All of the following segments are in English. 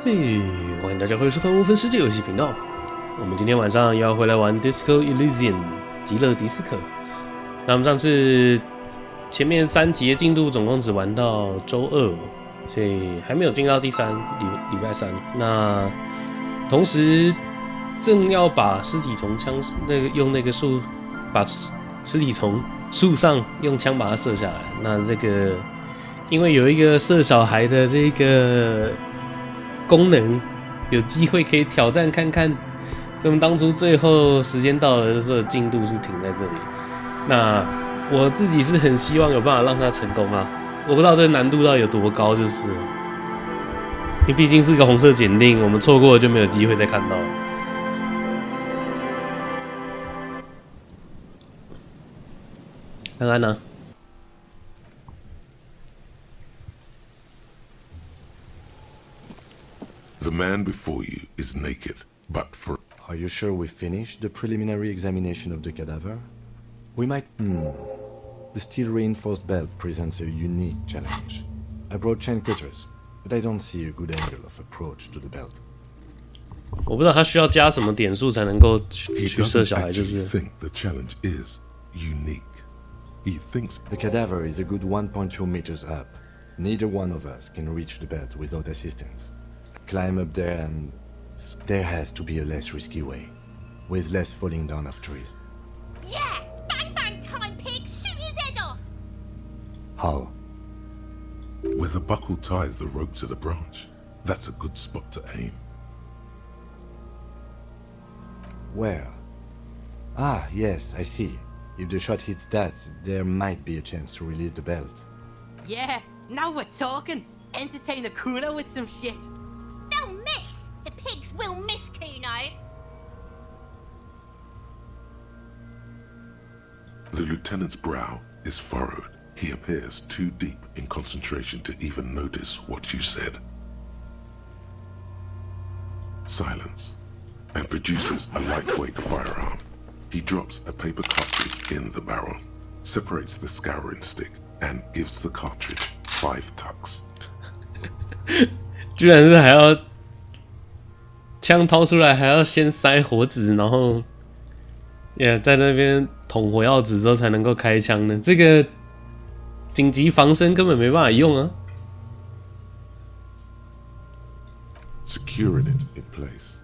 嘿，欢迎大家回收看沃芬狮的游戏频道。我们今天晚上要回来玩 Disco Elysium 极乐迪斯可。那我们上次前面3集的进度总共只玩到周2，所以还没有进到第3礼拜3。那同时正要把尸体从用那个树把尸体从树上用枪把它射下来。那这个因为有一个射小孩的这个功能，有机会可以挑战看看。所以我们当初最后时间到了的时候，进度是停在这里。那我自己是很希望有办法让它成功啊！我不知道这个难度到底有多高，就是因为毕竟是个红色检定，我们错过了就没有机会再看到了。看看呢。The man before you is naked, but for... Are you sure we finished the preliminary examination of the cadaver? We might... The steel reinforced belt presents a unique challenge. I brought chain cutters, but I don't see a good angle of approach to the belt. 我不知道他需要加什么点数才能够去射小孩，就是。He doesn't actually think the challenge is unique. He thinks the cadaver is a good 1.2 meters up. Neither one of us can reach the belt without assistance. Climb up there and there has to be a less risky way, with less falling down of trees. Yeah! Bang bang time, pig! Shoot his head off! How? where the buckle ties the rope to the branch. That's a good spot to aim. Where? Ah, yes, I see. If the shot hits that, there might be a chance to release the belt. Yeah, now we're talking. Entertain a Kuno with some shit. They'll miss! The pigs will miss Kuno! The lieutenant's brow is furrowed. He appears too deep in concentration to even notice what you said. Silence, and produces a lightweight firearm. He drops a paper cartridge in the barrel, separates the scouring stick, and gives the cartridge 5 tucks. 居然是还要枪掏出来，还要先塞火纸，然后也在那边捅火药纸之后才能够开枪呢。这个紧急防身根本没办法用啊。Securing it in place.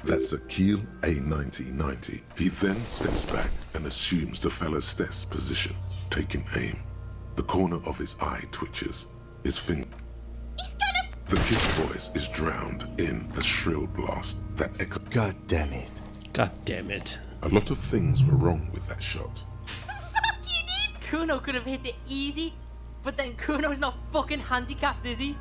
That's a Kiel A9090. He then steps back and assumes the fellow's stess position, taking aim. The corner of his eye twitches. His finger... He's gonna... The kid's voice is drowned in a shrill blast that echoes. God damn it. God damn it. A lot of things were wrong with that shot. Fucking him! Kuno could have hit it easy, but then Kuno's not fucking handicapped, is he?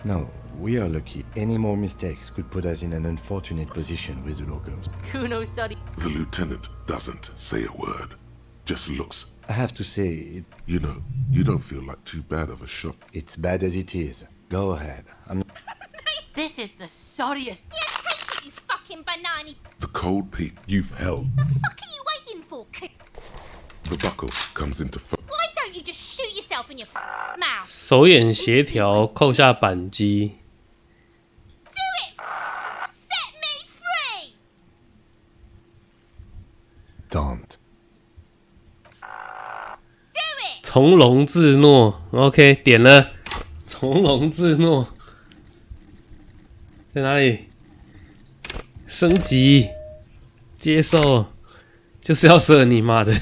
No, we are lucky. Any more mistakes could put us in an unfortunate position with the locals. Kuno's sorry. The lieutenant doesn't say a word, just looks. I have to say, You know, you don't feel like too bad of a shot. it's bad as it is. Go ahead. I'm not... This is the sorriest. Yeah, take it, you fucking banana! The cold peak you've held. The fuck are you waiting for, The buckle comes into focus. Why don't you just shoot yourself in your mouth? 手眼协调，扣下扳机。Do it! Set me free! Don't. Do it! 从容自若 ，OK， 点了。从容自若在哪里？升级，接受，就是要射你妈的！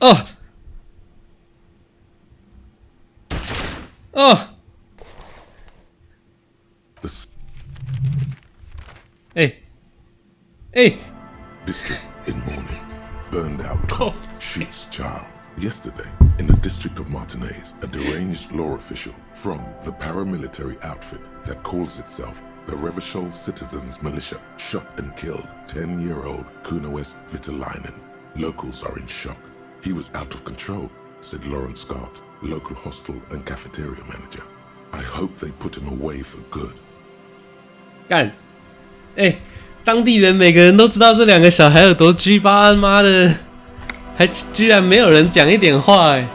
哦，哦，哎，哎。 District in mourning. Burned out cop shoots child. Yesterday, in the district of Martinez, a deranged law official from the paramilitary outfit that calls itself the Revachol Citizens Militia shot and killed 10-year-old Kunoes Vitalainen. Locals are in shock. He was out of control, said Lauren Scott, local hostel and cafeteria manager. I hope they put him away for good. 干，哎，当地人每个人都知道这2个小孩有多 G 巴，妈的，还居然没有人讲一点话，哎，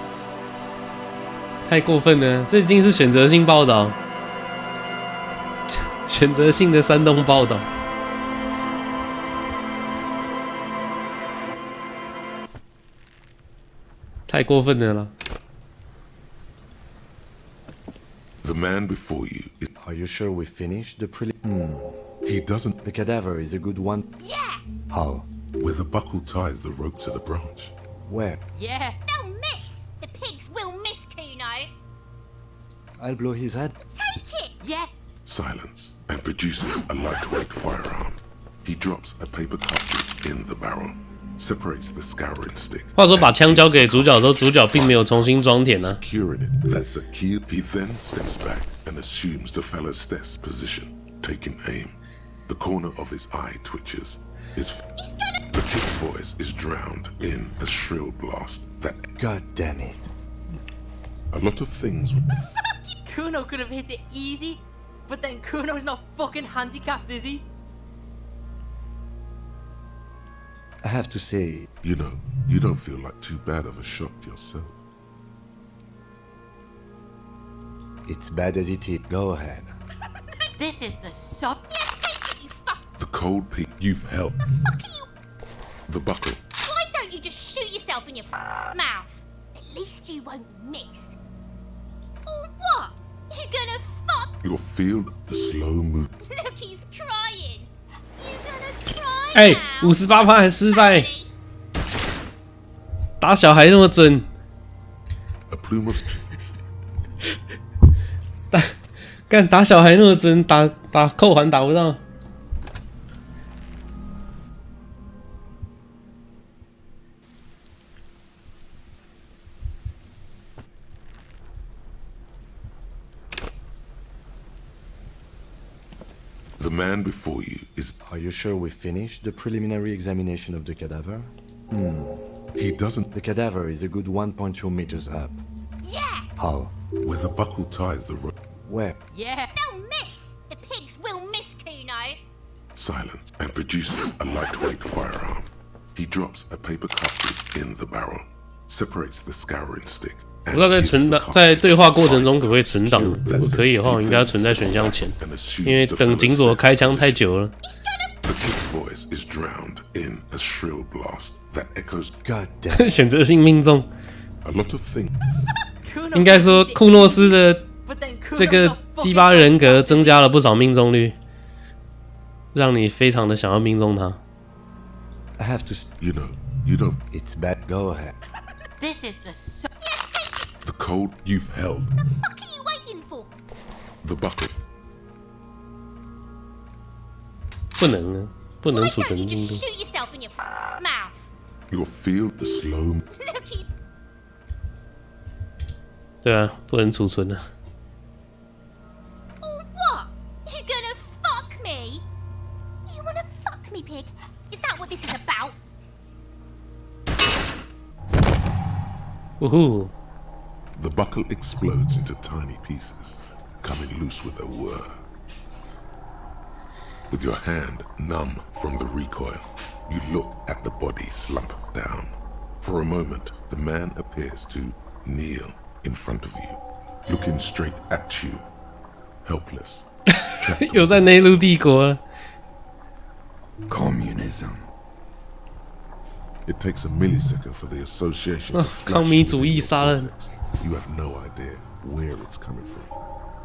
太过分了！这一定是选择性报道。选择性的煽动报道。太过分了啦！ The man before you is. Are you sure we finished the prelim? He doesn't. The cadaver is a good one. Yeah, How? With a buckle ties the rope to the branch. Where? Yeah. they'll miss. The pigs will miss Kuno. I'll blow his head. Take it. Yeah. Silence and produces a lightweight firearm. He drops a paper cartridge in the barrel, separates the scouring stick. 话说把枪交给主角的时候，主角并没有重新装填呢。 Securing it. That's a key. He then steps back and assumes the fellow's stance position, taking aim. The corner of his eye twitches. The chick's voice is drowned in a shrill blast that. God damn it. A lot of things. Kuno could have hit it easy, but then Kuno's not fucking handicapped, is he? I have to say, You know, you don't feel like too bad of a shot yourself. it's bad as it is. Go ahead. This is the sub. Yeah, take it, you fuck. The cold peak you've held. Fuck are you? The buckle. Why don't you just shoot yourself in your mouth? At least you won't miss. Or what? You gonna fuck? You'll feel the slow move. Look, he's crying. You gonna cry 哎、 now? 58%还失败， Honey? 打小孩那么准， A plume of. 干打小孩那么准，打扣环打不到。 The man before you is. Are you sure we finished the preliminary examination of the cadaver? He doesn't. The cadaver is a good 1.2 meters up. Yeah, How? With a buckle ties the rope. Where? Yeah. they'll miss. The pigs will miss Kuno. Silence and produces a lightweight firearm. He drops a paper cartridge in the barrel, separates the scouring stick. 不知道在存档在对话过程中可不可以存档？如果可以的话，我应该要存在选项前，因为等警佐开枪太久了。 The kid's voice is drowned in a shrill blast that echoes. God damn. 选择性命中， A lot of things. Kuno 应该说 could have hit it 库诺斯的 but then Kuno's 这个 not 鸡 fucking 巴人格 handicapped. 增加了不少命中率，让你非常的想要命中他。 I have to. You know, you don't. It's bad. Go ahead. This is the sub. The cold you've held. What are you waiting for? The buckle. 不能啊，不能 Why 储 don't 存 you 进 just 度。 shoot yourself in your mouth? You'll feel the slow. Look, he 对啊，不能储存啊。 Or what? You gonna fuck me? You wanna fuck me, pig? Is that what this is about? 呜呼， The buckle explodes into tiny pieces, coming loose with a whir. With your hand numb from the recoil, you look at the body slump down. For a moment, the man appears to kneel in front of you, looking straight at you, helpless. trapped 又在内陆帝国啊。 Communism. It takes a millisecond for the association to flash 抗民主义 within your 杀人。 cortex. You have no idea where it's coming from.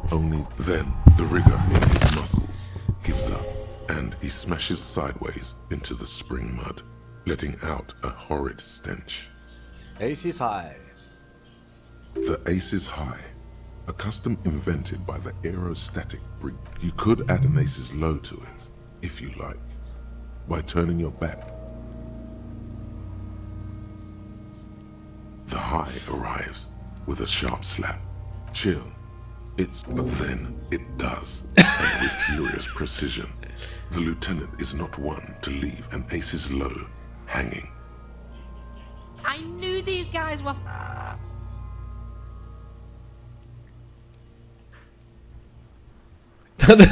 Only then the rigor in his muscles gives up, and he smashes sideways into the spring mud, letting out a horrid stench. Ace is high. The ace is high, a custom invented by the aerostatic breed. You could add an ace's low to it, if you like, by turning your back. The high arrives with a sharp slap. Chill. But then it does, and with furious precision. The lieutenant is not one to leave an ace's low hanging. I knew these guys were. 他的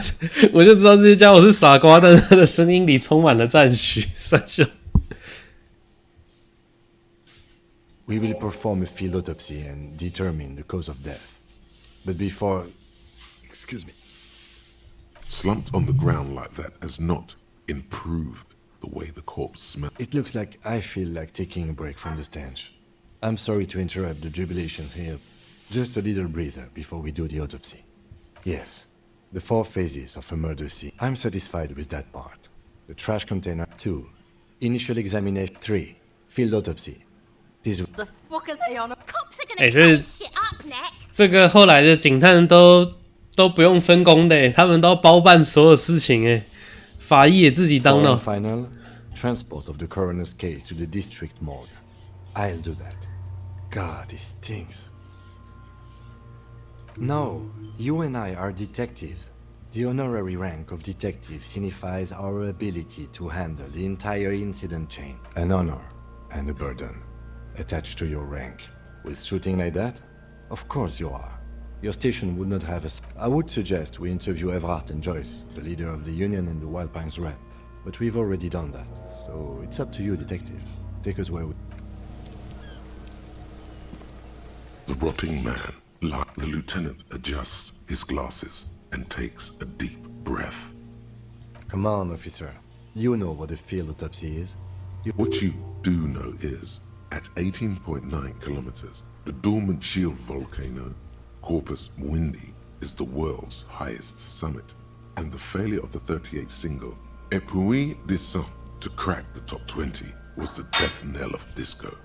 我就知道这些家伙是傻瓜，但是他的声音里充满了赞许。三笑。 We will perform a field autopsy and determine the cause of death. But before... Excuse me. slumped on the ground like that has not improved the way the corpse smells. It looks like I feel like taking a break from the stench. I'm sorry to interrupt the jubilations here. Just a little breather before we do the autopsy. Yes, the 4 phases of a murder scene. I'm satisfied with that part. The trash container 2. Initial examination 3. Field autopsy. This The fuck are they on? Cops are 哎， gonna 这 tie shit up next. 这个后来的警探都不用分工的，他们都包办所有事情，哎，法医也自己当 For 了 and。final, transport of the coroner's case to the district morgue. I'll do that. God, it stinks. No, you and I are detectives. The honorary rank of detective signifies our ability to handle the entire incident chain. An honor and a burden attached to your rank. With shooting like that? Of course you are. Your station would not have a... I would suggest we interview Everard and Joyce, the leader of the union and the Wild Pines rep. But we've already done that, so it's up to you, detective. Take us where we... The rotting man, like the lieutenant, adjusts his glasses and takes a deep breath. Come on, officer. You know what a field autopsy is. What you do know is, at 18.9 kilometers, the dormant shield volcano, Corpus Muindi, is the world's highest summit, and the failure of the 38 single, Et puis descend, to crack the top 20 was the death knell of disco.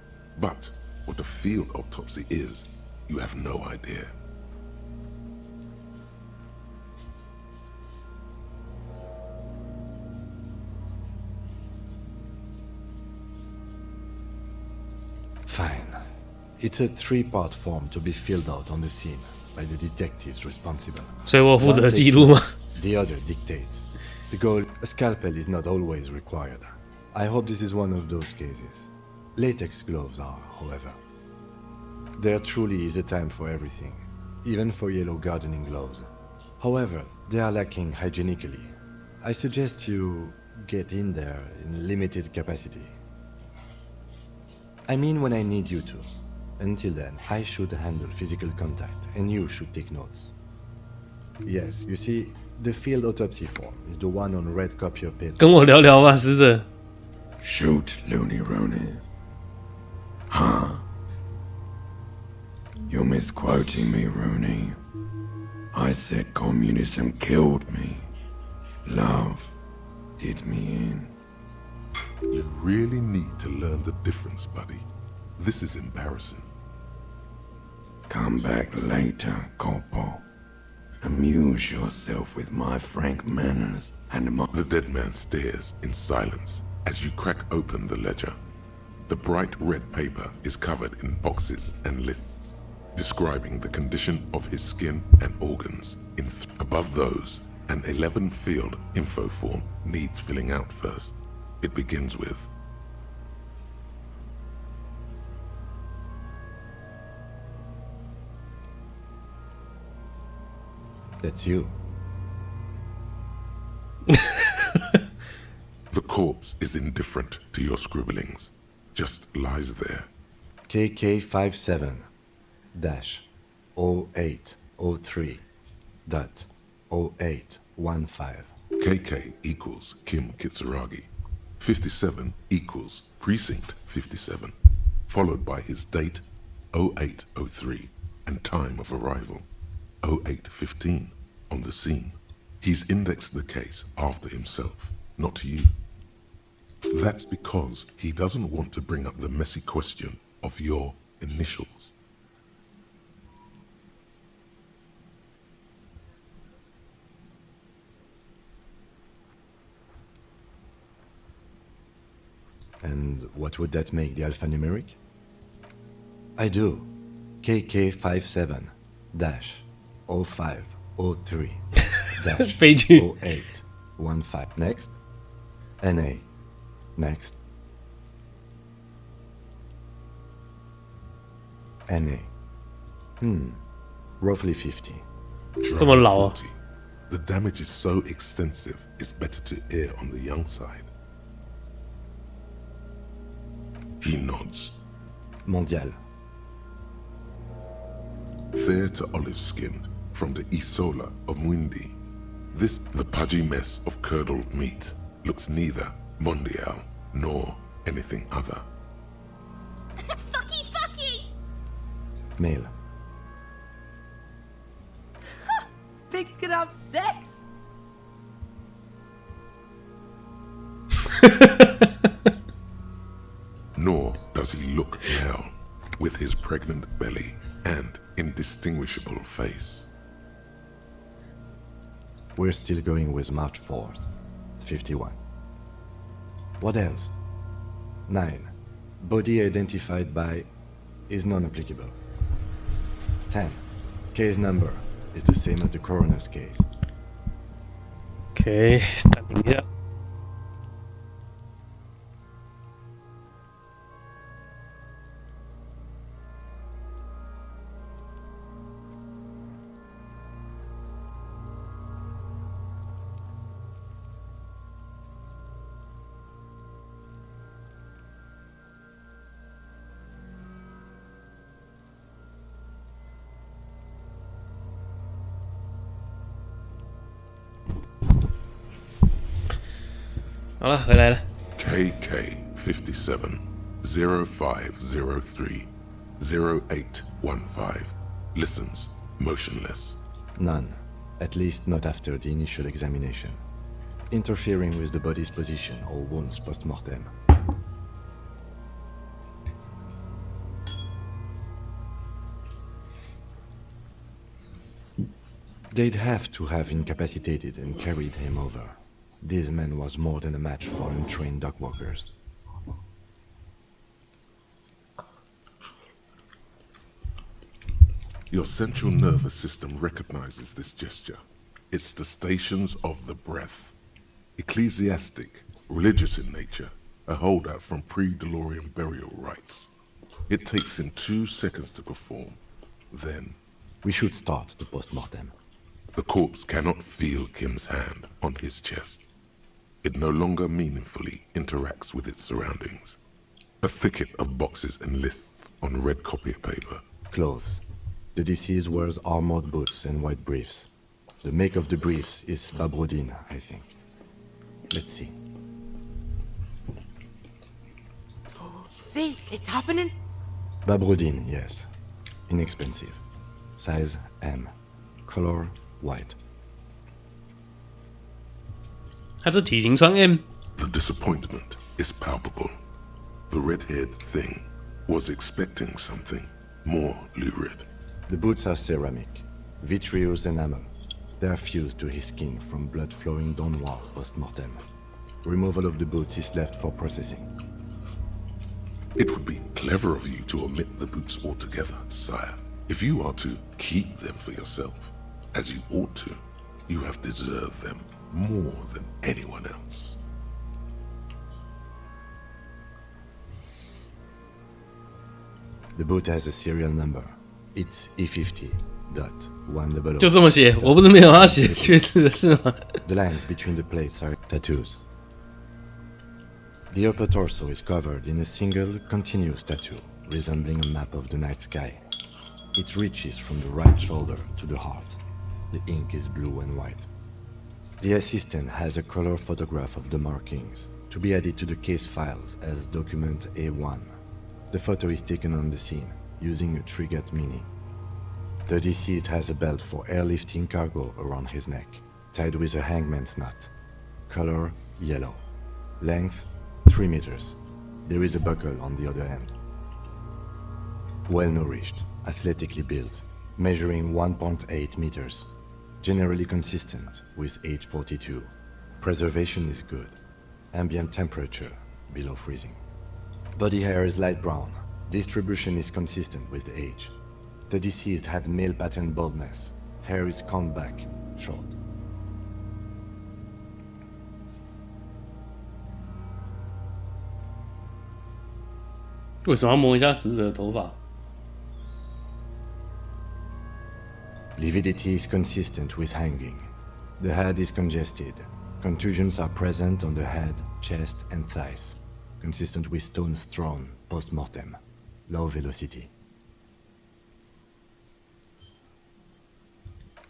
But what a field autopsy is, you have no idea. Fine. It's a 3-part form to be filled out on the scene by the detectives responsible. 所以我负责记录吗？ The other dictates. The goal, a scalpel is not always required. I hope this is one of those cases. Latex gloves are, however. There truly is a time for everything, even for yellow gardening gloves. However, they are lacking hygienically. I suggest you get in there in limited capacity. I mean when I need you to. Until then, I should handle physical contact, and you should take notes. Yes, you see, the field autopsy form is the one on red copier paper. 跟我聊聊吧，死者。 Shoot, Looney Rooney. Huh? You're misquoting me, Rooney. I said communism killed me. Love did me in. You really need to learn the difference, buddy. This is embarrassing. Come back later, Corpo. Amuse yourself with my frank manners and my... The dead man stares in silence as you crack open the ledger. The bright red paper is covered in boxes and lists, describing the condition of his skin and organs. Above those, an 11-field info form needs filling out first. It begins with... That's you. The corpse is indifferent to your scribblings, just lies there. KK57-0803.0815. KK equals Kim Kitsuragi. 57 equals Precinct 57, followed by his date 0803 and time of arrival 0815 on the scene. He's indexed the case after himself, not you. That's because he doesn't want to bring up the messy question of your initials. And what would that make the alphanumeric? I do. KK57-0503-0815. 悲剧。 Next. NA. Next. NA. Roughly 50.这么老啊。 40. The damage is so extensive, it's better to err on the young side. He nods. Mondial. Fair to olive-skinned, from the Isola of Muindi. The pudgy mess of curdled meat looks neither mondial nor anything other. Fucky! Male. Pigs can have sex? Nor does he look now, with his pregnant belly and indistinguishable face. We're still going with March 4th, 51. What else? 9. Body identified by is non-applicable. 10. Case number is the same as the coroner's case. OK， 暂停一下。好了，回来了。KK 57 0503 0815 listens, motionless. None, at least not after the initial examination. Interfering with the body's position or wounds post-mortem. They'd have to have incapacitated and carried him over. This man was more than a match for untrained dog walkers. Your central nervous system recognizes this gesture. It's the stations of the breath. Ecclesiastic, religious in nature, a holdout from pre-DeLorean burial rites. It takes him 2 seconds to perform. Then, We should start the post-mortem. the corpse cannot feel Kim's hand on his chest. It no longer meaningfully interacts with its surroundings. A thicket of boxes and lists on red copy paper. Clothes. The deceased wears armored boots and white briefs. The make of the briefs is Babrodin, I think. Let's see. See, it's happening. Babrodin, yes. Inexpensive. Size M. Color white. 他这体型穿 M， The disappointment is palpable. The red-haired thing was expecting something more lurid. The boots are ceramic, vitreous enamel. They are fused to his skin from blood flowing downward post-mortem. Removal of the boots is left for processing. It would be clever of you to omit the boots altogether, sire. If you are to keep them for yourself, as you ought to, you have deserved them more than anyone else. The boot has a serial number. It's E50.100. 就这么写，我不是没有要写血字的是吗？ The lines between the plates are tattoos. The upper torso is covered in a single, continuous tattoo, resembling a map of the night sky. It reaches from the right shoulder to the heart. The ink is blue and white. The assistant has a color photograph of the markings, to be added to the case files as document A1. The photo is taken on the scene, using a Trigat Mini. The deceased has a belt for airlifting cargo around his neck, tied with a hangman's knot. Color yellow. Length 3 meters. There is a buckle on the other end. Well-nourished, athletically built, measuring 1.8 meters. Generally consistent with age 42. Preservation is good. Ambient temperature below freezing. Body hair is light brown. Distribution is consistent with age. The deceased had male pattern baldness. Hair is combed back, short. 为什么要摸一下死者的头发？ Lividity is consistent with hanging. The head is congested. Contusions are present on the head, chest, and thighs. Consistent with stones thrown post-mortem. Low velocity.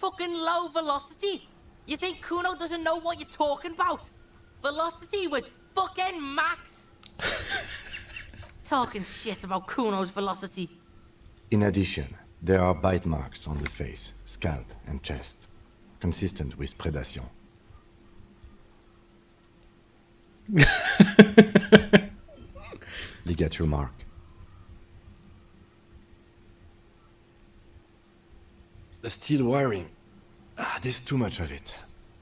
Fucking low velocity. You think Kuno doesn't know what you're talking about? Velocity was fucking max. Talking shit about Kuno's velocity. In addition, there are bite marks on the face, scalp, and chest, consistent with predation. Ligature mark. The steel wiring. There's too much of it.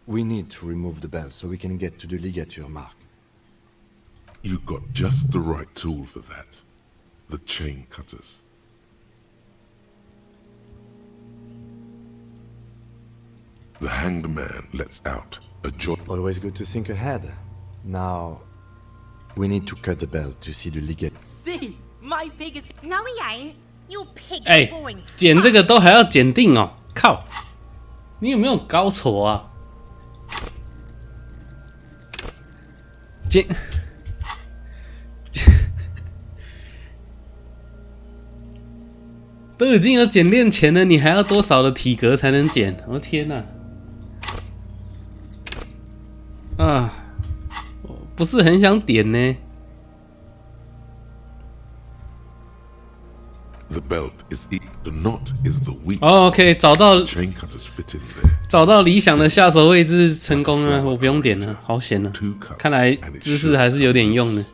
We need to remove the belt so we can get to the ligature mark. You got just the right tool for that. The chain cutters. The hanged man lets out a joint. Always good to think ahead. Now, we need to cut the belt to see the ligature. See, my pig is. No, he ain't. Your pig's 哎 boring. 剪这个都还要检定哦，靠！你有没有搞错啊？剪都已经有剪链钱了，你还要多少的体格才能剪？我、天哪！啊，我不是很想点呢。The belt is the knot is the weak. 哦 ，OK， 找到 Chain cutters fit in there. 找到理想的下手位置成功了，我不用点了，好险了！看来姿势还是有点用的。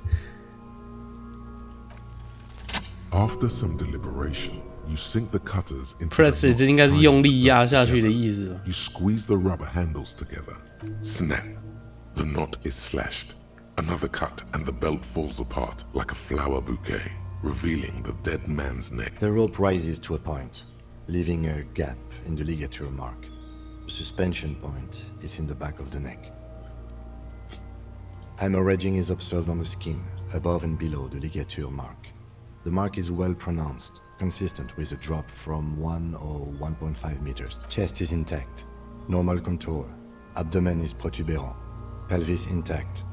After some deliberation, you sink the cutters into Press the it， 这 knot 应该是 tied 用力 the 压 belt 下去的 together. 意思吧？ You squeeze the rubber handles together. Snap. The knot is slashed. Another cut and the belt falls apart like a flower bouquet, revealing the dead man's neck. The rope rises to a point, leaving a gap in the ligature mark. The suspension point is in the back of the neck. Hemorrhaging is observed on the skin, above and below the ligature mark. The mark is well pronounced, consistent with a drop from 1 or 1.5 meters. Chest is intact, normal contour. Abdomen is protuberant, pelvis intact,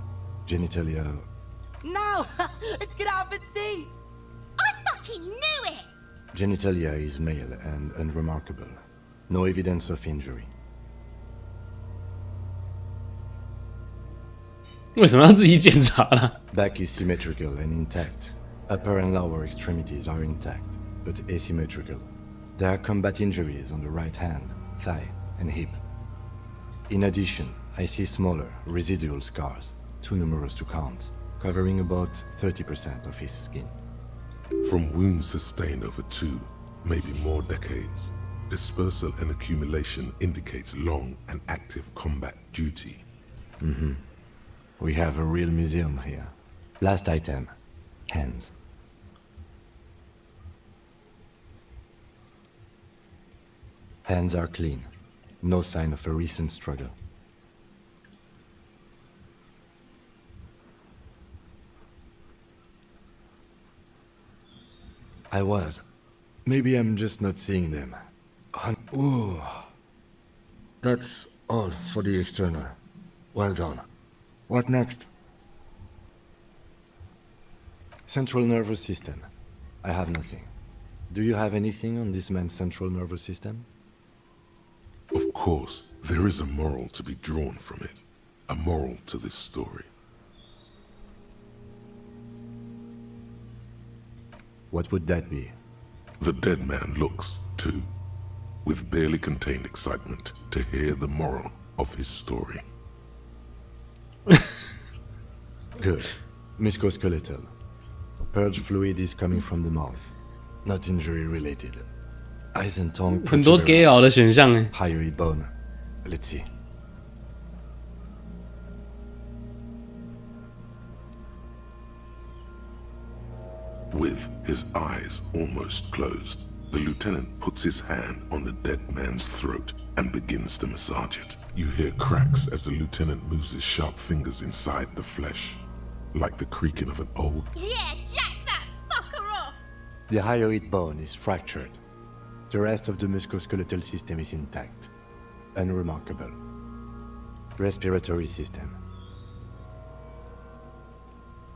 genitalia. No! Let's get out and see! I fucking knew it! Genitalia is male and unremarkable. No evidence of injury. 为什么要自己检查啦？ Back is symmetrical and intact. Upper and lower extremities are intact, but asymmetrical. There are combat injuries on the right hand, thigh, and hip. In addition, I see smaller, residual scars, too numerous to count, covering about 30% of his skin. From wounds sustained over 2, maybe more decades, dispersal and accumulation indicates long and active combat duty. We have a real museum here. Last item, hands. Hands are clean. No sign of a recent struggle. I was. Maybe I'm just not seeing them. Ooh. That's all for the external. Well done. What next? Central nervous system. I have nothing. Do you have anything on this man's central nervous system? Of course, there is a moral to be drawn from it. A moral to this story. What would that be? The dead man looks, too, with barely contained excitement to hear the moral of his story. Good. Musculoskeletal. Purge fluid is coming from the mouth. Not injury related. Eyes and tongue 很多 gay 佬的选项哎。 hyoid bone. Let's see. With his eyes almost closed, the lieutenant puts his hand on the dead man's throat and begins to massage it. You hear cracks as the lieutenant moves his sharp fingers inside the flesh, like the creaking of an old... Yeah, jack that fucker off! The hyoid bone is fractured. The rest of the musculoskeletal system is intact. Unremarkable. Respiratory system.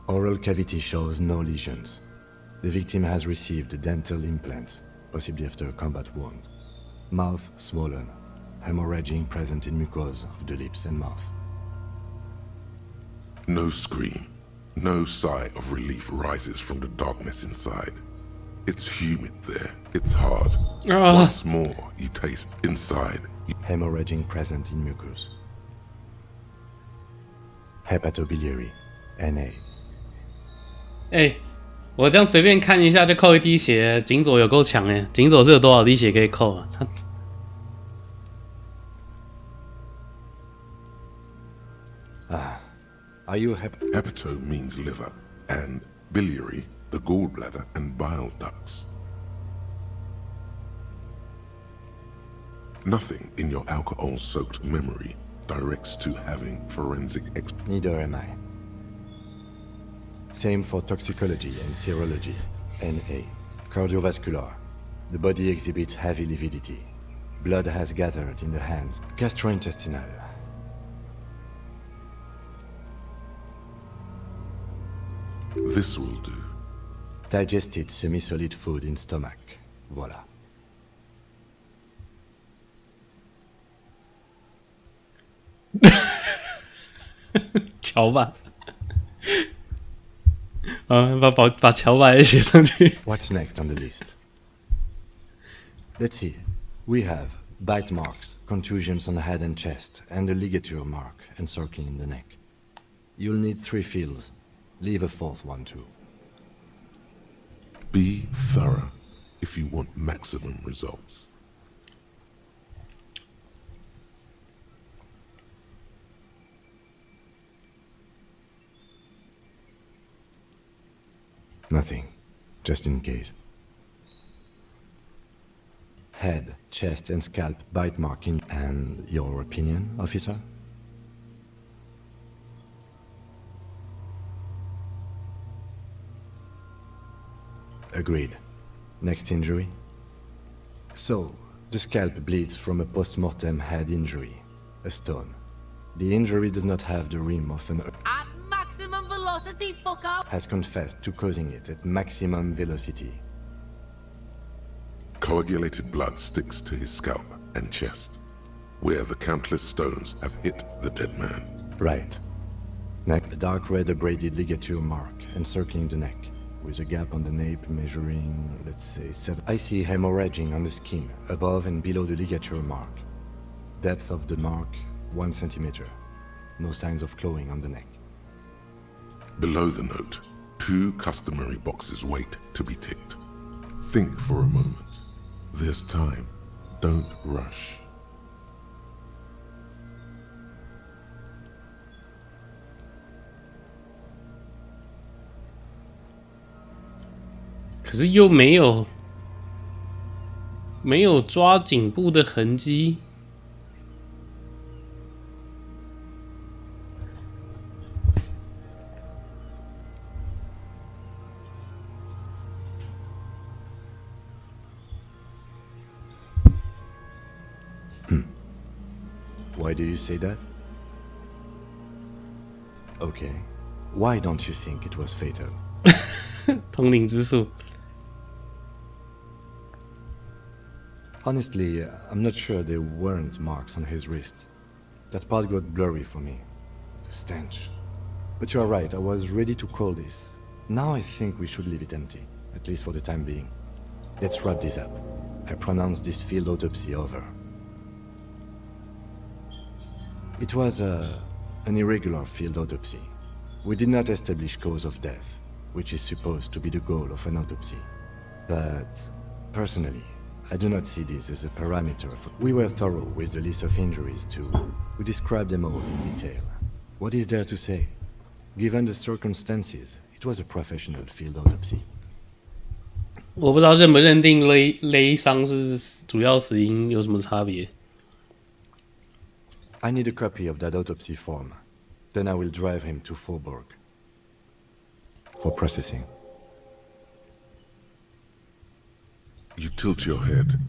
Oral cavity shows no lesions. The victim has received dental implants, possibly after a combat wound. Mouth swollen. hemorrhaging present in mucosa of the lips and mouth. No scream, no sigh of relief rises from the darkness inside. It's humid there, it's hard. Once more, you taste inside. Hemorrhaging present in mucus. Hepatobiliary, NA. 我这样随便看一下就扣一滴血，警佐有够强哎！警佐是有多少滴血可以扣啊？Are you Hepato means liver, and biliary, the gallbladder and bile ducts. Nothing in your alcohol-soaked memory directs to having forensic Neither am I. Same for toxicology and serology. NA. Cardiovascular. The body exhibits heavy lividity. Blood has gathered in the hands. Gastrointestinal. This will do. Digested semi-solid food in stomach. Voilà. What's next on the list? Let's see. We have bite marks, contusions on the head and chest, and a ligature mark encircling the neck. You'll need 3 fields. Leave a 4th one too. Be thorough if you want maximum results. Nothing. Just in case. Head, chest, and scalp bite marking. And your opinion, officer? Agreed. Next injury? So, the scalp bleeds from a post-mortem head injury. A stone. The injury does not have the rim of an... At maximum velocity, fucker! Has confessed to causing it at maximum velocity. Coagulated blood sticks to his scalp and chest, where the countless stones have hit the dead man. Right. Neck, a dark red abraded ligature mark encircling the neck, with a gap on the nape measuring, let's say, 7. I see hemorrhaging on the skin, above and below the ligature mark. Depth of the mark, 1 centimeter. No signs of clawing on the neck. Below the note, 2 customary boxes wait to be ticked. Think for a moment. There's time. Don't rush. But 又没有抓颈部的痕迹。Why do you say that? Okay. Why don't you think it was fatal? 通灵之术。Honestly, I'm not sure there weren't marks on his wrist. That part got blurry for me. The stench. But you are right, I was ready to call this. Now I think we should leave it empty, at least for the time being. Let's wrap this up. I pronounce this field autopsy over. It was an irregular field autopsy. We did not establish cause of death, which is supposed to be the goal of an autopsy. But, personally, I do not see this as a parameter. We were thorough with the list of injuries too. We described them all in detail. What is there to say? Given the circumstances, it was a professional field autopsy. 我不知道认不认定勒伤是主要死因有什么差别。I need a copy of that autopsy form. Then I will drive him to Faubourg for processing. You tilt your head.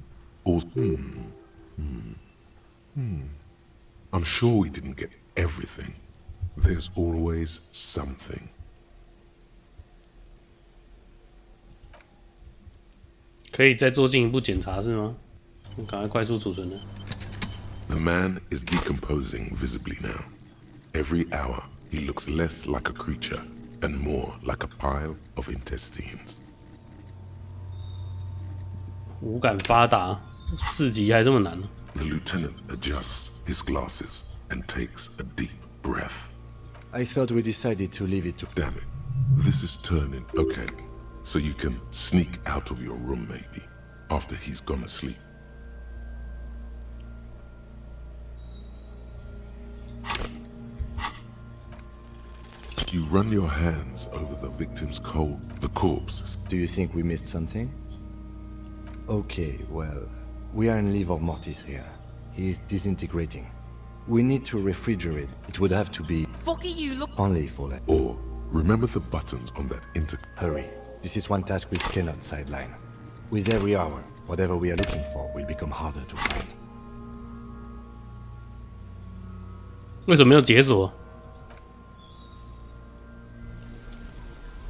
I'm sure we didn't get everything. There's always something. 可以再做进一步检查是吗？我赶快快速储存了。The man is decomposing visibly now. Every hour, he looks less like a creature and more like a pile of intestines. 五感发达，4级还这么难。 The lieutenant adjusts his glasses and takes a deep breath. I thought we decided to leave it to... Damn it. This is turning. Okay. So you can sneak out of your room maybe, after he's gone asleep. You run your hands over the victim's the corpse. Do you think we missed something? Okay, well, we are in livor mortis here. He is disintegrating. We need to refrigerate. It would have to be... Fuck are you look... only for that. Or remember the buttons on that Hurry. This is one task we cannot sideline. With every hour, whatever we are looking for will become harder to find. 为什么没有解锁？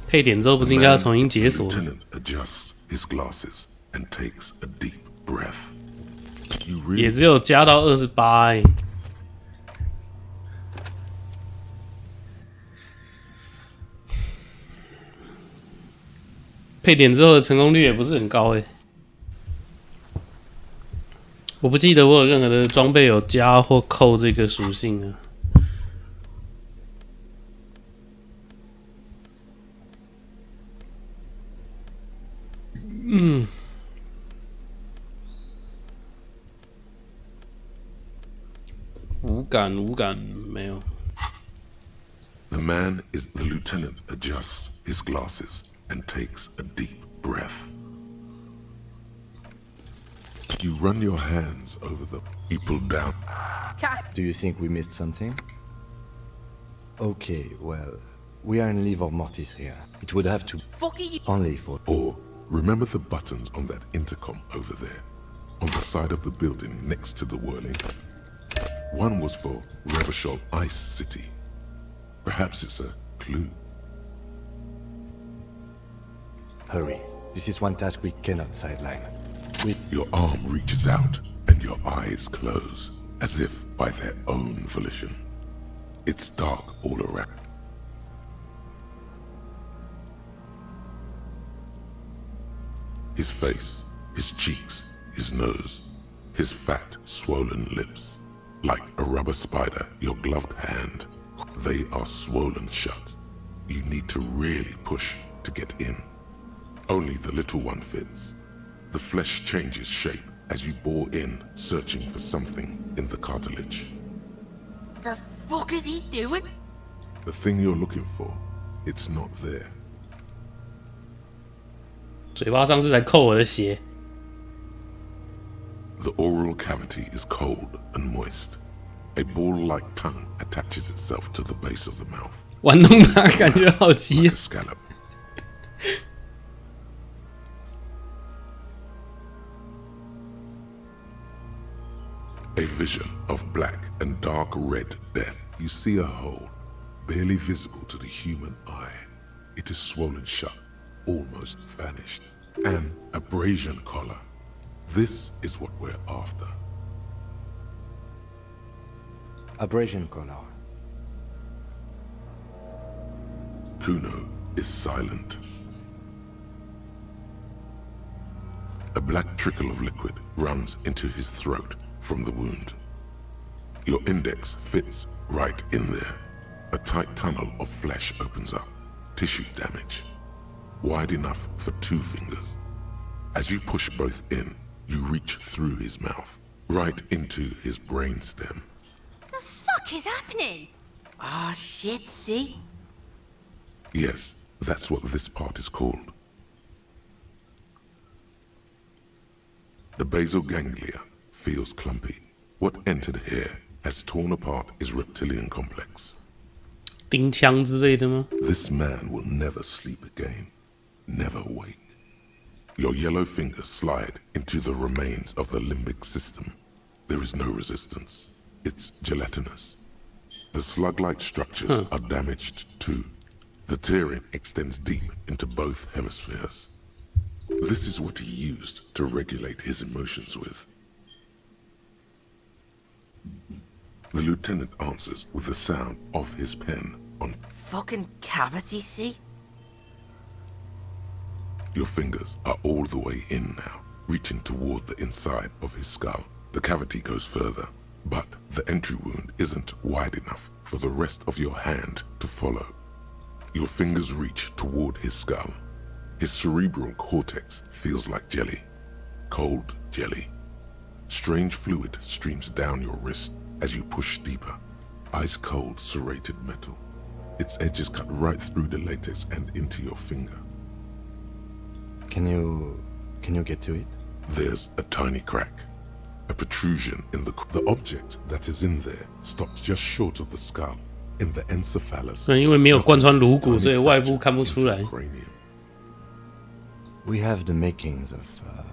配点之后不是应该要重新解锁？ Lieutenant adjusts his glasses and takes a deep breath. You 也 really 只有加到28欸。配点之后的成功率也不是很高欸。我不记得我有任何的装备有加或扣这个属性啊。无感没有。 The lieutenant adjusts his glasses and takes a deep breath. You run your hands over them. You pull down. Do you think we missed something? Okay, well, we are in livor mortis here. It would have to... Fuck are you... only for... Or remember the buttons on that intercom over there, on the side of the building next to the whirling. One was for Revachol Ice City. Perhaps it's a clue. Hurry. This is one task we cannot sideline. Your arm reaches out and your eyes close, as if by their own volition. It's dark all around. His face, his cheeks, his nose, his fat, swollen lips. Like a rubber spider, your gloved hand. They are swollen shut. You need to really push to get in. Only the little one fits. The flesh changes shape as you bore in, searching for something in the cartilage. The fuck is he doing? The thing you're looking for, it's not there. 嘴巴上是在扣我的血。 The oral cavity is cold and moist. A ball-like tongue attaches itself to the base of the mouth. 玩弄它感觉好急 Like a scallop. A vision of black and dark red death. You see a hole, barely visible to the human eye. It is swollen shut, almost vanished. An abrasion collar. This is what we're after. Abrasion color. Kuno is silent. A black trickle of liquid runs into his throat from the wound. Your index fits right in there. A tight tunnel of flesh opens up. Tissue damage. Wide enough for 2 fingers. As you push both in, you reach through his mouth, right into his brainstem. The fuck is happening? Ah, shit, see? Yes, that's what this part is called. The basal ganglia feels clumpy. What entered here has torn apart his reptilian complex. 钉枪之类的吗？ This man will never sleep again. Never wake. Your yellow fingers slide into the remains of the limbic system. There is no resistance. It's gelatinous. The slug-like structures are damaged too. The tearing extends deep into both hemispheres. This is what he used to regulate his emotions with. lieutenant answers with the sound of his pen on. Fucking cavity, see? Your fingers are all the way in now, reaching toward the inside of his skull. The cavity goes further, but the entry wound isn't wide enough for the rest of your hand to follow. Your fingers reach toward his skull. His cerebral cortex feels like jelly. Cold jelly. Strange fluid streams down your wrist as you push deeper. Ice cold serrated metal. Its edges cut right through the latex and into your finger. Can you get to it? There's a tiny crack. A protrusion in the object that is in there stops just short of the skull in the encephalus. 因为没有贯穿颅骨，所以外部看不出来。 We have the makings of a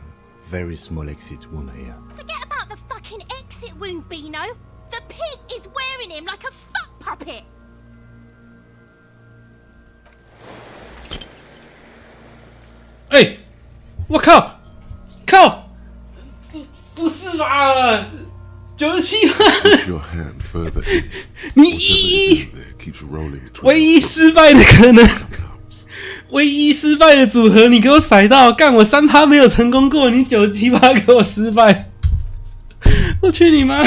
very small exit wound here. Forget about the fucking exit wound, Beano. The pig is wearing him like a fuck puppet. 哎，我靠，不是吧？97吗？ Push your hand further in. 你 Whatever is in there keeps rolling between 唯一失败的可能，唯一失败的组合，你给我甩到，干我3%没有成功过，你97%给我失败，我去你妈！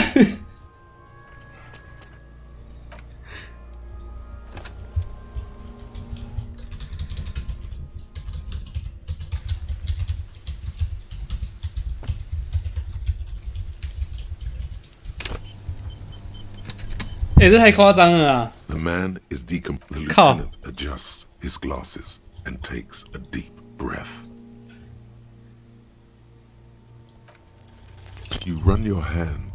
欸，这太夸张了啊！ The man is decomposed. The lieutenant adjusts his glasses and takes a deep breath. You run your hand.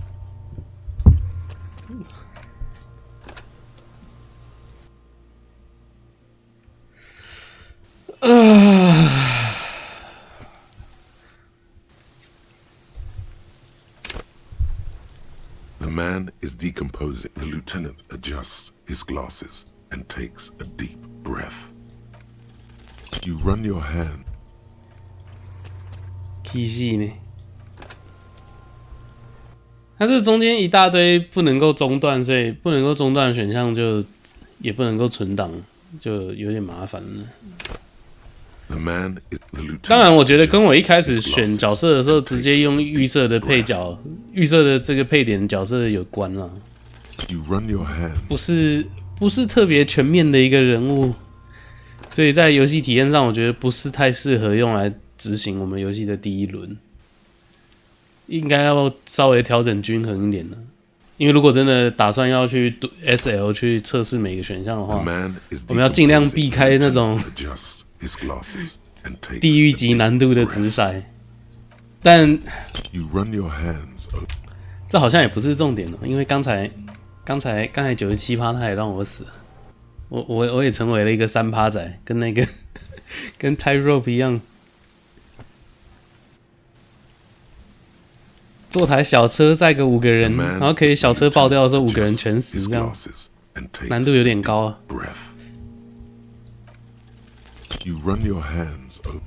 The man is decomposing. The lieutenant adjusts his glasses and takes a deep breath. You run your hand. 体系呢？它这中间一大堆不能够中断，所以不能够中断的选项就也不能够存档，就有点麻烦了。 The man is the lieutenant. 当然，我觉得跟我一开始选角色的时候，直接用预设的配角、预设的这个配点角色有关啦。 You run your hand. 不是特别全面的一个人物，所以在游戏体验上，我觉得不是太适合用来执行我们游戏的第一轮，应该要稍微调整均衡一点的。因为如果真的打算要去 SL 去测试每个选项的话，我们要尽量避开那种地狱级难度的直骰。但这好像也不是重点哦，因为刚才97%他也让我死了，我也成为了一个3%仔，跟那个跟 Tyrope 一样，坐台小车载个5个人，然后可以小车爆掉的时候5个人全死，这样难度有点高啊。You run your hands over.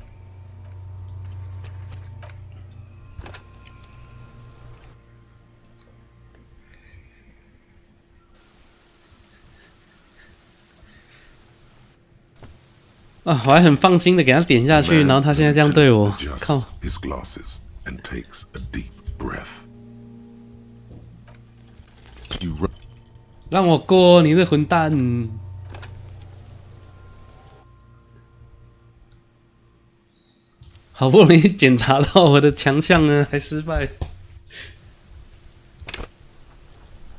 啊，我还很放心的给他点下去，然后他现在这样对我，靠！ His glasses and takes a deep breath. You run. 让我过，你这混蛋！好不容易检查到我的强项呢，还失败。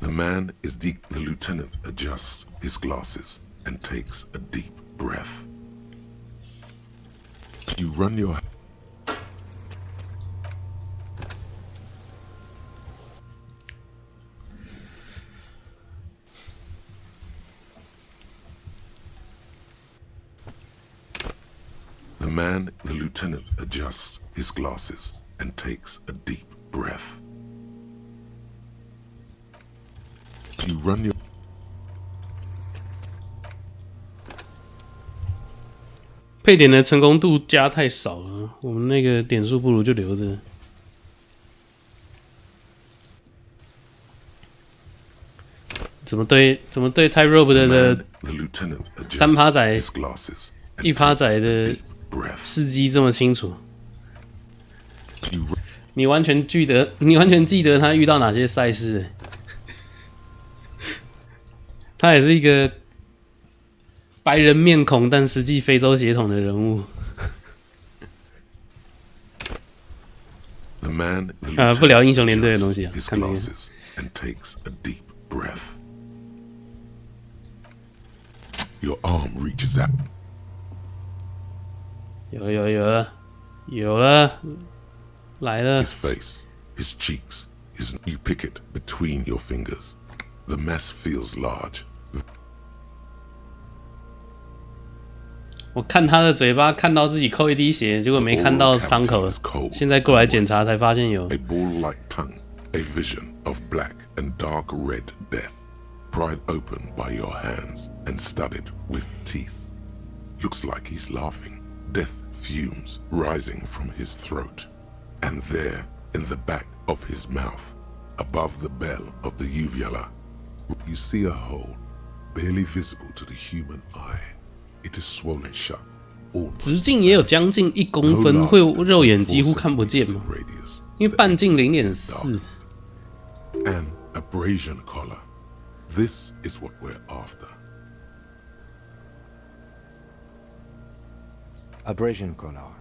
The man is deep. The lieutenant adjusts his glasses and takes a deep breath. You run your. 'The man, the lieutenant, adjusts his glasses and takes a deep breath. You run your. 配点的成功度加太少了，我们那个点数不如就留着。 You 'The 怎么对 Tight Rope 的 The lieutenant 三趴 adjusts 仔 his glasses 一 and 趴仔 takes a 的 deep breath. 事迹这么清楚？ You 你完全记得他遇到哪些赛事？他也是一个白人面孔，但实际非洲血统的人物。The man, the 不聊 lieutenant 英雄联队的东西啊， adjusts his 看这个。 glasses and takes a deep breath. Your arm reaches out. 有了，来了 His！ face, his cheeks, you pick it between your fingers. The mess feels large. 我看他的嘴巴，看到自己扣一滴血，结果没看到伤口，现在过来检查才发现有。 A bull-like tongue, a vision of black and dark red death, pried open by your hands and studded with teeth. Looks like he's laughing, death fumes rising from his throat. And there, in the back of his mouth, above the bell of the uvula, you see a hole, barely visible to the human eye. It is swollen shut. 直径也有将近1公分，会肉眼几乎看不见吗？因为半径0.4。An abrasion collar. This is what we're after. Abrasion collar.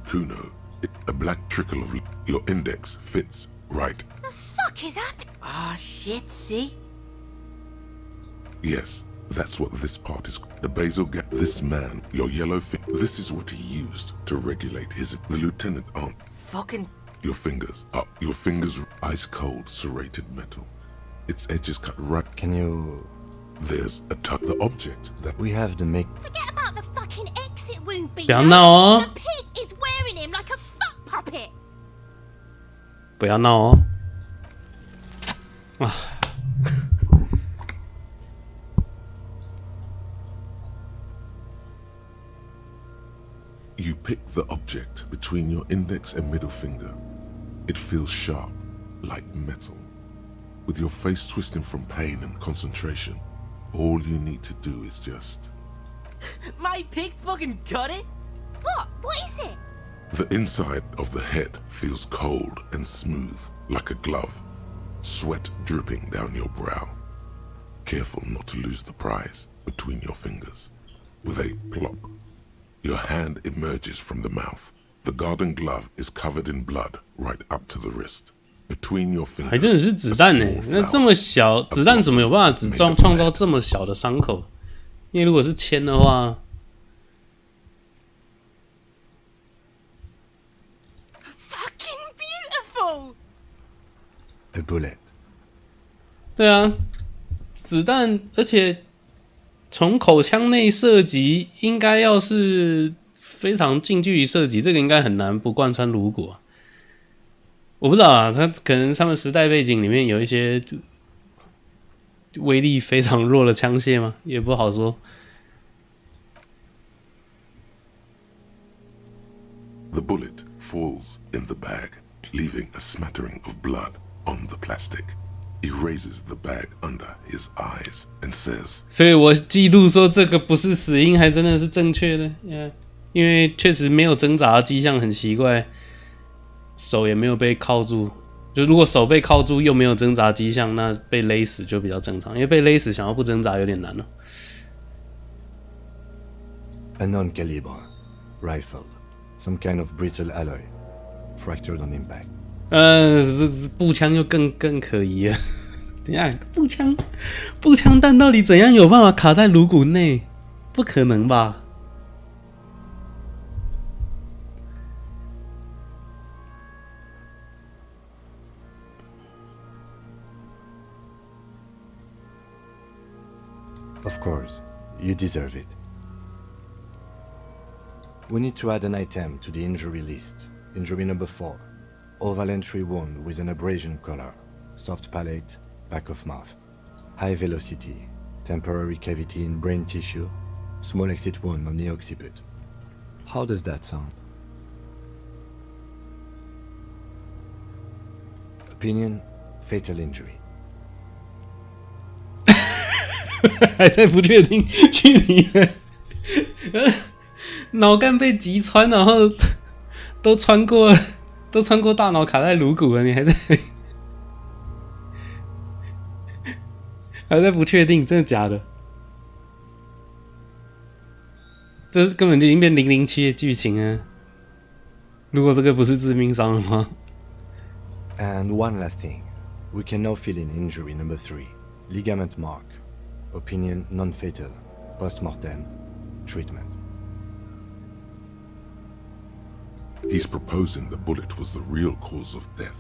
Kuno, a black trickle of your index fits right. The fuck is happening? Ah, shit, see? Yes, that's what this part is. The basal gap. This man, your yellow this is what he used to regulate his. The lieutenant aren't. Fucking. Your fingers, ice cold serrated metal. Its edges cut right. Can you... There's the object that We have the make... Forget about the fucking exit wound, Beano. 不要闹哦！ The pig is wearing him like a fuck puppet. 不要闹哦！啊！ You pick the object between your index and middle finger. It feels sharp, like metal. With your face twisting from pain and concentration, all you need to do is just... My pig's fucking got it? What? What is it? The inside of the head feels cold and smooth, like a glove. Sweat dripping down your brow. Careful not to lose the prize between your fingers. With a plop, your hand emerges from the mouth. The garden glove is covered in blood right up to the wrist. Between your 还真的 fingers, 是子弹呢 a small！ 那这么小，子弹怎么有办法创造这么小的伤口？因为如果是铅的话， Fucking beautiful. A bullet. 对啊，子弹，而且从口腔内射击，应该要是非常近距离射击，这个应该很难不贯穿颅骨。我不知道啊，他可能他们时代背景里面有一些威力非常弱的枪械吗？也不好说。 The bullet falls in the bag, leaving a smattering of blood on the plastic. He raises the bag under his eyes and says, 所以我记录说这个不是死因，还真的是正确的。因为确实没有挣扎的迹象，很奇怪，手也没有被铐住。就如果手被铐住又没有挣扎迹象，那被勒死就比较正常。因为被勒死想要不挣扎有点难了。 A non-caliber rifle. Some kind of brittle alloy. Fractured on impact. 步枪就更可疑了。等一下，步枪弹到底怎样有办法卡在颅骨内？不可能吧？ Of course, you deserve it. We need to add an item to the injury list. Injury number 4. Oval entry wound with an abrasion collar. Soft palate, back of mouth. High velocity. Temporary cavity in brain tissue. Small exit wound on the occiput. How does that sound? Opinion, fatal injury. 还在不确定距离，脑干被击穿，然后都穿过大脑，卡在颅骨了，你还在不确定，真的假的？这根本就已经变007的剧情啊！如果这个不是致命伤的话。And one last thing. We can now fill in injury number 3. Ligament mark. Opinion non-fatal. Post-mortem. Treatment. He's proposing the bullet was the real cause of death,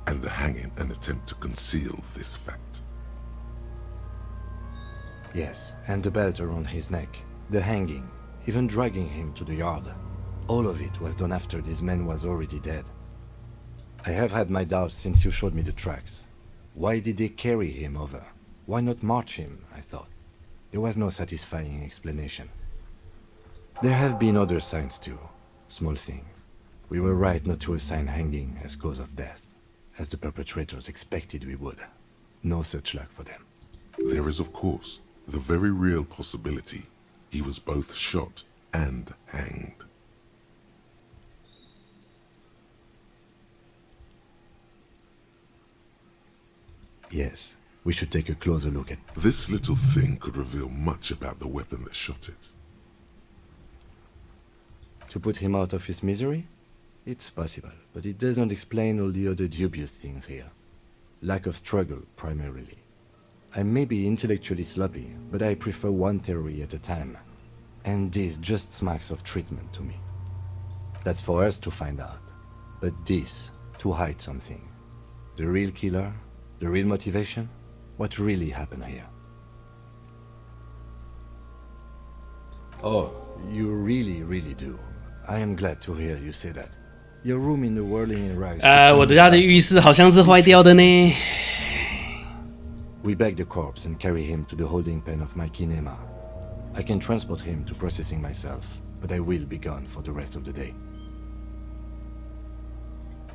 and the hanging an attempt to conceal this fact. Yes, and the belt around his neck. The hanging. Even dragging him to the yard. All of it was done after this man was already dead. I have had my doubts since you showed me the tracks. Why did they carry him over? Why not march him, I thought. There was no satisfying explanation. There have been other signs too. Small things. We were right not to assign hanging as cause of death, as the perpetrators expected we would. No such luck for them. There is, of course, the very real possibility he was both shot and hanged. Yes, we should take a closer look at... This little thing could reveal much about the weapon that shot it. To put him out of his misery? It's possible, but it doesn't explain all the other dubious things here. Lack of struggle, primarily. I may be intellectually sloppy, but I prefer one theory at a time. And this just smacks of treatment to me. That's for us to find out. But this, to hide something. The real killer? The real motivation? What really happened here? Oh, you really do. I am glad to hear you say that. Your room in the whirling in rags... 我的家的浴室好像是坏掉的呢。We bag the corpse and carry him to the holding pen of my kinema. I can transport him to processing myself, but I will be gone for the rest of the day.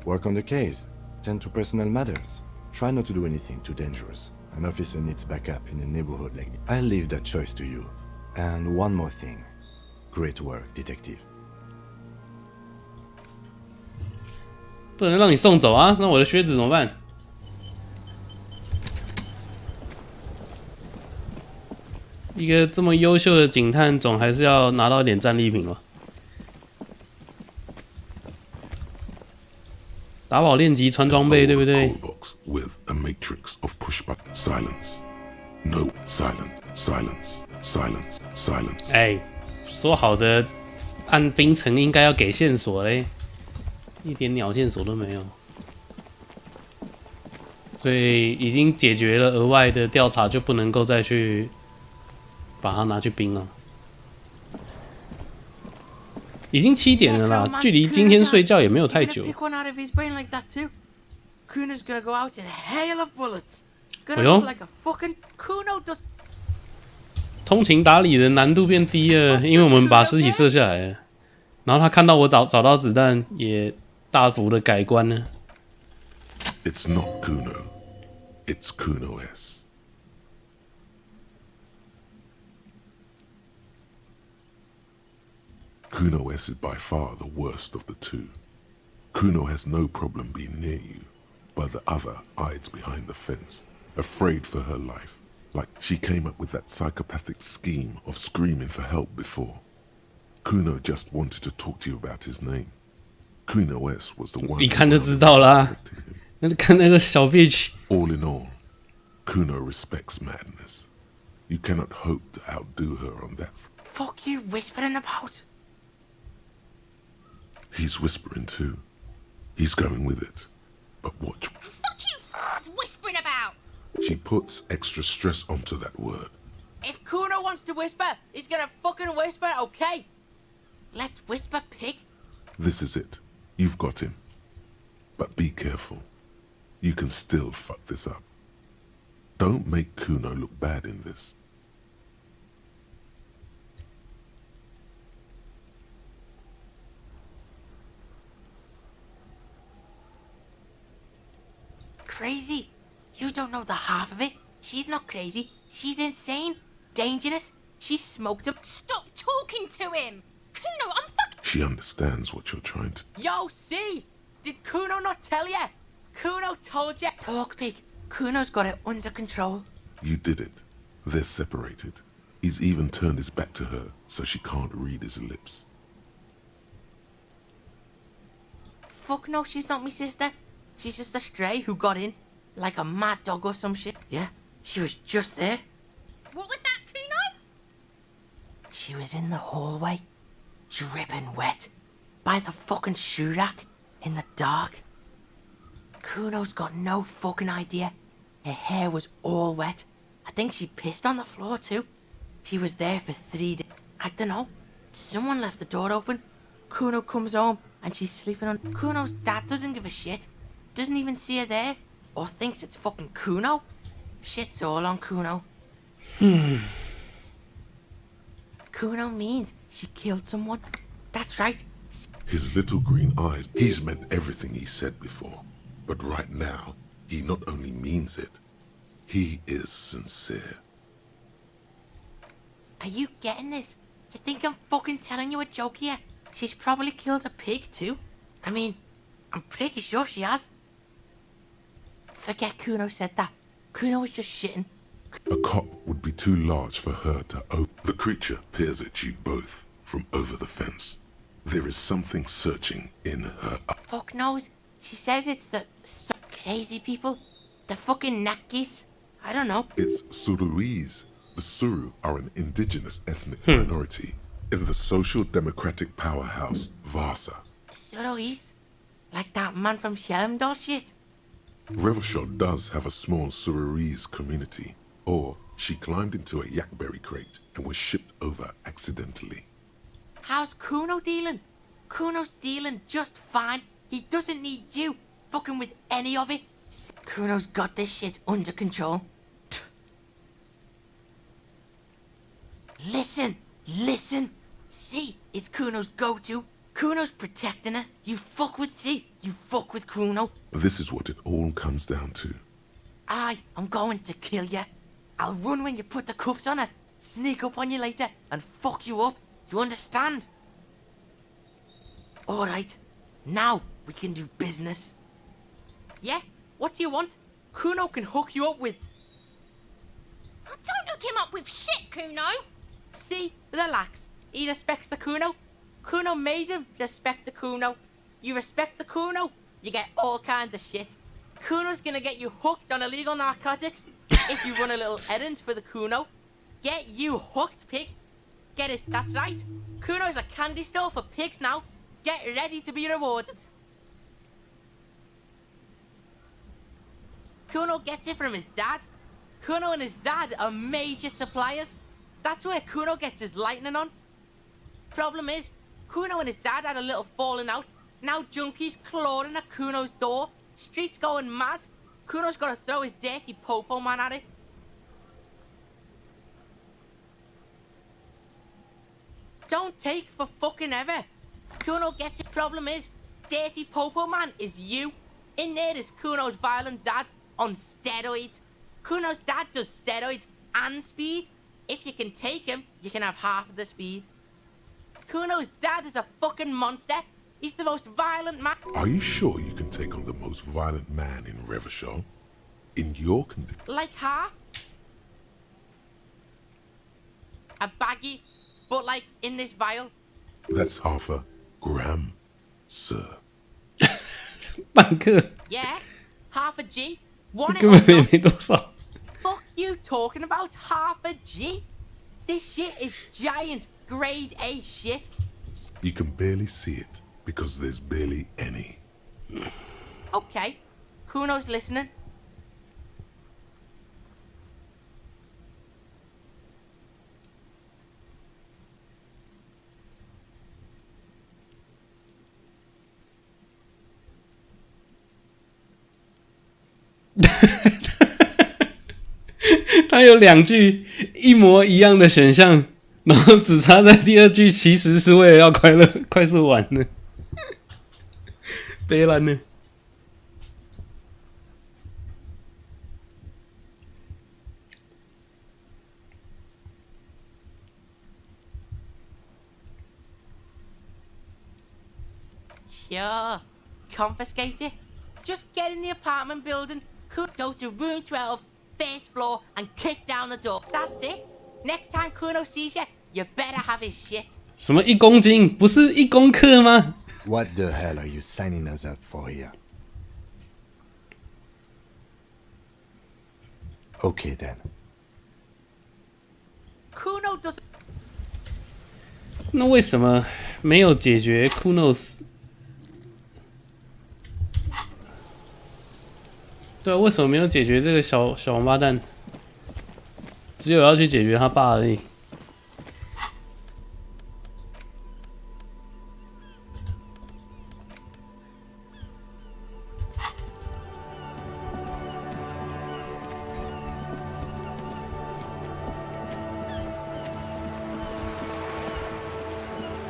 Work on the case. Tend to personal matters. Try not to do anything too dangerous. An officer needs backup in a neighborhood like this. I'll leave that choice to you. And one more thing. Great work, detective. 不能让你送走啊！那我的靴子怎么办？一个这么优秀的警探，总还是要拿到一点战利品吧。打宝练级穿装备，对不对？ With a matrix of push button silence. No, silence, silence, silence, silence. 哎，说好的按冰层应该要给线索嘞，一点鸟线索都没有。所以已经解决了额外的调查，就不能够再去把它拿去冰了。已经7点了啦，距离今天睡觉也没有太久。哎呦，通勤打理的难度变低了，因为我们把尸体射下来了。然后他看到我找到子弹，也大幅的改观了。It's not Kuno, it's Kuno S. Kuno S is by far the worst of the two. Kuno has no problem being near you, but the other hides behind the fence, afraid for her life, like she came up with that psychopathic scheme of screaming for help before. Kuno just wanted to talk to you about his name. Kuno S was the one... 一看就知道啦，那看那个小 bitch。 All in all, Kuno respects madness. You cannot hope to outdo her on that. Fuck you whispering about? He's whispering too. He's going with it. But watch. The fuck you whispering about? She puts extra stress onto that word. If Kuno wants to whisper, he's gonna fucking whisper, okay? Let's whisper, pig. This is it. You've got him. But be careful. You can still fuck this up. Don't make Kuno look bad in this. Crazy? You don't know the half of it. She's not crazy. She's insane. dangerous. She smoked him. Stop talking to him! Kuno, I'm fucking. She understands what you're trying to. Yo, see? Did Kuno not tell ya? Kuno told ya. Talk, pig. Kuno's got it under control. You did it. They're separated. He's even turned his back to her, so she can't read his lips. Fuck no, she's not me sister. She's just a stray who got in. Like a mad dog or some shit. Yeah, she was just there. What was that, Kuno? She was in the hallway, dripping wet, by the fucking shoe rack, in the dark. Kuno's got no fucking idea. Her hair was all wet. I think she pissed on the floor too. She was there for 3 days. I don't know. Someone left the door open. Kuno comes home and she's sleeping on. Kuno's dad doesn't give a shit. Doesn't even see her there. Or thinks it's fucking Kuno. Shit's all on Kuno. Kuno means she killed someone. That's right. His little green eyes. He's meant everything he said before. But right now, he not only means it, he is sincere. Are you getting this? You think I'm fucking telling you a joke here? She's probably killed a pig too. I mean, I'm pretty sure she has. Forget Kuno said that. Kuno was just shitting. A cop would be too large for her to open. The creature peers at you both from over the fence. There is something searching in her eyes. Fuck knows. She says it's the crazy people. The fucking Nakis. I don't know. It's Suruis. The Suru are an indigenous ethnic minority in the social democratic powerhouse, Vasa. Surois? Like that man from Shelmdall shit? Revachol does have a small Suruis community, or she climbed into a yakberry crate and was shipped over accidentally. How's Kuno dealing? Kuno's dealing just fine. He doesn't need you fucking with any of it. Kuno's got this shit under control. Listen, listen. C is Kuno's go-to. Kuno's protecting her. You fuck with C, you fuck with Kuno. This is what it all comes down to. I'm going to kill you. I'll run when you put the cuffs on her, sneak up on you later, and fuck you up. You understand? Alright, now we can do business. Yeah? What do you want? Kuno can hook you up with... Don't hook him up with shit, Kuno! See? Relax. He respects the Kuno. Kuno made him respect the Kuno. You respect the Kuno, you get all kinds of shit. Kuno's gonna get you hooked on illegal narcotics if you run a little errand for the Kuno. Get you hooked, pig. Get it, that's right. Kuno's a candy store for pigs now. Get ready to be rewarded. Kuno gets it from his dad. Kuno and his dad are major suppliers. That's where Kuno gets his lightning on. Problem is, Kuno and his dad had a little falling out. Now junkies clawing at Kuno's door. Streets going mad. Kuno's gotta throw his dirty popo man at it. Don't take for fucking ever. Kuno gets it. Problem is, dirty popo man is you. In there is Kuno's violent dad on steroids. Kuno's dad does steroids and speed. If you can take him, you can have half of the speed. Kuno's dad is a fucking monster. He's the most violent man. Are you sure you can take on the most violent man in Revachol? In your condition? Like half. A baggie, but like in this vial. That's half a gram, sir. 半克 Yeah, half a G. One 根本也没多少。 Fuck you talking about half a G? This shit is giant grade A shit. You can barely see it because there's barely any. Okay, Kuno's listening. "他有2句一模一样的选项，然后只差在第2句，其实是为了要快速完呢。悲蓝呢？ Sure. Confiscate it. Just get in the apartment building, could go to room 12, first floor, and kick down the door. That's it. Next time Kuno sees you, you better have his shit. 什么1公斤？不是1公克吗？ What the hell are you signing us up for here? Okay then. Kuno doesn't. 那为什么没有解决 Kunos？ 对啊，为什么没有解决这个小王八蛋？只有要去解决他爸而已。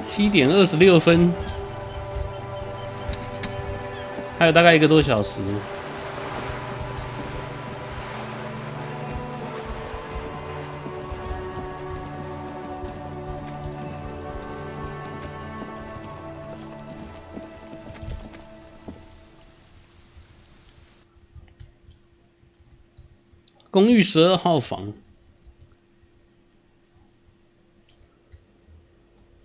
7点26分，还有大概1个多小时。公寓12号房。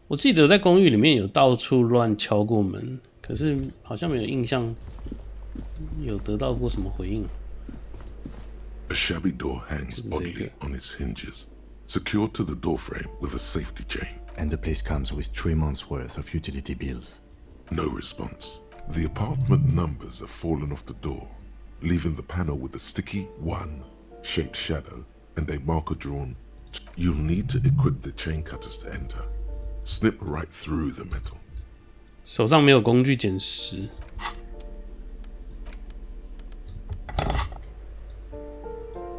我记得在公寓里面有到处乱敲过门，可是好像没有印象有得到过什么回应。A shabby door hangs oddly on its hinges, secured to the doorframe with a safety chain. And the place comes with 3 months' worth of utility bills. No response. The apartment numbers have fallen off the door, leaving the panel with a sticky 1-shaped shadow and a marker drawn. You'll need to equip the chain cutters to enter. Snip right through the metal. 手上没有工具捡拾。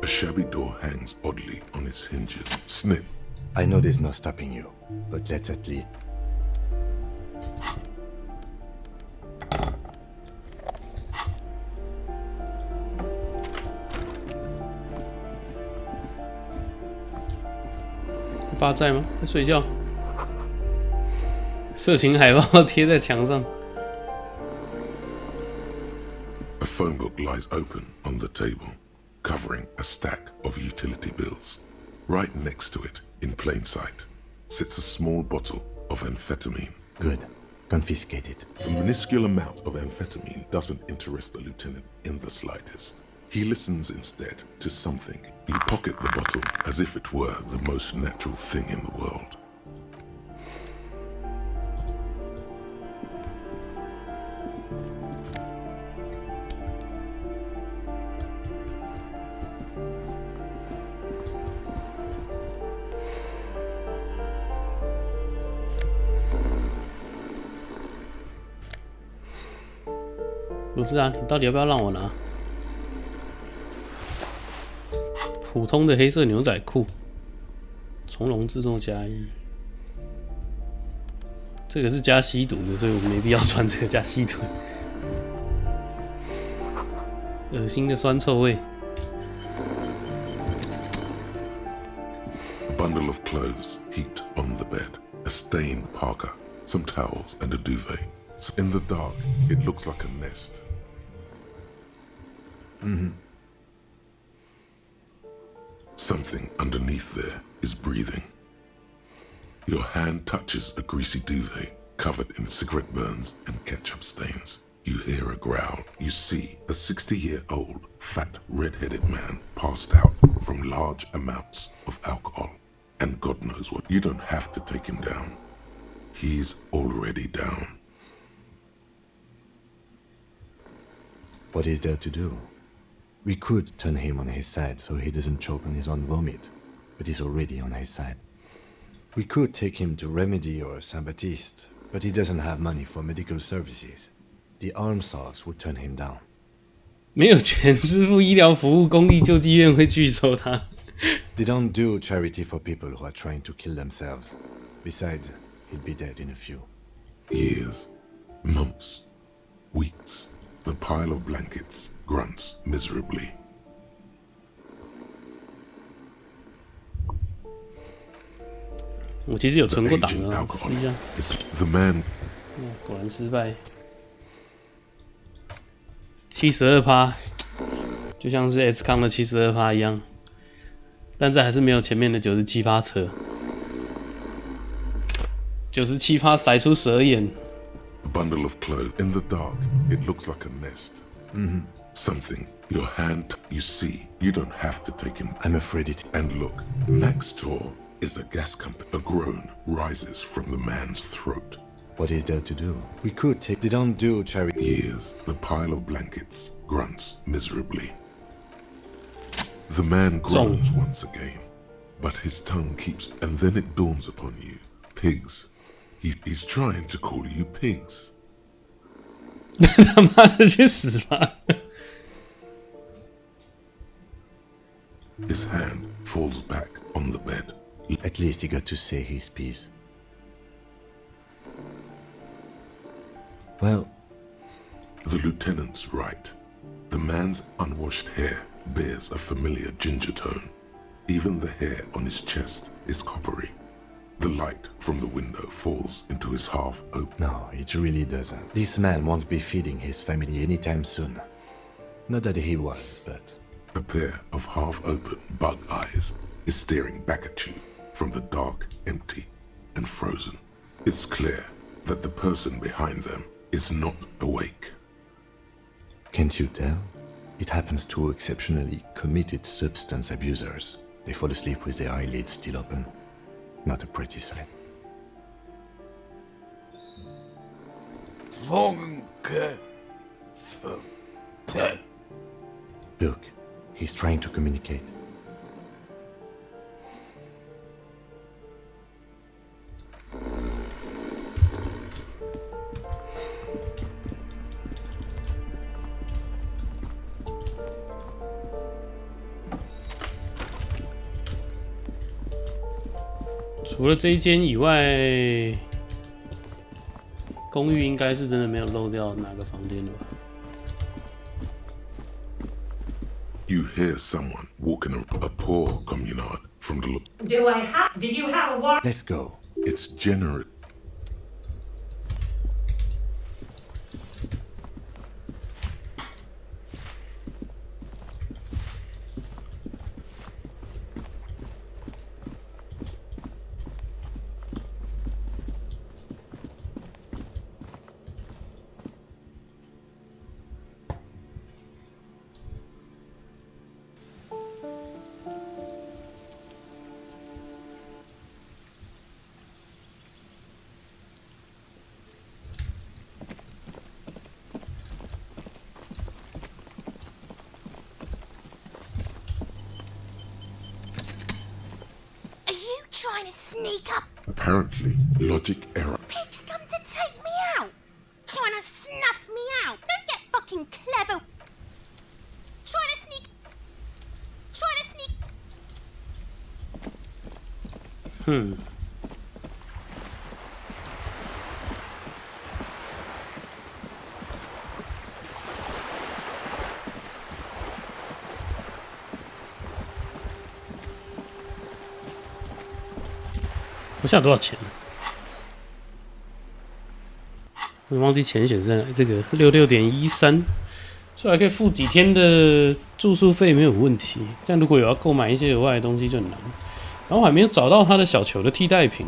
A shabby door hangs oddly on its hinges. Snip. I know there's no stopping you, but let's at least.你爸在吗？在睡觉。色情海报贴在墙上。A phone book lies open on the table, covering a stack of utility bills. Right next to it, in plain sight, sits a small bottle of amphetamine. Good. Confiscate it. The minuscule amount of amphetamine doesn't interest the lieutenant in the slightest. He listens instead to something. You pocket the bottle as if it were the most natural thing in the world. 不是啊，你到底要不要让我拿？普通的黑色牛仔裤，从容自动加1。这个是加吸毒的，所以我没必要穿这个加吸毒。恶心的酸臭味。A bundle of clothes heaped on the bed, a stained parka, some towels, and a duvet. In the dark, it looks like a nest. Something underneath there is breathing. Your hand touches a greasy duvet covered in cigarette burns and ketchup stains. You hear a growl. You see a 60-year-old, fat, red-headed man passed out from large amounts of alcohol. And God knows what. You don't have to take him down. He's already down. What is there to do? We could turn him on his side so he doesn't choke on his own vomit, but he's already on his side. We could take him to Remedy or Saint-Baptiste, but he doesn't have money for medical services. The arm source would turn him down. 没有钱支付医疗服务，公立救济院会拒收他。They don't do charity for people who are trying to kill themselves. Besides, he'll be dead in a few. Years, months, weeks. The pile of blankets grunts miserably. 我其实有存过档 agent 啊， alcoholic 试一下。 The man 果然失败。72%，就像是 S 康的72%一样，但这还是没有前面的97%车。97%甩出蛇眼。A bundle of clothes in the dark. It looks like a nest. Something. Your hand. You see. You don't have to take him. I'm afraid it. And look. Next door is a gas company. A groan rises from the man's throat. What is there to do? We could take. They don't do charity. Hears the pile of blankets. Grunts miserably. The man groans once again, but his tongue keeps. And then it dawns upon you. Pigs. He's trying to call you pigs. 他妈的去死吧 His hand falls back on the bed. At least he got to say his piece. Well, The lieutenant's right. The man's unwashed hair bears a familiar ginger tone. Even the hair on his chest is coppery. The light from the window falls into his half-open. no, it really doesn't. This man won't be feeding his family anytime soon. Not that he was, but... A pair of half-open bug eyes is staring back at you from the dark, empty, and frozen. It's clear that the person behind them is not awake. Can't you tell? It happens to exceptionally committed substance abusers. They fall asleep with their eyelids still open. Not a pretty sight. Look, he's trying to communicate. 除了这一间以外，公寓应该是真的没有漏掉哪个房间的吧？ You hear someone walking a poor communard from the look. Do you have a warrant? Let's go. It's generous. Trying to sneak up. Apparently, logic error. Pigs come to take me out. Trying to snuff me out. Don't get fucking clever. Trying to sneak. Hmm. 我想多少钱？我忘记钱显示在这个66.13，所以还可以付几天的住宿费没有问题。但如果有要购买一些额外的东西就很难。然后我还没有找到他的小球的替代品。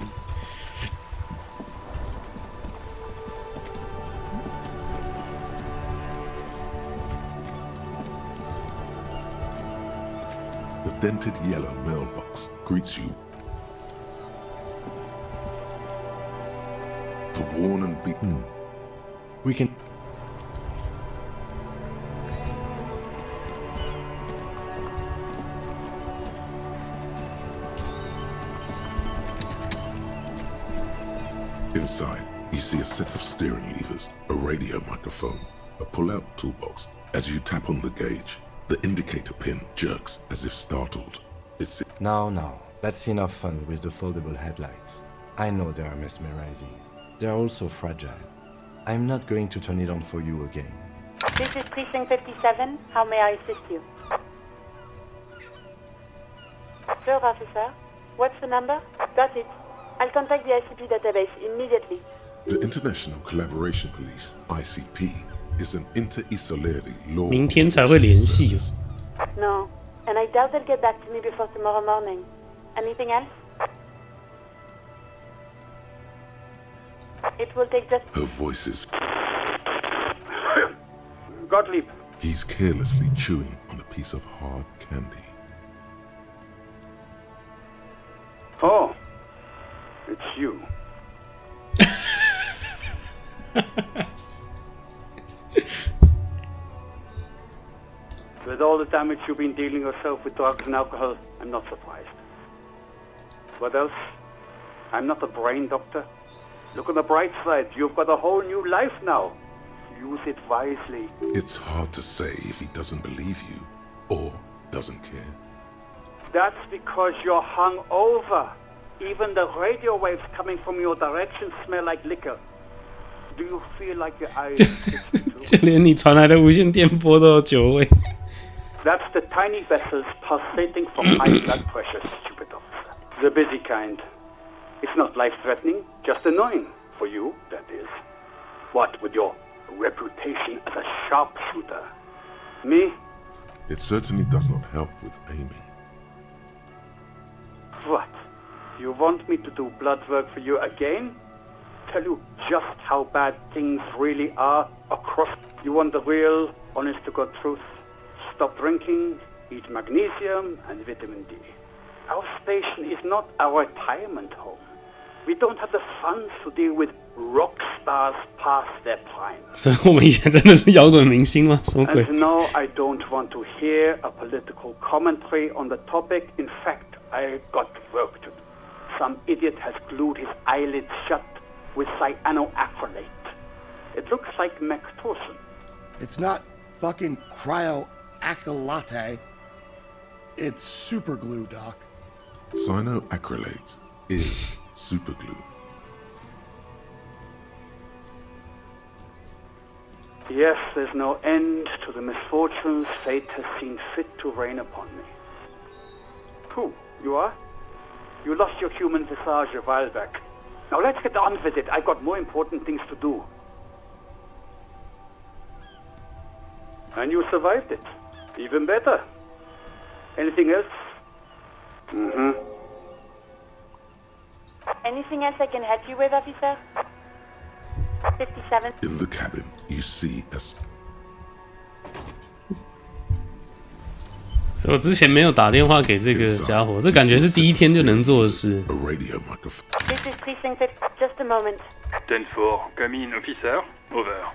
The dented yellow mailbox greets you. The worn and beaten. We can... Inside, you see a set of steering levers, a radio microphone, a pull-out toolbox. As you tap on the gauge, the indicator pin jerks as if startled. It's... No. That's enough fun with the foldable headlights. I know they are mesmerizing. They are also fragile. I'm not going to turn it on for you again. This is Precinct 57. How may I assist you? Sure, officer. What's the number? Got it. I'll contact the ICP database immediately. The International Collaboration Police, ICP, is an inter-isolary law. 明天才会联系。 No, and I doubt they'll get back to me before tomorrow morning. Anything else? It will take just... Her voice is... Gottlieb. He's carelessly chewing on a piece of hard candy. Oh, it's you. With all the damage you've been dealing yourself with drugs and alcohol, I'm not surprised. What else? I'm not a brain doctor. Look on the bright side, you've got a whole new life now. Use it wisely. It's hard to say if he doesn't believe you or doesn't care. That's because you're hungover. Even the radio waves coming from your direction smell like liquor. Do you feel like your eyes? 就连你传来的无线电波都有酒味。 That's the tiny vessels pulsating from high blood pressure, stupid officer. The busy kind. It's not life-threatening, just annoying. For you, that is. What with your reputation as a sharpshooter? Me? It certainly does not help with aiming. What? You want me to do blood work for you again? Tell you just how bad things really are across... You want the real, honest-to-God truth? Stop drinking, eat magnesium and vitamin D. Our station is not a retirement home. We don't have the funds to deal with rock stars past their prime. 所以我们以前真的是摇滚明星吗？什么鬼？ And no, I don't want to hear a political commentary on the topic. In fact, I got work to do. Some idiot has glued his eyelids shut with cyanoacrylate. It looks like Mactorson. It's not fucking cryoacrylate. It's super glue, Doc. Cyanoacrylate is superglue. Yes, there's no end to the misfortunes fate has seen fit to rain upon me. Who? You are? You lost your human visage a while back. Now let's get on with it. I've got more important things to do. And you survived it. Even better. Anything else? Anything else I can help you with, officer? 57. In the cabin, you see a... 所以我之前没有打电话给这个家伙，这感觉是第一天就能做的事。 a radio microphone. This is precinct 6. Just a moment. 10-4, come in, officer. Over.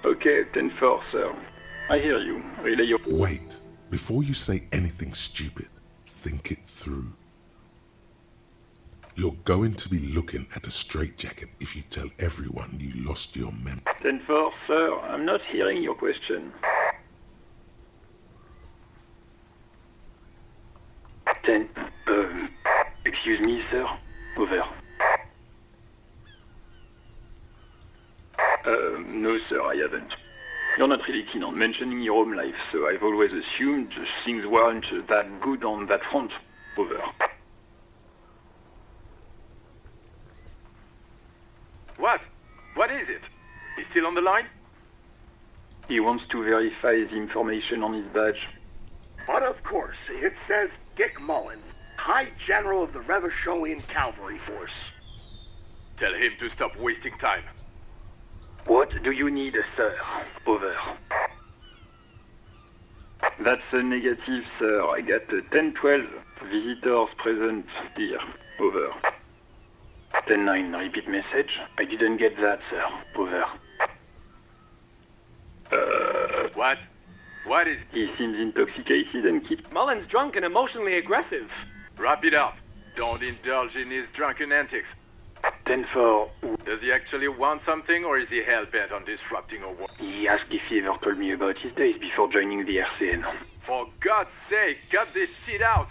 Okay, 10-4, sir. I hear you. Relay your... Wait. Before you say anything stupid, think it through. You're going to be looking at a straitjacket if you tell everyone you lost your memory. 10-4, sir. I'm not hearing your question. 10... excuse me, sir. Over. No, sir, I haven't. You're not really keen on mentioning your home life, so I've always assumed things weren't that good on that front. Over. What? What is it? He's still on the line? He wants to verify the information on his badge. But of course, it says Dick Mullen, High General of the Revacholian Cavalry Force. Tell him to stop wasting time. What do you need, sir? Over. That's a negative, sir. I got 10-12 visitors present here. Over. 10-9, repeat message. I didn't get that, sir. Over. What? What is... He seems intoxicated and keeps... Mullen's drunk and emotionally aggressive. Wrap it up. Don't indulge in his drunken antics. 10-4. Does he actually want something, or is he hell-bent on disrupting a war? He asked if he ever told me about his days before joining the RCN. For God's sake, cut this shit out!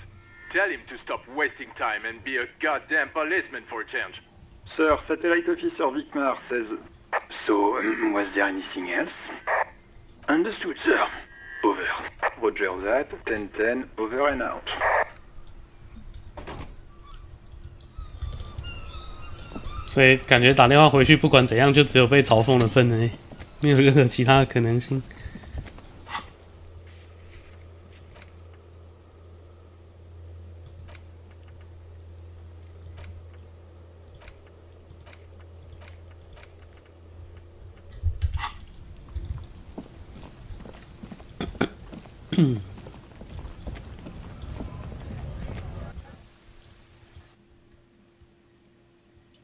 Tell him to stop wasting time and be a goddamn policeman for a change. Sir, Satellite Officer Vicmar says... So, was there anything else? Understood, sir. Over. Roger that. 10-10, over and out. 所以感觉打电话回去，不管怎样，就只有被嘲讽的份而已，没有任何其他的可能性。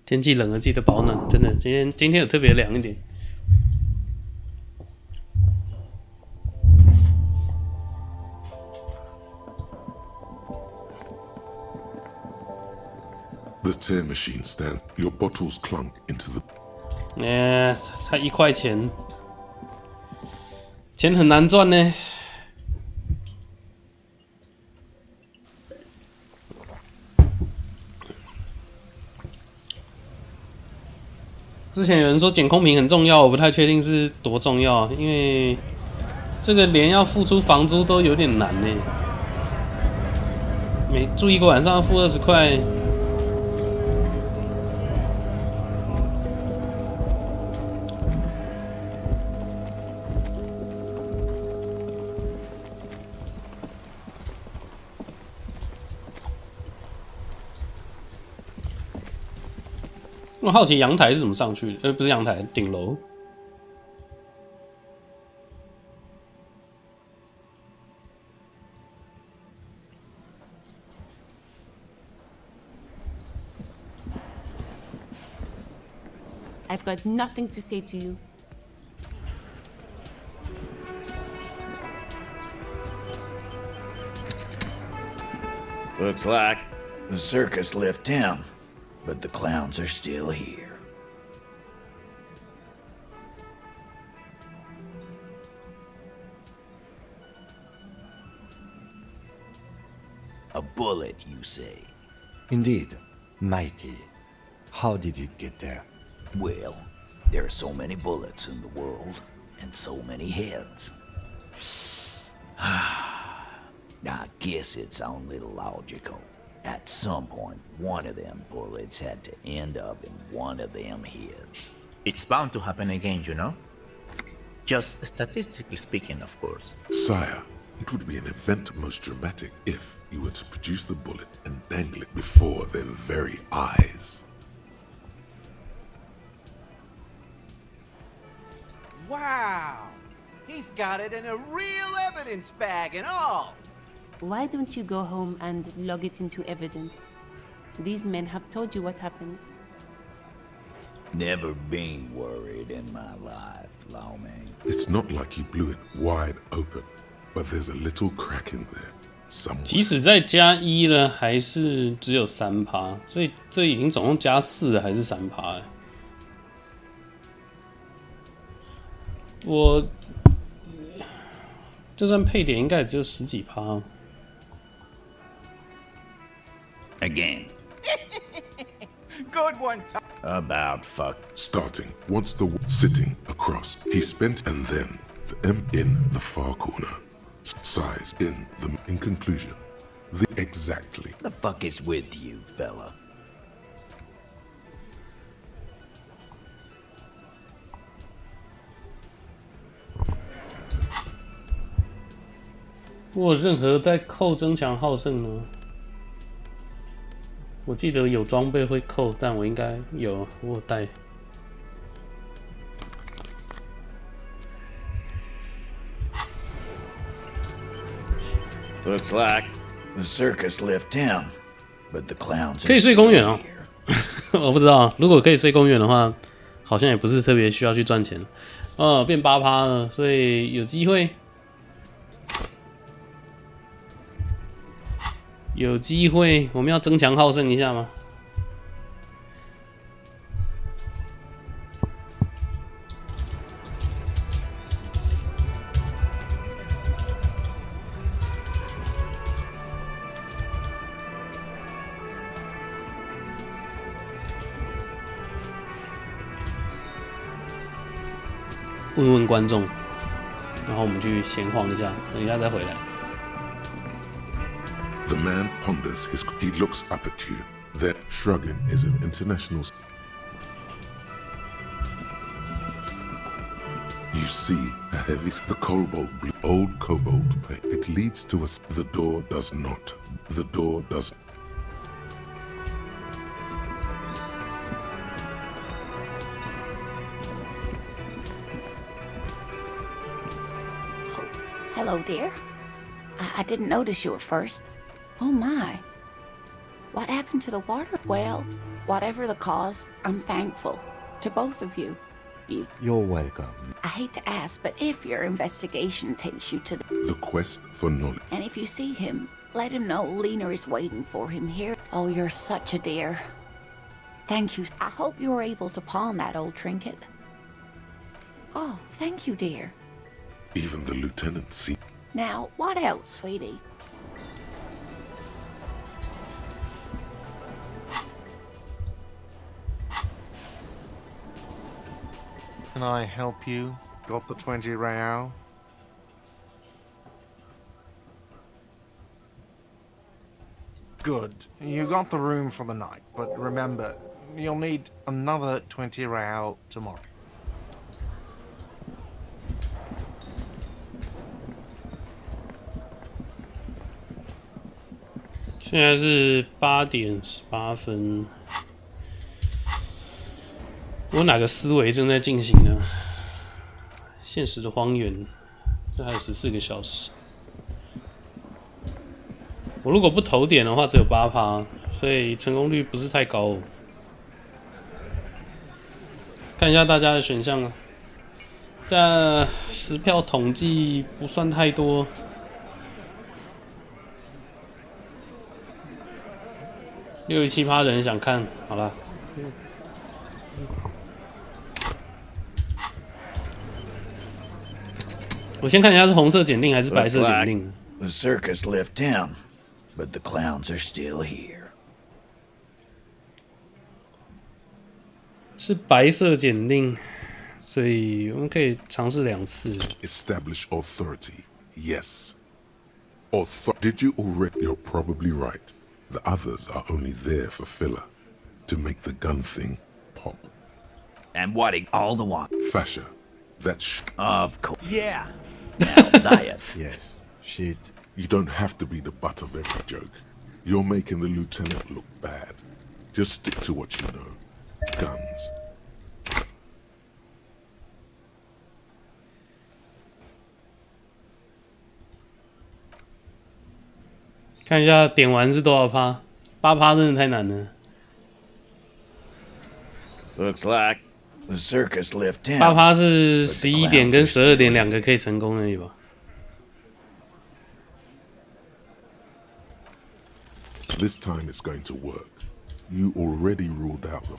天气冷了，记得保暖。真的，今天有特别凉一点。The tear machine stands. Your bottles clunk into the. 才1块钱，钱很难赚呢。之前有人说捡空瓶很重要，我不太确定是多重要，因为这个连要付出房租都有点难呢。每住一个晚上要付20块。我好奇阳台是怎么上去的？不是阳台，顶楼。I've got nothing to say to you. Looks like the circus left town. But the clowns are still here. A bullet, you say? Indeed. Mighty. How did it get there? Well, there are so many bullets in the world, and so many heads. I guess it's only logical. At some point, one of them bullets had to end up in one of them heads. It's bound to happen again, you know? Just statistically speaking, of course. Sire, it would be an event most dramatic if you were to produce the bullet and dangle it before their very eyes. Wow! He's got it in a real evidence bag and all! Why don't you go home and log it into evidence? These men have told you what happened. Never been worried in my life, Lawman. It's not like you blew it wide open, but there's a little crack in there. 即使再加1呢，还是只有3%，所以这已经总共加4了，还是3%欸。我就算配点，应该也只有10几%。Again. Good one, Tom. About fuck. Starting once the sitting across, he spent and then the M in the far corner, size in the in conclusion, the exactly. The fuck is with you, fella? 我有任何在扣增强好胜呢？我记得有装备会扣，但我应该有，我有带。Looks like the circus left town, but the clowns. 可以睡公园哦，我不知道，如果可以睡公园的话，好像也不是特别需要去赚钱。变8%了，所以有机会。有机会，我们要争强好胜一下吗？问问观众，然后我们去闲晃一下，等一下再回来。The man ponders he looks up at you, then shrugging is an international. You see a heavy, the cobalt, old cobalt paint. It leads to us. The door does not. The door does. Hello, dear. I didn't notice you at first. Oh my. What happened to the water? Well, whatever the cause, I'm thankful to both of you. You're welcome. I hate to ask, but if your investigation takes you to the quest for knowledge, and if you see him, let him know Lena is waiting for him here. Oh, you're such a dear. Thank you. I hope you were able to pawn that old trinket. Oh, thank you, dear. Even the lieutenant see. Now, what else, sweetie? Can I help you? Got the 20 real? Good. You got the room for the night, but remember, you'll need another 20 real tomorrow. "现在是8点18分。我哪个思维正在进行呢？现实的荒原，这还有14个小时。我如果不投点的话，只有8%，所以成功率不是太高哦。看一下大家的选项啊，但10票统计不算太多。67%的人想看，好啦。我先看一下是红色检定还是白色检定。The circus left town, but the clowns are still here. 是白色检定，所以我们可以尝试2次。Establish authority. Yes. Did you already? You're probably right. The others are only there for filler, to make the gun thing pop. And what all the want? Fascia. That's of course. Yeah. Diet. Yes. Shit. You don't have to be the butt of every joke. You're making the lieutenant look bad. Just stick to what you know. Guns. 看一下点完是多少趴？8%真的太难了。Looks like the circus left town. 8%是11点跟12点2个可以成功而已吧。This time it's going to work. You already ruled out the.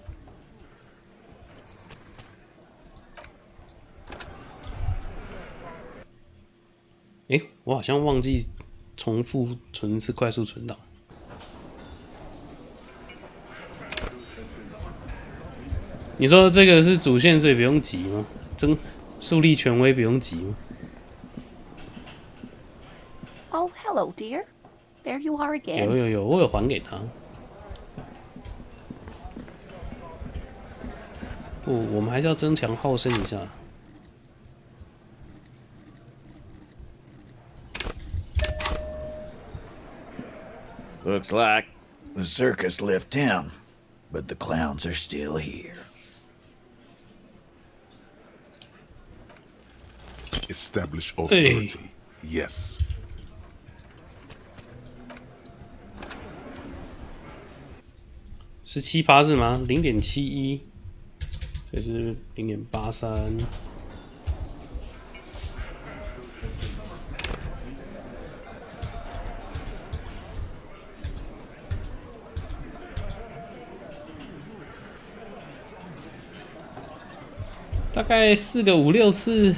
我好像忘记重复存一次快速存档。你说这个是主线，所以不用急吗？树立权威不用急吗？ Oh, hello, dear. There you are again. 有，我有还给他。不，我们还是要争强好胜一下。Looks like the circus left town, but the clowns are still here. Establish authority. Yes. 17%是吗？0.71，所以是0.83。大概4个5、6次。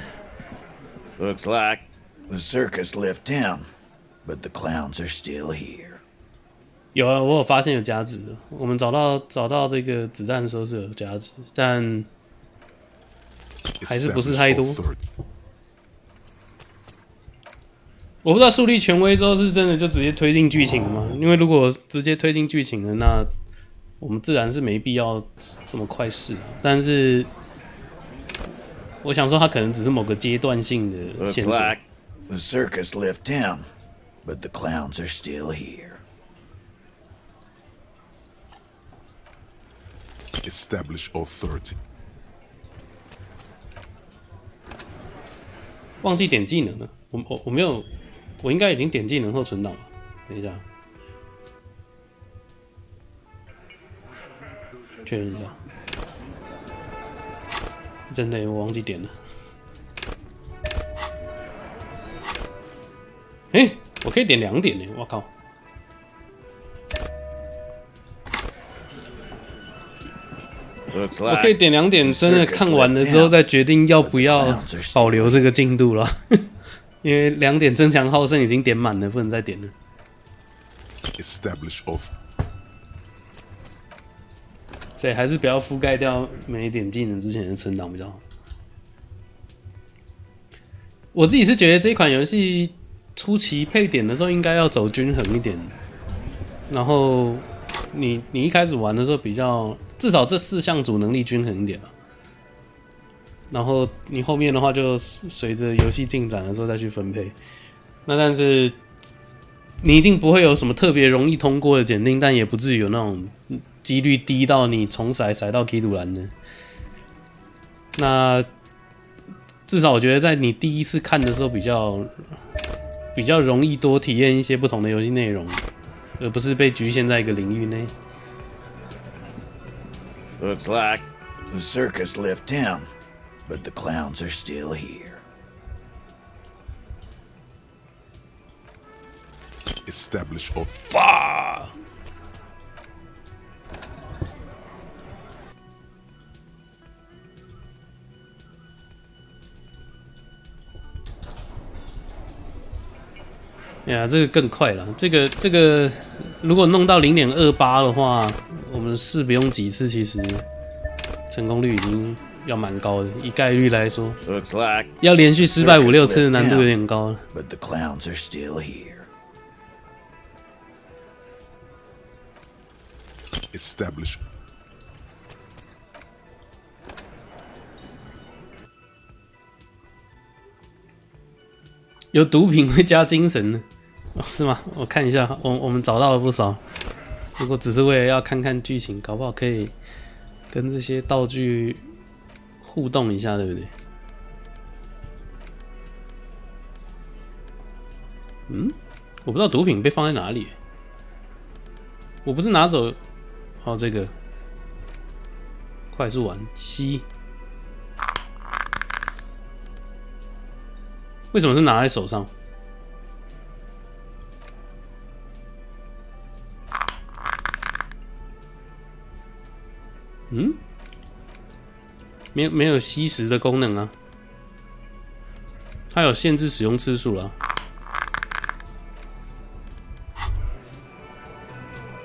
Looks like the circus left town, but the clowns are still here. 有啊，我有发现有加值的。我们找到这个子弹的时候是有加值，但还是不是太多。我不知道树立权威之后是真的就直接推进剧情了吗？因为如果直接推进剧情了，那我们自然是没必要这么快试。但是我想说它可能只是某个阶段性的 Looks 线索。 like the circus left town, but the clowns are still here. Establish authority. 忘记点技能了，我没有，我应该已经点技能后存档了。等一下，确认一下。真的，我忘记点了。我可以点2点呢！我靠！我可以点2点，真的看完了之后再决定要不要保留这个进度了。因为2点争强好胜已经点满了，不能再点了。所以还是不要覆盖掉每一点技能之前的存档比较好。我自己是觉得这款游戏初期配点的时候应该要走均衡一点，然后你一开始玩的时候比较，至少这4项主能力均衡一点吧。然后你后面的话就随着游戏进展的时候再去分配。那但是你一定不会有什么特别容易通过的检定，但也不至于有那种几率低到你重骰到 K 赌蓝的。那至少我觉得在你第一次看的时候比较容易多体验一些不同的游戏内容，而不是被局限在一个领域内。Looks like the circus left town, but the clowns are still here. Establish or far. 呀，这个更快了。这个，如果弄到0.28的话，我们试不用几次，其实成功率已经要蛮高的。以概率来说，要连续失败5、6次的难度有点高了。But the clowns are still here. Establish. 有毒品会加精神呢？哦，是吗？我看一下，我们找到了不少。如果只是为了要看看剧情，搞不好可以跟这些道具互动一下，对不对？我不知道毒品被放在哪里。我不是拿走，这个快速玩吸。为什么是拿在手上？没有吸食的功能啊，它有限制使用次数啦。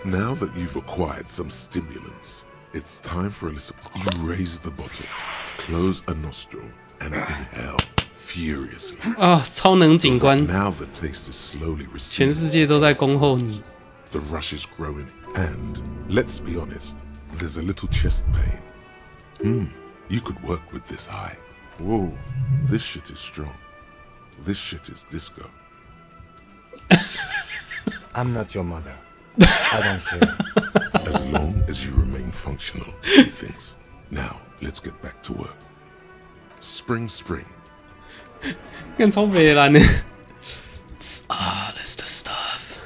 Now that you've acquired some stimulants, it's time for a little. You raise the bottle, close a nostril, and inhale furiously. 超能警官， Now the taste is slowly 全 receding. 世界都在恭候你。 The rush is growing, and let's be honest, there's a little chest pain. You could work with this high. Whoa, this shit is strong. This shit is disco. I'm not your mother. I don't care. As long as you remain functional, he thinks. Now, let's get back to work. Spring. 看超北蓝的。That's the stuff.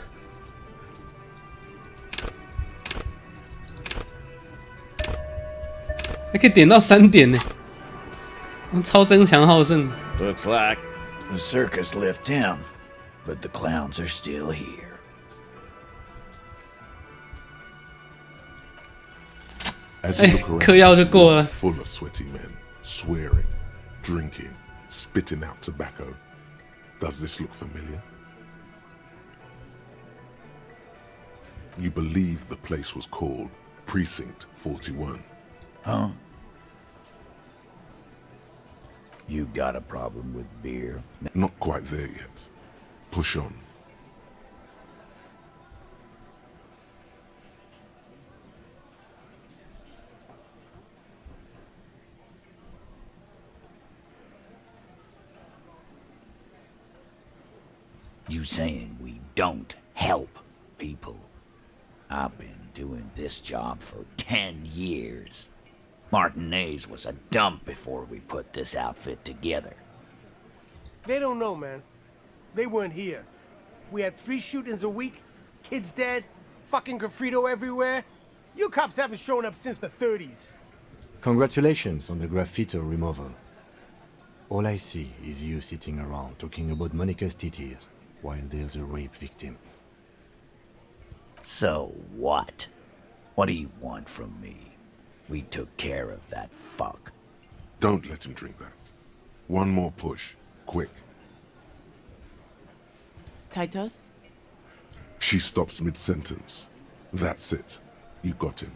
还可以点到3点呢，超争强好胜。 Looks like the circus left town, but the clowns are still here. As you look around, 嗑药就过了。 full of sweaty men, swearing, drinking, spitting out tobacco. Does this look familiar? You believe the place was called Precinct 41. Huh? You got a problem with beer? Not quite there yet. Push on. You saying we don't help people? I've been doing this job for 10 years. Martinez was a dump before we put this outfit together. They don't know, man. They weren't here. We had 3 shootings a week, kids dead, fucking graffito everywhere. You cops haven't shown up since the 30s. Congratulations on the graffito removal. All I see is you sitting around talking about Monica's titties while there's a rape victim. So what? What do you want from me? We took care of that fuck. Don't let him drink that. One more push. Quick. Titus? She stops mid-sentence. That's it. You got him.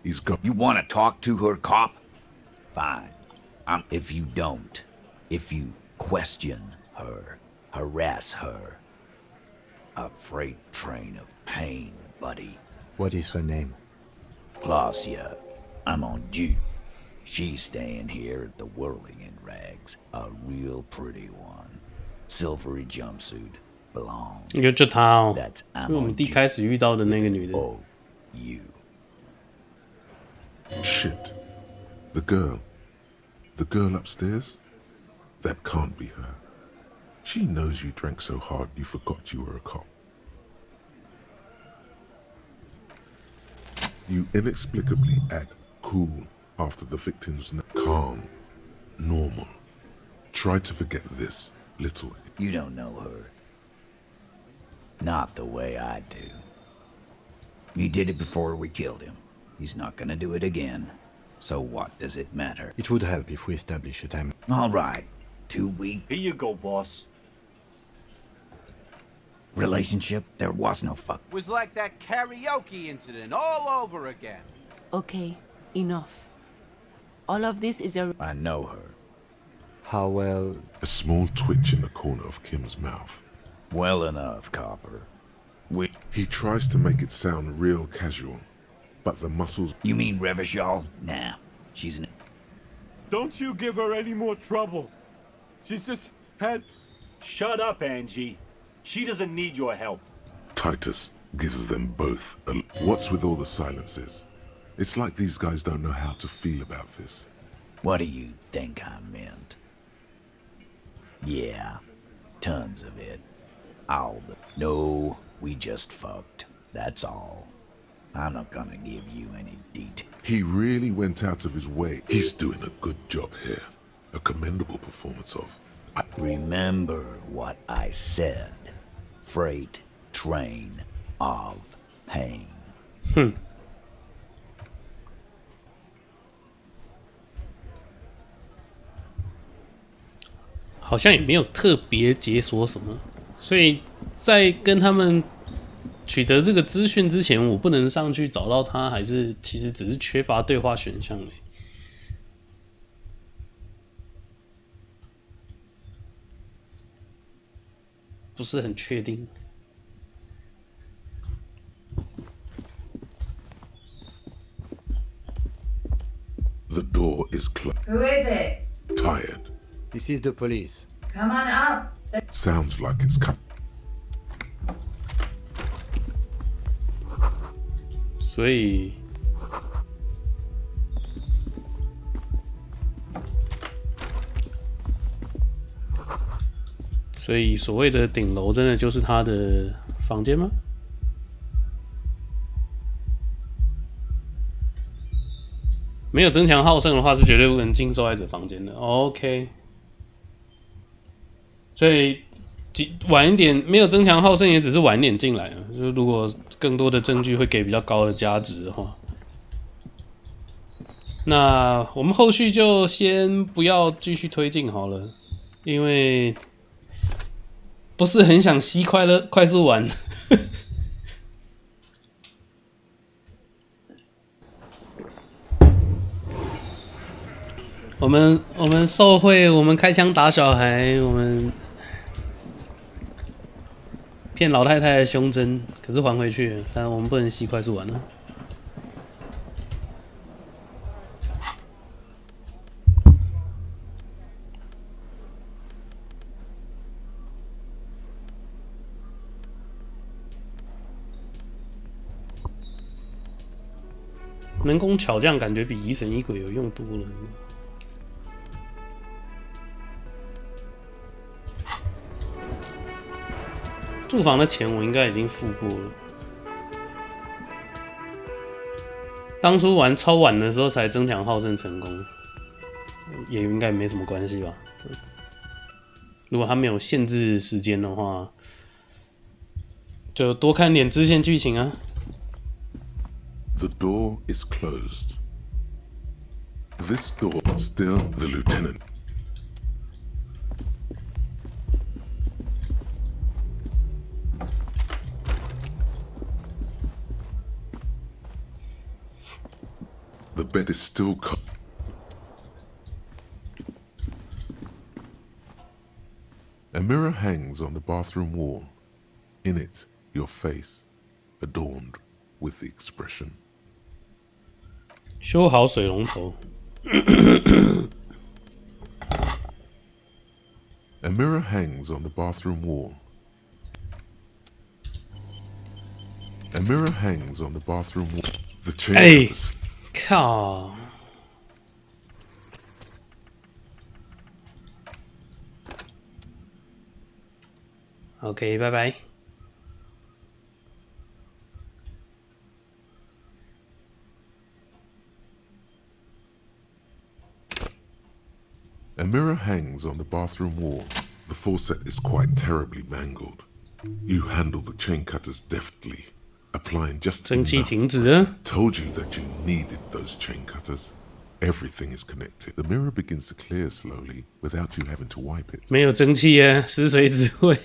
He's got... You want to talk to her, cop? Fine. If you don't, if you question her, harass her, a freight train of pain, buddy. What is her name? Glacia. I'm on due. She's staying here at the Whirling in Rags. A real pretty one. Silvery jumpsuit. Blonde. 就她哦， That's 因为我们第一开始遇到的那个女的。Oh, you. Shit. The girl upstairs? That can't be her. She knows you drank so hard you forgot you were a cop. You inexplicably add cool after the victim's name. Calm. Normal. Try to forget this, little. You don't know her. Not the way I do. He did it before we killed him. He's not gonna do it again. So what does it matter? It would help if we establish a time. All right. 2 weeks. Here you go, boss. Relationship? There was no fuck. Was like that karaoke incident all over again. Okay, enough. All of this is a... I know her. How well? A small twitch in the corner of Kim's mouth. Well enough, copper. He tries to make it sound real casual, but the muscles... You mean Revachol? Nah, she's an... Don't you give her any more trouble. She's just had... Shut up, Angie. She doesn't need your help. Titus gives them both a... What's with all the silences? It's like these guys don't know how to feel about this. What do you think I meant? Yeah, tons of it. No, we just fucked. That's all. I'm not gonna give you any detail. He really went out of his way. He's doing a good job here. A commendable performance of... Remember what I said. Freight train of pain. 好像也没有特别解锁什么，所以在跟他们取得这个资讯之前，我不能上去找到他，还是其实只是缺乏对话选项而已。不是很确定。The door is closed. Who is it? Tired. This is the police. Come on up. Sounds like it's cut. 所以，所谓的顶楼真的就是他的房间吗？没有争强好胜的话，是绝对不能进受害者房间的。OK， 所以晚一点没有争强好胜，也只是晚一点进来了。就如果更多的证据会给比较高的价值的话，那我们后续就先不要继续推进好了，因为不是很想吸快速完。我们受贿，我们开枪打小孩，我们骗老太太的胸针，可是还回去了，但我们不能吸快速完了。能工巧匠感觉比疑神疑鬼有用多了。住房的钱我应该已经付过了，当初玩超晚的时候才争强好胜成功，也应该没什么关系吧。如果他没有限制时间的话，就多看点支线剧情啊。The door is closed. This door still the lieutenant. The bed is still cold. A mirror hangs on the bathroom wall. In it, your face, adorned with the expression. 修好水龙头。A mirror hangs on the bathroom wall. A mirror hangs on the bathroom wall. The chain. 哎，靠！ OK， 拜拜。A mirror hangs on the bathroom wall. The faucet is quite terribly mangled. You handle the chain cutters deftly, applying just 蒸汽 enough 停止了。 Told you that you needed those chain cutters. Everything is connected. The mirror begins to clear slowly without you having to wipe it. 没有蒸汽耶，湿水只会。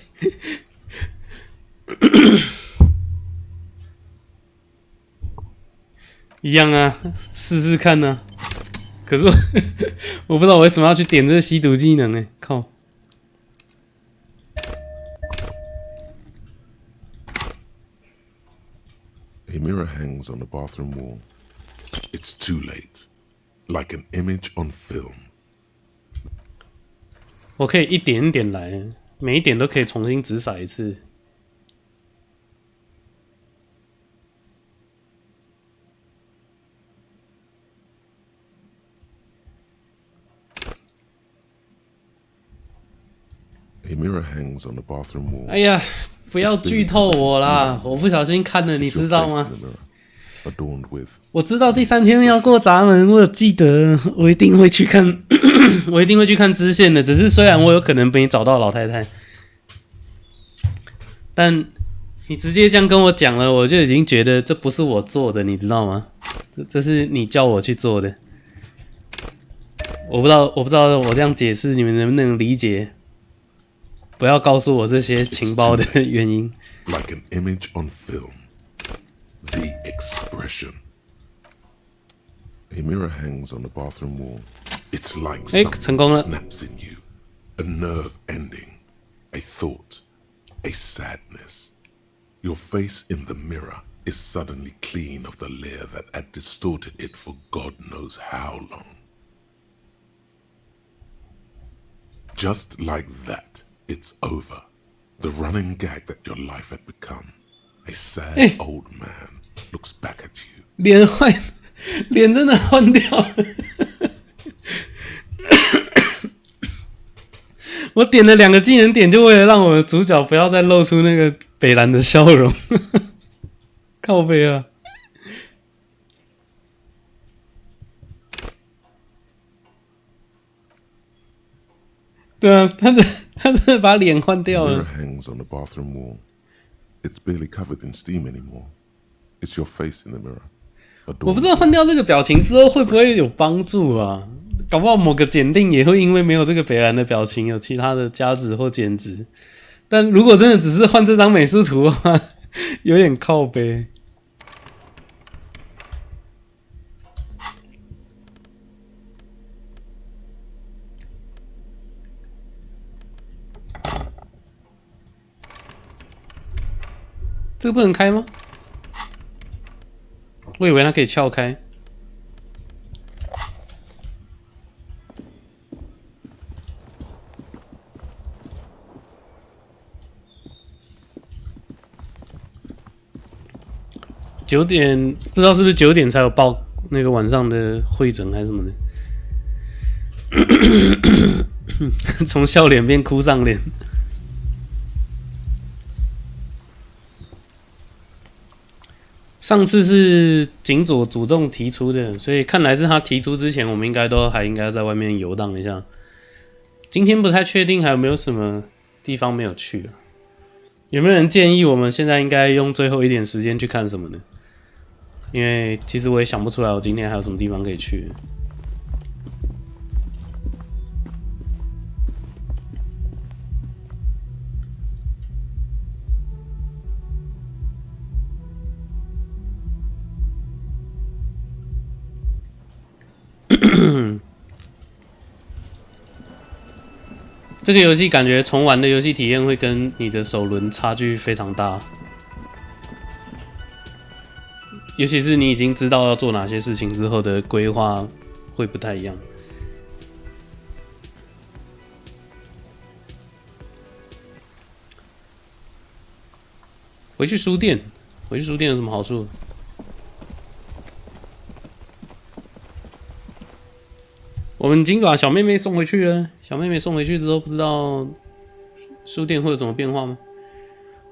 一样啊，试试看啊。可是我不知道我为什么要去点这个吸毒技能哎，靠！ A mirror hangs on the bathroom wall. It's too late. Like an image on film. 我可以一点一点来，每一点都可以重新直骰一次。 A mirror hangs on the bathroom wall. 哎呀，不要剧透我啦！我不小心看了，你知道吗？ Adorned with. 我知道第3000要过闸门，我有记得，我一定会去看，我一定会去看支线的。只是虽然我有可能被你找到老太太，但你直接这样跟我讲了，我就已经觉得这不是我做的，你知道吗？这是你叫我去做的。我不知道我这样解释你们能不能理解？ 不要告诉我这些情报的原因。 Like an image on film. The expression. A mirror hangs on the bathroom wall. It's like something snaps in you. A nerve ending. A thought. A sadness. Your face in the mirror is suddenly clean of the layer that had distorted it for God knows how long. Just like that. It's over. The running gag that your life had become. A sad old man looks back at you. 脸真的换掉了。我点了2个技能点，就为了让我的主角不要再露出那个北蓝的笑容。靠北啊！对啊，他真的把脸换掉了。 The mirror hangs on the bathroom wall. It's barely covered in steam anymore. It's your face in the mirror. 我不知道换掉这个表情之后会不会有帮助啊？搞不好某个检定也会因为没有这个北蓝的表情有其他的加值或减值。但如果真的只是换这张美术图的话，有点靠北。 这个不能开吗？我以为它可以撬开。9点，不知道是不是9点才有那个晚上的会诊还是什么的，从笑脸变哭丧脸。上次是警佐主动提出的，所以看来是他提出之前，我们应该在外面游荡一下。今天不太确定还有没有什么地方没有去啊？有没有人建议我们现在应该用最后一点时间去看什么呢？因为其实我也想不出来我今天还有什么地方可以去。这个游戏感觉重玩的游戏体验会跟你的首轮差距非常大，尤其是你已经知道要做哪些事情之后的规划会不太一样。回去书店有什么好处？我们已经把小妹妹送回去了。小妹妹送回去之后，不知道书店会有什么变化吗？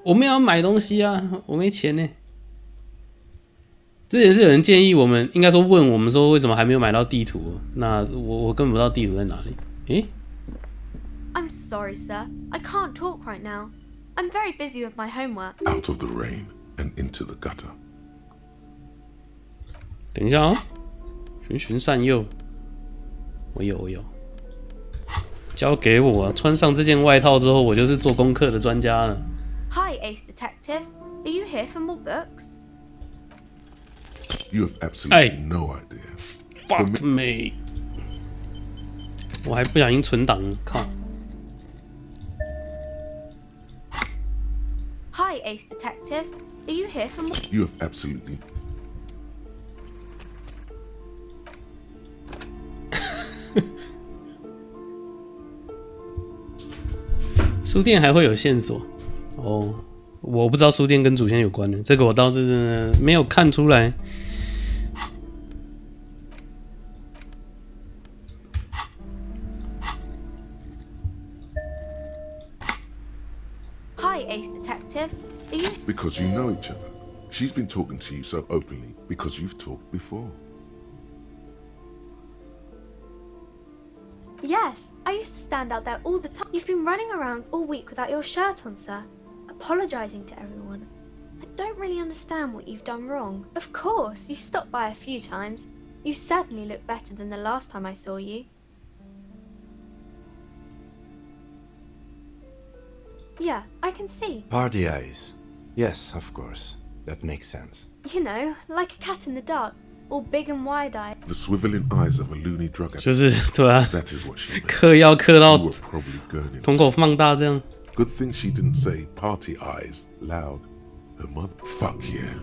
我们要买东西啊，我没钱呢。之前是有人建议我们，应该说问我们说为什么还没有买到地图？那我根本不知道地图在哪里。诶 I'm sorry, sir. I can't talk right now. I'm very busy with my homework. Out of the rain and into the gutter. 等一下哦，循循善诱。我有，交给我。穿上这件外套之后，我就是做功课的专家了。Hi, Ace Detective. Are you here for more books? You have absolutely no idea. Fuck me. 我还不小心存档，靠。Hi, Ace Detective. Are you here for more? You have absolutely. 书店还会有线索哦，我不知道书店跟主线有关的，这个我倒是没有看出来。Hi, Ace Detective. Are you? Because you know each other. She's been talking to you so openly because you've talked before. Yes, I used to stand out there all the time. You've been running around all week without your shirt on, sir, apologizing to everyone. I don't really understand what you've done wrong. Of course, you've stopped by a few times. You certainly look better than the last time I saw you. Yeah, I can see. Party eyes. Yes, of course. That makes sense. You know, like a cat in the dark. All big and wide-eyed. The swiveling eyes of a loony drug addict. 就是对啊， That is what she 嗑药嗑到 You were probably gurning. 瞳孔放大这样。 Good thing she didn't say party eyes loud. Her mother. Fuck yeah.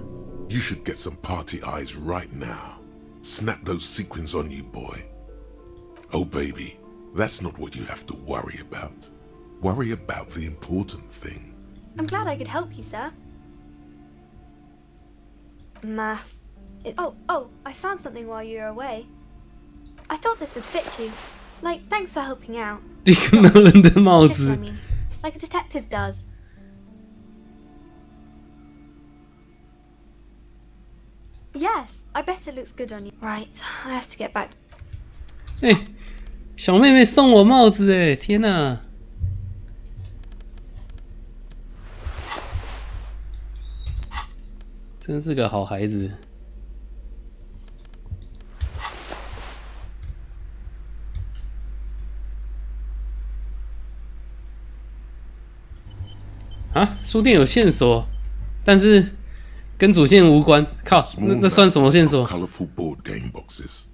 You should get some party eyes right now. Snap those sequins on you, boy. Oh, baby, that's not what you have to worry about. Worry about the important thing. I'm glad I could help you, sir. Math. Oh, I found something while you were away. I thought this would fit you. Like, thanks for helping out. 一个没有人的帽子。 I mean, like a detective does. Yes, I bet it looks good on you. Right, I have to get back. 哎，小妹妹送我帽子哎，天哪！真是个好孩子。啊，书店有线索，但是跟主线无关。靠，那算什么线索？ Colorful board game boxes.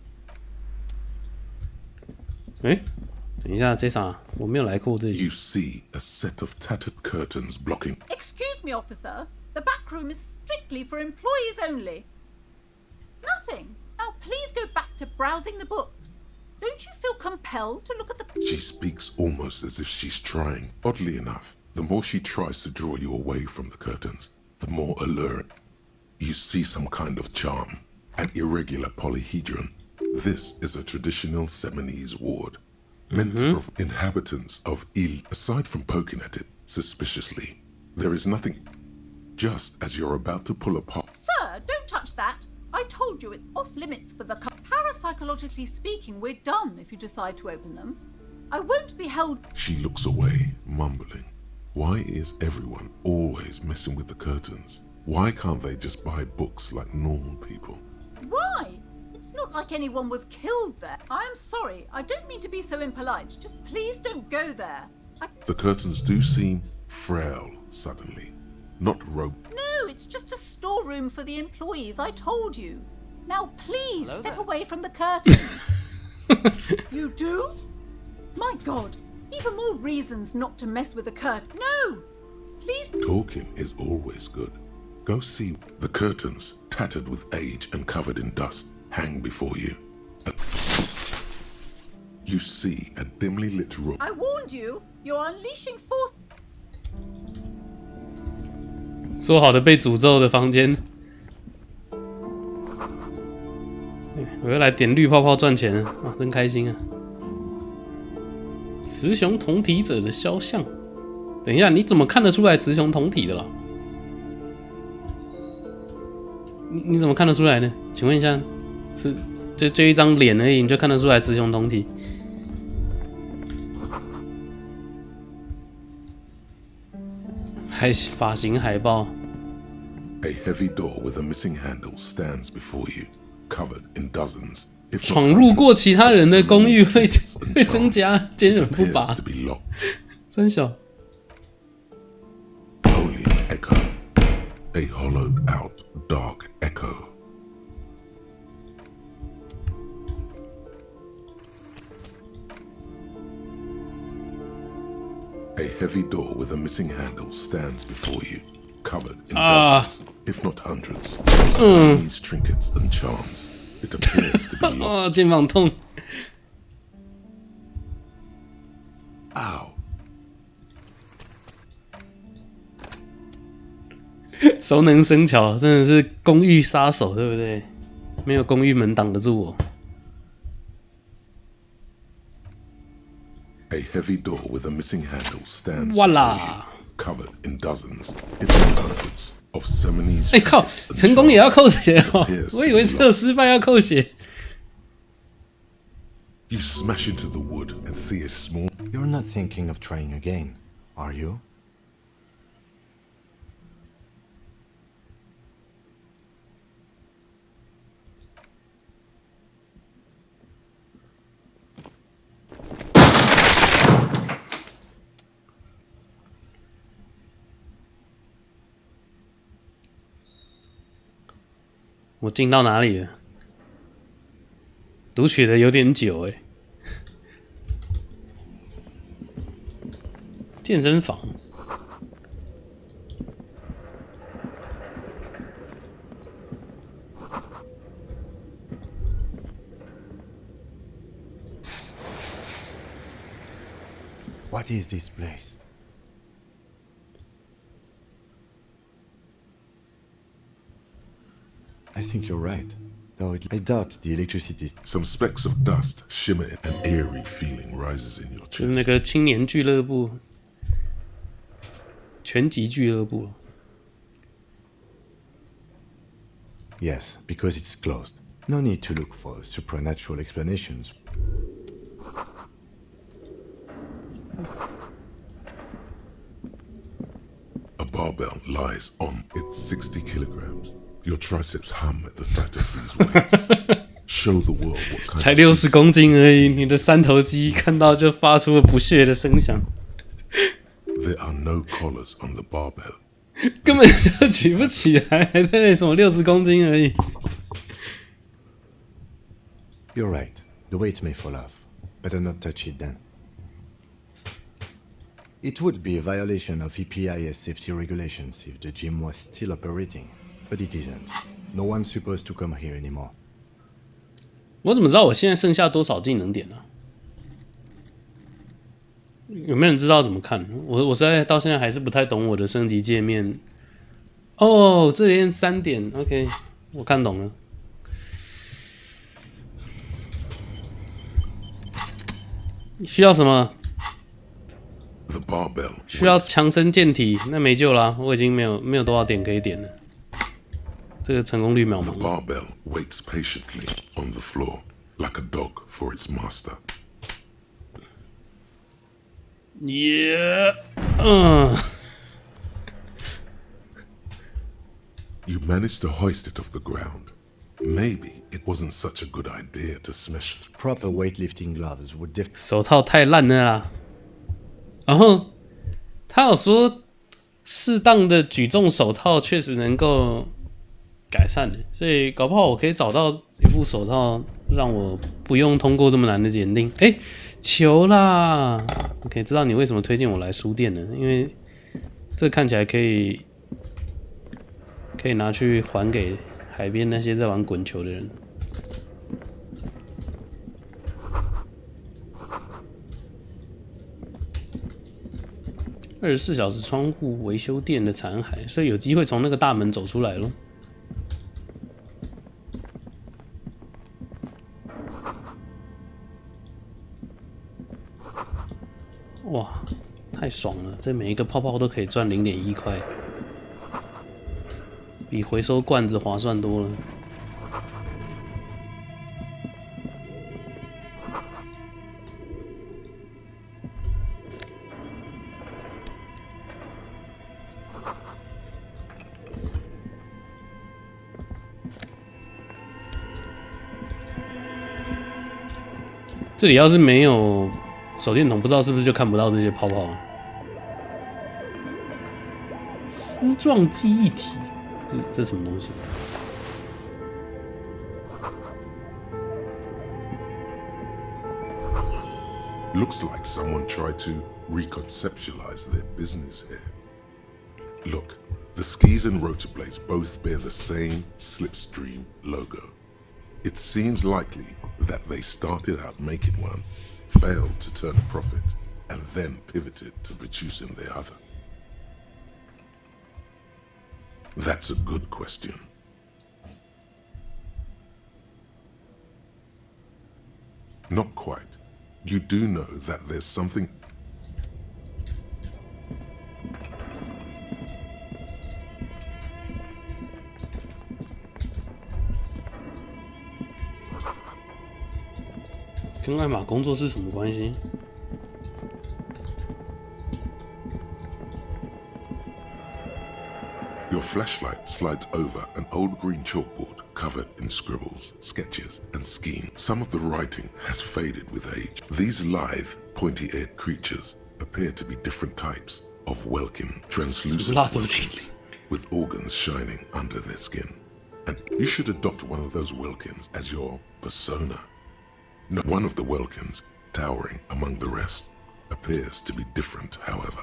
哎，等一下，这啥？我没有来过这里。 You see a set of tattered curtains blocking. Excuse me, officer. The back room is strictly for employees only. Nothing. Now, please go back to browsing the books. Don't you feel compelled to look at the... She speaks almost as if she's trying. Oddly enough, the more she tries to draw you away from the curtains, the more alluring. You see some kind of charm. an irregular polyhedron. This is a traditional Seminese ward, meant for inhabitants of Il. Aside from poking at it suspiciously, there is nothing. Just as you're about to pull apart. Sir, don't touch that. I told you it's off limits for the. Parapsychologically speaking, we're done if you decide to open them. I won't be held. She looks away, mumbling. Why is everyone always messing with the curtains? Why can't they just buy books like normal people? Why? It's not like anyone was killed there. I'm sorry. I don't mean to be so impolite. Just please don't go there. The curtains do seem frail suddenly. Not rope. No, it's just a storeroom for the employees. I told you. Now, please step away from the curtain. You do? My God. Even more reasons not to mess with the curtain. No! Please. Talking is always good. Go see. The curtains, tattered with age and covered in dust, hang before you. You see a dimly lit room. I warned you. You're unleashing force. 说好的被诅咒的房间，我又来点绿泡泡赚钱啊，真开心啊！雌雄同体者的肖像，等一下，你怎么看得出来雌雄同体的啦？你怎么看得出来呢？请问一下，是就一张脸而已，你就看得出来雌雄同体？发型海报。A heavy door with a missing handle stands before you, covered in dozens. 闯入过其他人的公寓会增加坚韧不拔。真小。Holy echo, a hollowed out dark echo. A heavy door with a missing handle stands before you, covered in dozens, if not hundreds, of these trinkets and charms. It appears to be locked. 肩膀痛。Ow. 熟能生巧，真的是公寓杀手，对不对？没有公寓门挡得住我。A heavy door with a missing handle stands before you, covered in dozens, if not hundreds, of Seminese. 哎靠！成功也要扣血哦！我以为只有失败要扣血。You smash into the wood and see a small. You're not thinking of trying again, are you? .我进到哪里了？读取的有点久哎。健身房。What is this place? I think you're right. Though I doubt the electricity. Some specks of dust shimmer, an eerie feeling rises in your chest. 就是那个青年俱乐部，拳击俱乐部。Yes, because it's closed. No need to look for supernatural explanations. A barbell lies on its 60 kilograms. Your triceps hum at the sight of these weights. Show the world what kind. 才60公斤而已，你的三头肌看到就发出了不屑的声响。There are no collars on the barbell. 根本就举不起来，还在那什么60公斤而已。You're right. The weight may fall off. Better not touch it then. It would be a violation of EPIS safety regulations if the gym was still operating, but it isn't. No one's supposed to come here anymore. 我怎么知道我现在剩下多少技能点呢？有没有人知道怎么看？我实在到现在还是不太懂我的升级界面。哦，这边3点 ，OK， 我看懂了。需要什么？ The barbell 需要强身健体，那没救啦，我已经没有多少点可以点了。这个成功率渺茫。 The barbell waits patiently on the floor, like a dog for its master. Yeah. You managed to hoist it off the ground. Maybe it wasn't such a good idea to smash through. Proper weightlifting gloves would 手套太烂了啦。然后他有说，适当的举重手套确实能够改善的，所以搞不好我可以找到一副手套，让我不用通过这么难的检定。哎，球啦！我可以知道你为什么推荐我来书店了，因为这看起来可以拿去还给海边那些在玩滚球的人。24小时窗户维修店的残骸，所以有机会从那个大门走出来咯。哇，太爽了！这每一个泡泡都可以赚0.1块，比回收罐子划算多了。这里要是没有手电筒，不知道是不是就看不到这些泡泡。丝状记忆体，这什么东西？ Looks like someone tried to reconceptualize their business here. Look, the skis and rotor blades both bear the same slipstream logo. It seems likely that they started out making one, failed to turn a profit, and then pivoted to producing the other. That's a good question. Not quite. You do know that there's something.跟艾玛工作是什么关系？ Your flashlight slides over an old green chalkboard covered in scribbles, sketches, and schemes. Some of the writing has faded with age. These lithe, pointy-eared creatures appear to be different types of Welkin, translucent Welkins, with organs shining under their skin. And you should adopt one of those Welkins as your persona. No, one of the Welkins, towering among the rest, appears to be different, however.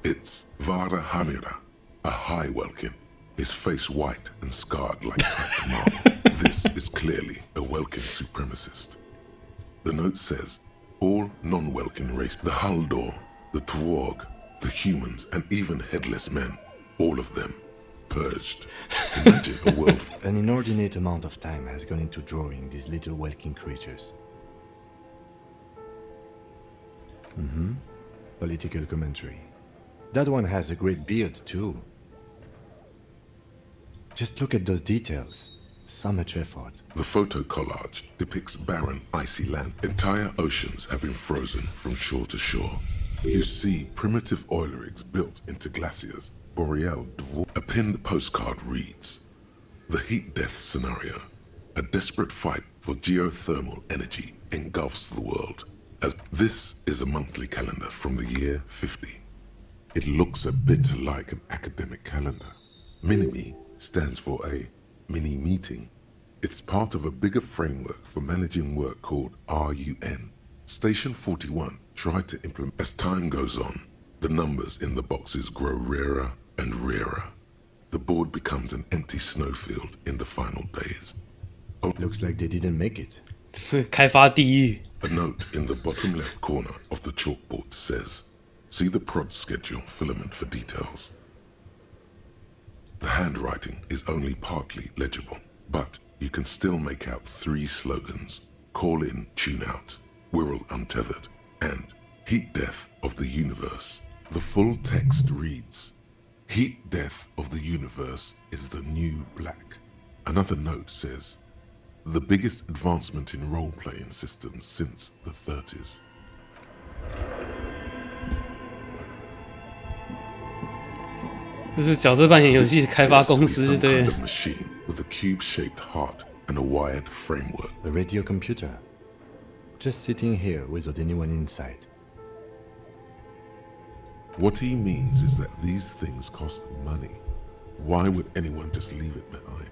It's Vara Hamira, a high Welkin, his face white and scarred like cracked marble. This is clearly a Welkin supremacist. The note says, all non-Welkin race, the Haldor, the Tworg, the humans, and even headless men, all of them, purged. Imagine a world... An inordinate amount of time has gone into drawing these little Welkin creatures. Political commentary. That one has a great beard, too. Just look at those details. So much effort. The photo collage depicts barren, icy land. Entire oceans have been frozen from shore to shore. You see primitive oil rigs built into glaciers. Boreal Dvor. A pinned postcard reads, "The heat death scenario. A desperate fight for geothermal energy engulfs the world." As this is a monthly calendar from the year 50. It looks a bit like an academic calendar. Minimi stands for a mini meeting. It's part of a bigger framework for managing work called RUN. Station 41 tried to implement. As time goes on, the numbers in the boxes grow rarer and rarer. The board becomes an empty snowfield in the final days. Looks like they didn't make it. 是开发地狱。 A note in the bottom left corner of the chalkboard says, "See the prod schedule filament for details." The handwriting is only partly legible, but you can still make out 3 slogans: call in, tune out, Wirral untethered, and Heat Death of the Universe. The full text reads, Heat Death of the Universe is the new black. Another note says, the biggest advancement in role-playing systems since the 30s. 这是角色扮演游戏的开发公司，对。Kind of machine with a cube-shaped heart and a wired framework. A radio computer. Just sitting here without anyone inside. What he means is that these things cost money. Why would anyone just leave it behind?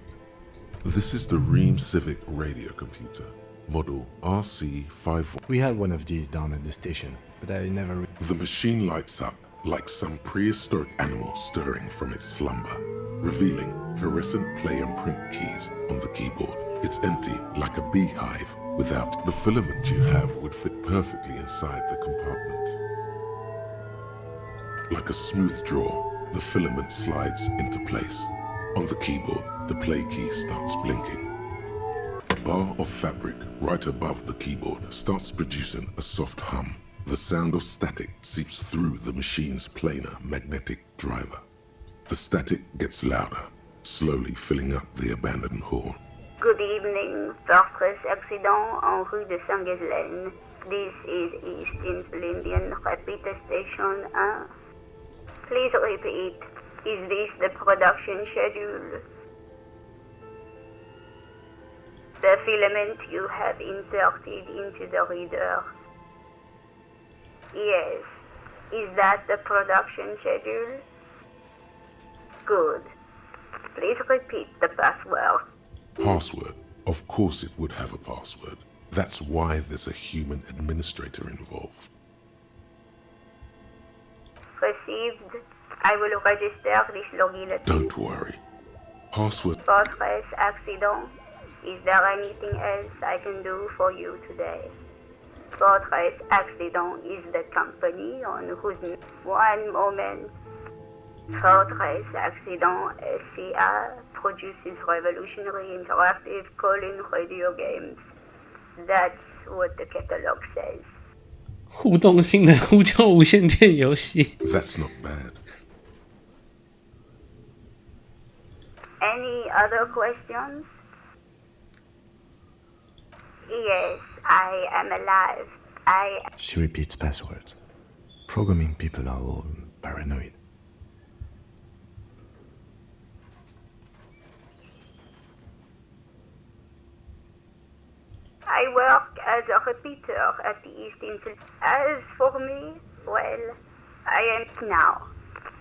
This is the Ream Civic radio computer, model RC51. We had one of these down at the station, but I never... The machine lights up like some prehistoric animal stirring from its slumber, revealing fluorescent play and print keys on the keyboard. It's empty like a beehive without the filament you have would fit perfectly inside the compartment. Like a smooth draw, the filament slides into place. On the keyboard, the play key starts blinking. A bar of fabric right above the keyboard starts producing a soft hum. The sound of static seeps through the machine's planar magnetic driver. The static gets louder, slowly filling up the abandoned hall. Good evening, Fortress Accident en rue de Saint-Ghislaine. This is East Insulindian Repeater Station 1. Please repeat. Is this the production schedule? The filament you have inserted into the reader. Yes. Is that the production schedule? Good. Please repeat the password. Password? Of course it would have a password. That's why there's a human administrator involved. Received. I will register this login. Don't worry. Password. Fortress Accident. Is there anything else I can do for you today? Fortress Accident is the company on whose... One moment. Fortress Accident SCA produces revolutionary interactive call-in radio games. That's what the catalog says. 互动性的呼叫无线电游戏。 That's not bad. Any other questions? Yes, I am alive. She repeats passwords. Programming people are all paranoid. I work as a repeater at the East Insul. As for me, well, I am now.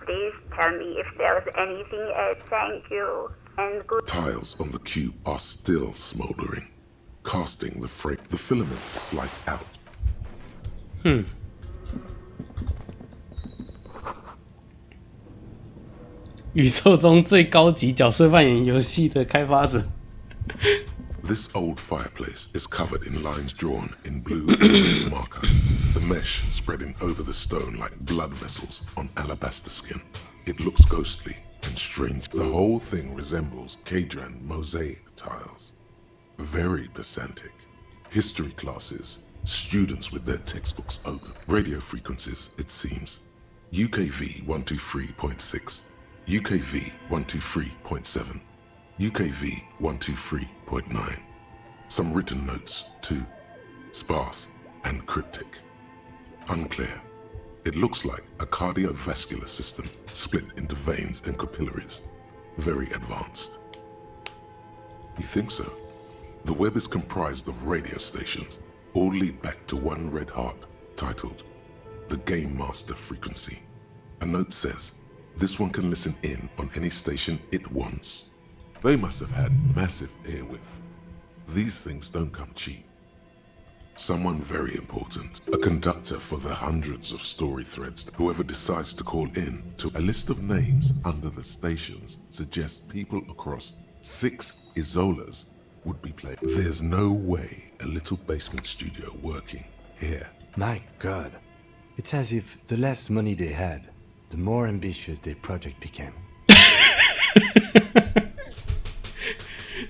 Please tell me if there's anything else. Thank you, and good... Tiles on the cube are still smoldering. Casting the filament slides out. 宇宙中最高级角色扮演游戏的开发者。This old fireplace is covered in lines drawn in blue and red marker, the mesh spreading over the stone like blood vessels on alabaster skin. It looks ghostly and strange. The whole thing resembles Kdraan mosaic tiles. Very pedantic. History classes, students with their textbooks open. Radio frequencies, it seems. UKV 123.6, UKV 123.7, UKV 123.9. Some written notes, too. Sparse and cryptic. Unclear. It looks like a cardiovascular system split into veins and capillaries. Very advanced. You think so? The web is comprised of radio stations, all lead back to one red heart, titled The Game Master Frequency. A note says, this one can listen in on any station it wants. They must have had massive airwidth. These things don't come cheap. Someone very important, a conductor for the hundreds of story threads. Whoever decides to call in to a list of names under the stations suggests people across 6 Isolas would be played. There's no way a little basement studio working here. My God. It's as if the less money they had, the more ambitious their project became.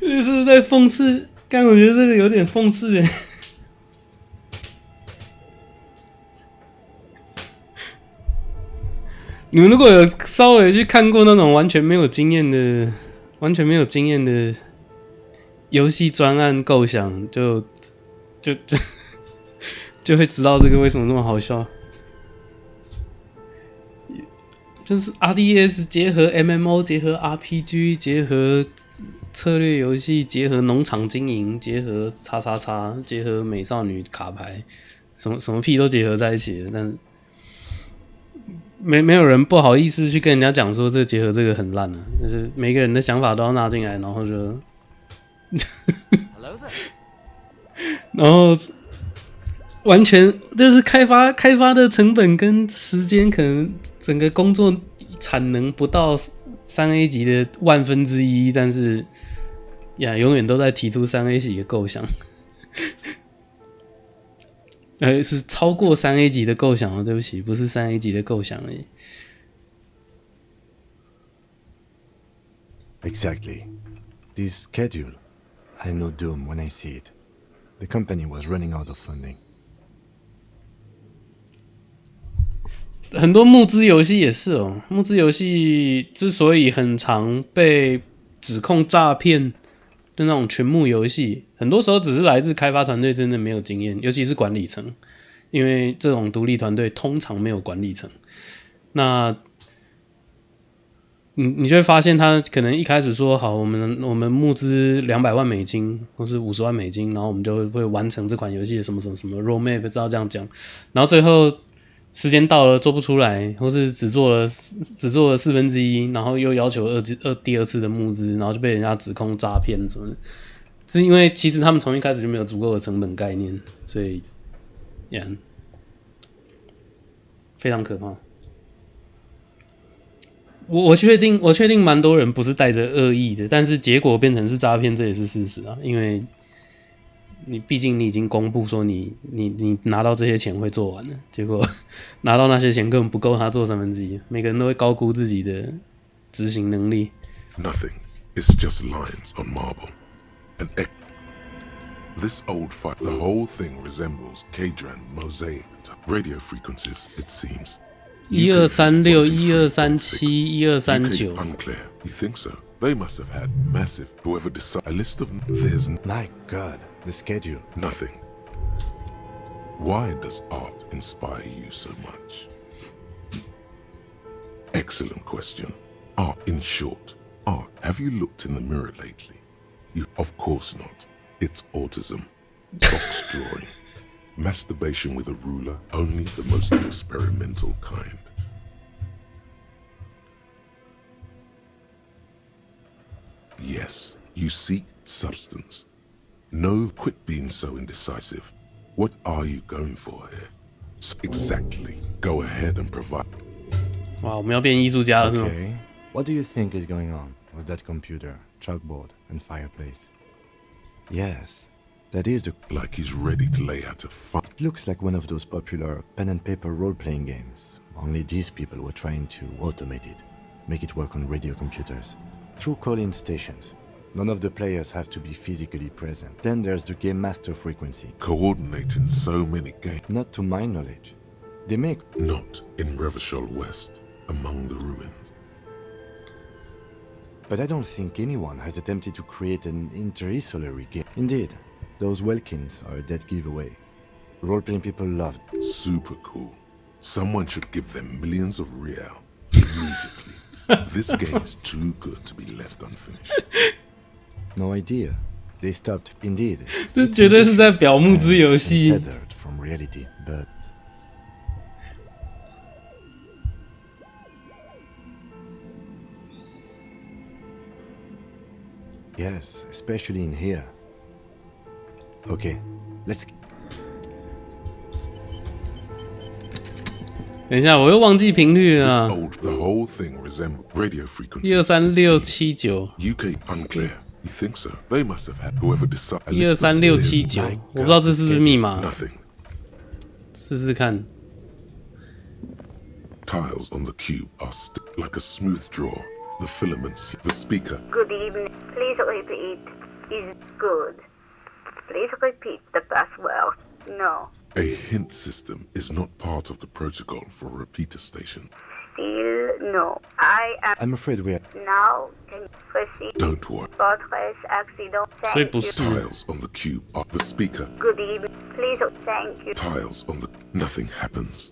这是在讽刺，但我觉得这个有点讽刺耶。你们如果有稍微去看过那种完全没有经验的游戏专案构想，就会知道这个为什么那么好笑。就是 RDS 结合 MMO 结合 RPG 结合策略游戏结合农场经营结合叉叉叉结合美少女卡牌，什么屁都结合在一起了，但没有人不好意思去跟人家讲说这结合这个很烂啊，就是每个人的想法都要纳进来，然后就然后完全就是开发的成本跟时间，可能整个工作产能不到3A 级的1/1000，但是呀，永远都在提出3A 级的构想，是超过3A 级的构想哦，对不起，不是3A 级的构想而已。Exactly. This schedule, I know doom when I see it. The company was running out of funding. 很多募资游戏也是哦，募资游戏之所以很常被指控诈骗的那种全募游戏，很多时候只是来自开发团队真的没有经验，尤其是管理层，因为这种独立团队通常没有管理层。那你就会发现，他可能一开始说好，我们募资200万美金或是50万美金，然后我们就会完成这款游戏的什么什么什么 roadmap， 知道这样讲，然后最后时间到了做不出来，或是只做了1/4，然后又要求第二次的募资，然后就被人家指控诈骗什么的。是因为其实他们从一开始就没有足够的成本概念，所以非常可怕。我确定蛮多人不是带着恶意的，但是结果变成是诈骗，这也是事实啊，因为毕竟你已经公布说你拿到这些钱会做完了，结果拿到那些钱根本不够他做1/3，每个人都会高估自己的执行能力。Nothing is just lines on marble. This old fight, the whole thing resembles K-Dran mosaic radio frequencies, it seems. 1236 1237 1239 Unclear. You think so? They must have had massive. Whoever decided a list of there's my God, the schedule. Nothing. Why does art inspire you so much? Excellent question. Art, in short, art. Have you looked in the mirror lately? You, of course not. It's autism, box drawing, masturbation with a ruler, only the most experimental kind. Yes, you seek substance. No, quit being so indecisive. What are you going for here? So exactly. Go ahead and provide. 哇，我们要变艺术家了，是吗？ Okay. What do you think is going on with that computer, chalkboard, and fireplace? Yes, that is the... Like he's ready to lay out a fight. It looks like one of those popular pen and paper role-playing games. Only these people were trying to automate it, make it work on radio computers. Through call-in stations. None of the players have to be physically present. Then there's the game master frequency. Coordinating so many games. Not to my knowledge. They make... Not in Revachol West, among the ruins. But I don't think anyone has attempted to create an inter-isolary game. Indeed, those Welkins are a dead giveaway. Role-playing people love it. Super cool. Someone should give them millions of real immediately. This game is too good to be left unfinished. No idea. They stopped. Indeed. 这绝对是在表募资游戏。 Tethered from reality, but yes, especially in here. Okay, let's. 等一下，我又忘记频率了。 The whole thing resembles radio frequencies. 12679 UK unclear. You think so? They must have had whoever decided. 12679，我不知道这是不是密码。 Nothing. 试试看。 Tiles on the cube are like a smooth draw. The filaments, the speaker. Good evening. Please repeat. Is good. Please repeat the password. No. A hint system is not part of the protocol for a repeater station. Still no. I am. I'm afraid we are. Now can you proceed? Don't worry. Fortress accident. 所以 Thank 不 you. 是 Tiles on the cube are the speaker. Good evening. Please, thank you. Tiles on the. Nothing happens.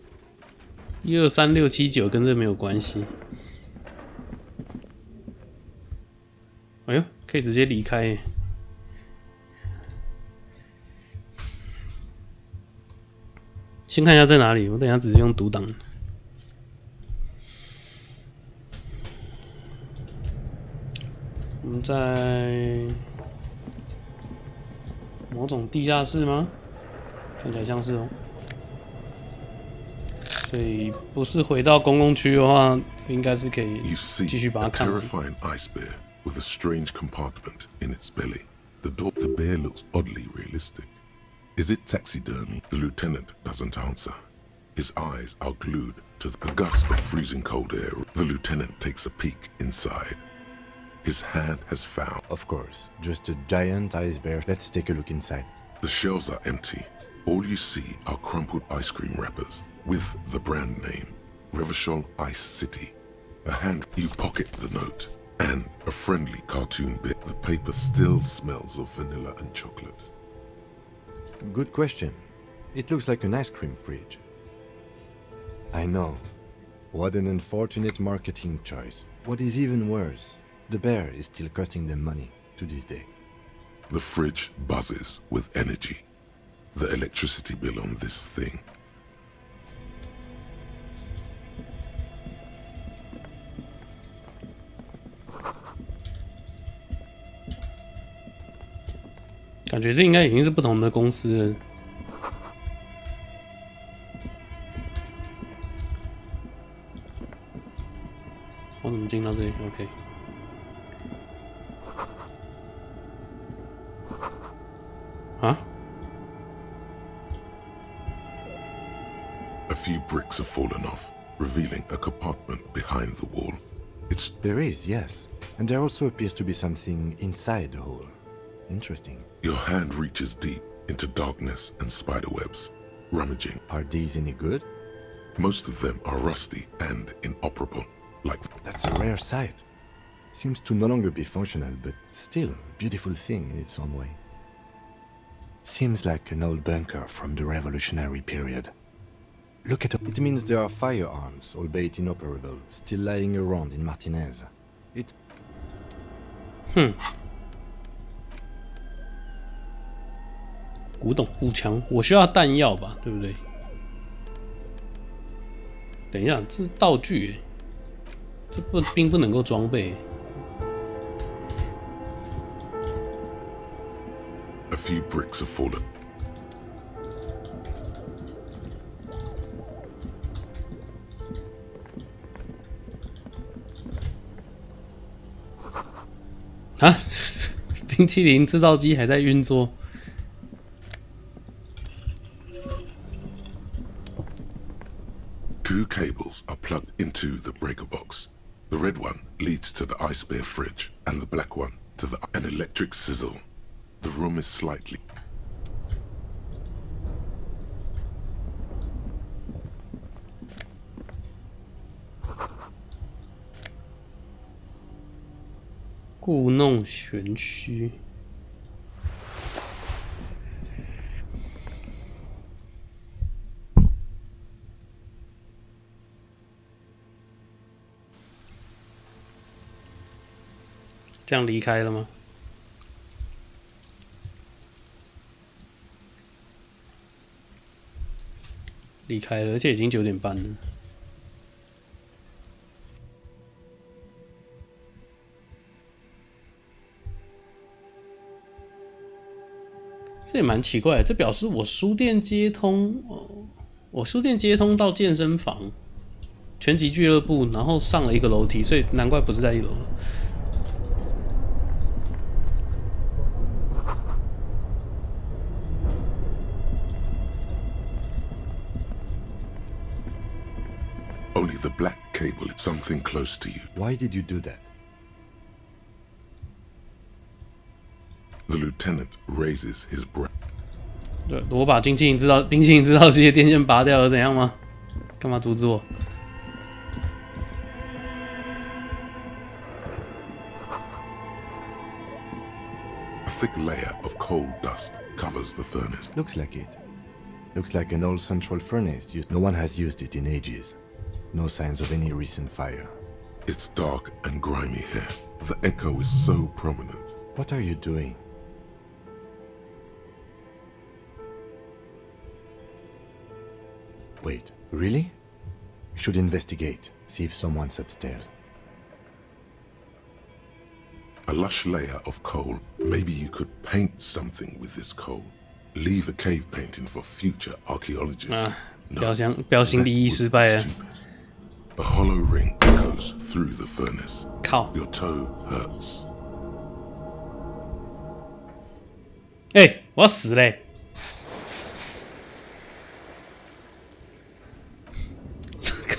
123679跟这没有关系。哎呦，可以直接离开耶。先看一下在哪里，我等一下直接用读档。我们在某种地下室吗？看起来像是哦。所以不是回到公共区的话，应该是可以继续把它看完。 Terrifying ice bear with a strange compartment in its belly. The bear looks oddly realistic. Is it taxidermy? The lieutenant doesn't answer. His eyes are glued to a gust of freezing cold air. The lieutenant takes a peek inside. His hand has found. Of course, just a giant ice bear. Let's take a look inside. The shelves are empty. All you see are crumpled ice cream wrappers with the brand name, Revachol Ice City. A hand, you pocket the note, and a friendly cartoon bit. The paper still smells of vanilla and chocolate. Good question. It looks like an ice cream fridge. I know. What an unfortunate marketing choice. What is even worse, the bear is still costing them money to this day. The fridge buzzes with energy. The electricity bill on this thing. 感觉这应该已经是不同的公司了。我怎么进到这里 ？OK。啊？ A few bricks have fallen off, revealing a compartment behind the wall. There is, yes. And there also appears to be something inside the hole. Interesting. Your hand reaches deep into darkness and spiderwebs, rummaging. Are these any good? Most of them are rusty and inoperable, like... That's a rare sight. Seems to no longer be functional, but still a beautiful thing in its own way. Seems like an old bunker from the revolutionary period. Look at it. It means there are firearms, albeit inoperable, still lying around in Martinez. It's... Hmm. 古董步枪，我需要弹药吧，对不对？等一下，这是道具耶，这并不能够装备。A few bricks have fallen. Ah, 冰淇淋制造机还在运作。 Two cables are plugged into the breaker box. The red one leads to the ice bear fridge, and the black one to an electric sizzle. The room is slightly... "故弄玄虚。 这样离开了吗？离开了，而且已经9点半了。这也蛮奇怪的，这表示我书店接通我书店接通到健身房、拳击俱乐部，然后上了一个楼梯，所以难怪不是在1楼。 Only the black cable is something close to you. Why did you do that? The lieutenant raises his breath. 对，我把冰淇淋制造机的电线拔掉了，怎样吗？干嘛阻止我？ thick layer of coal dust covers the furnace. Looks like it. Looks like an old central furnace. No one has used it in ages. No signs of any recent fire. It's dark and grimy here. The echo is so prominent. What are you doing? Wait, really? We should investigate, see if someone's upstairs. A lush layer of coal. Maybe you could paint something with this coal. Leave a cave painting for future archaeologists. 表情礼仪失败了。A hollow ring echoes through the furnace. 靠 Your toe hurts. 我要死嘞！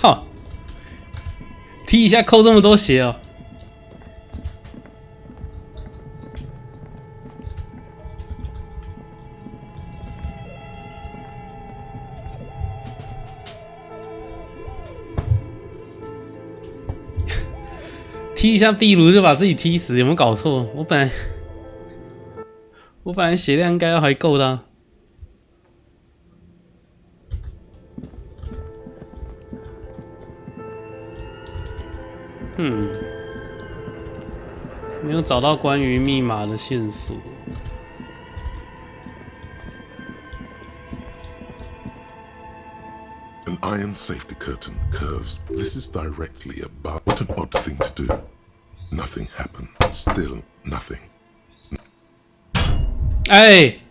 靠！踢一下扣这么多血哦！踢一下壁炉就把自己踢死，有没有搞错？我本来血量应该要还够的啊。没有找到关于密码的线索。An iron safety curtain curves. This is directly above. What an odd thing to do. Nothing happened. Still nothing. Hey!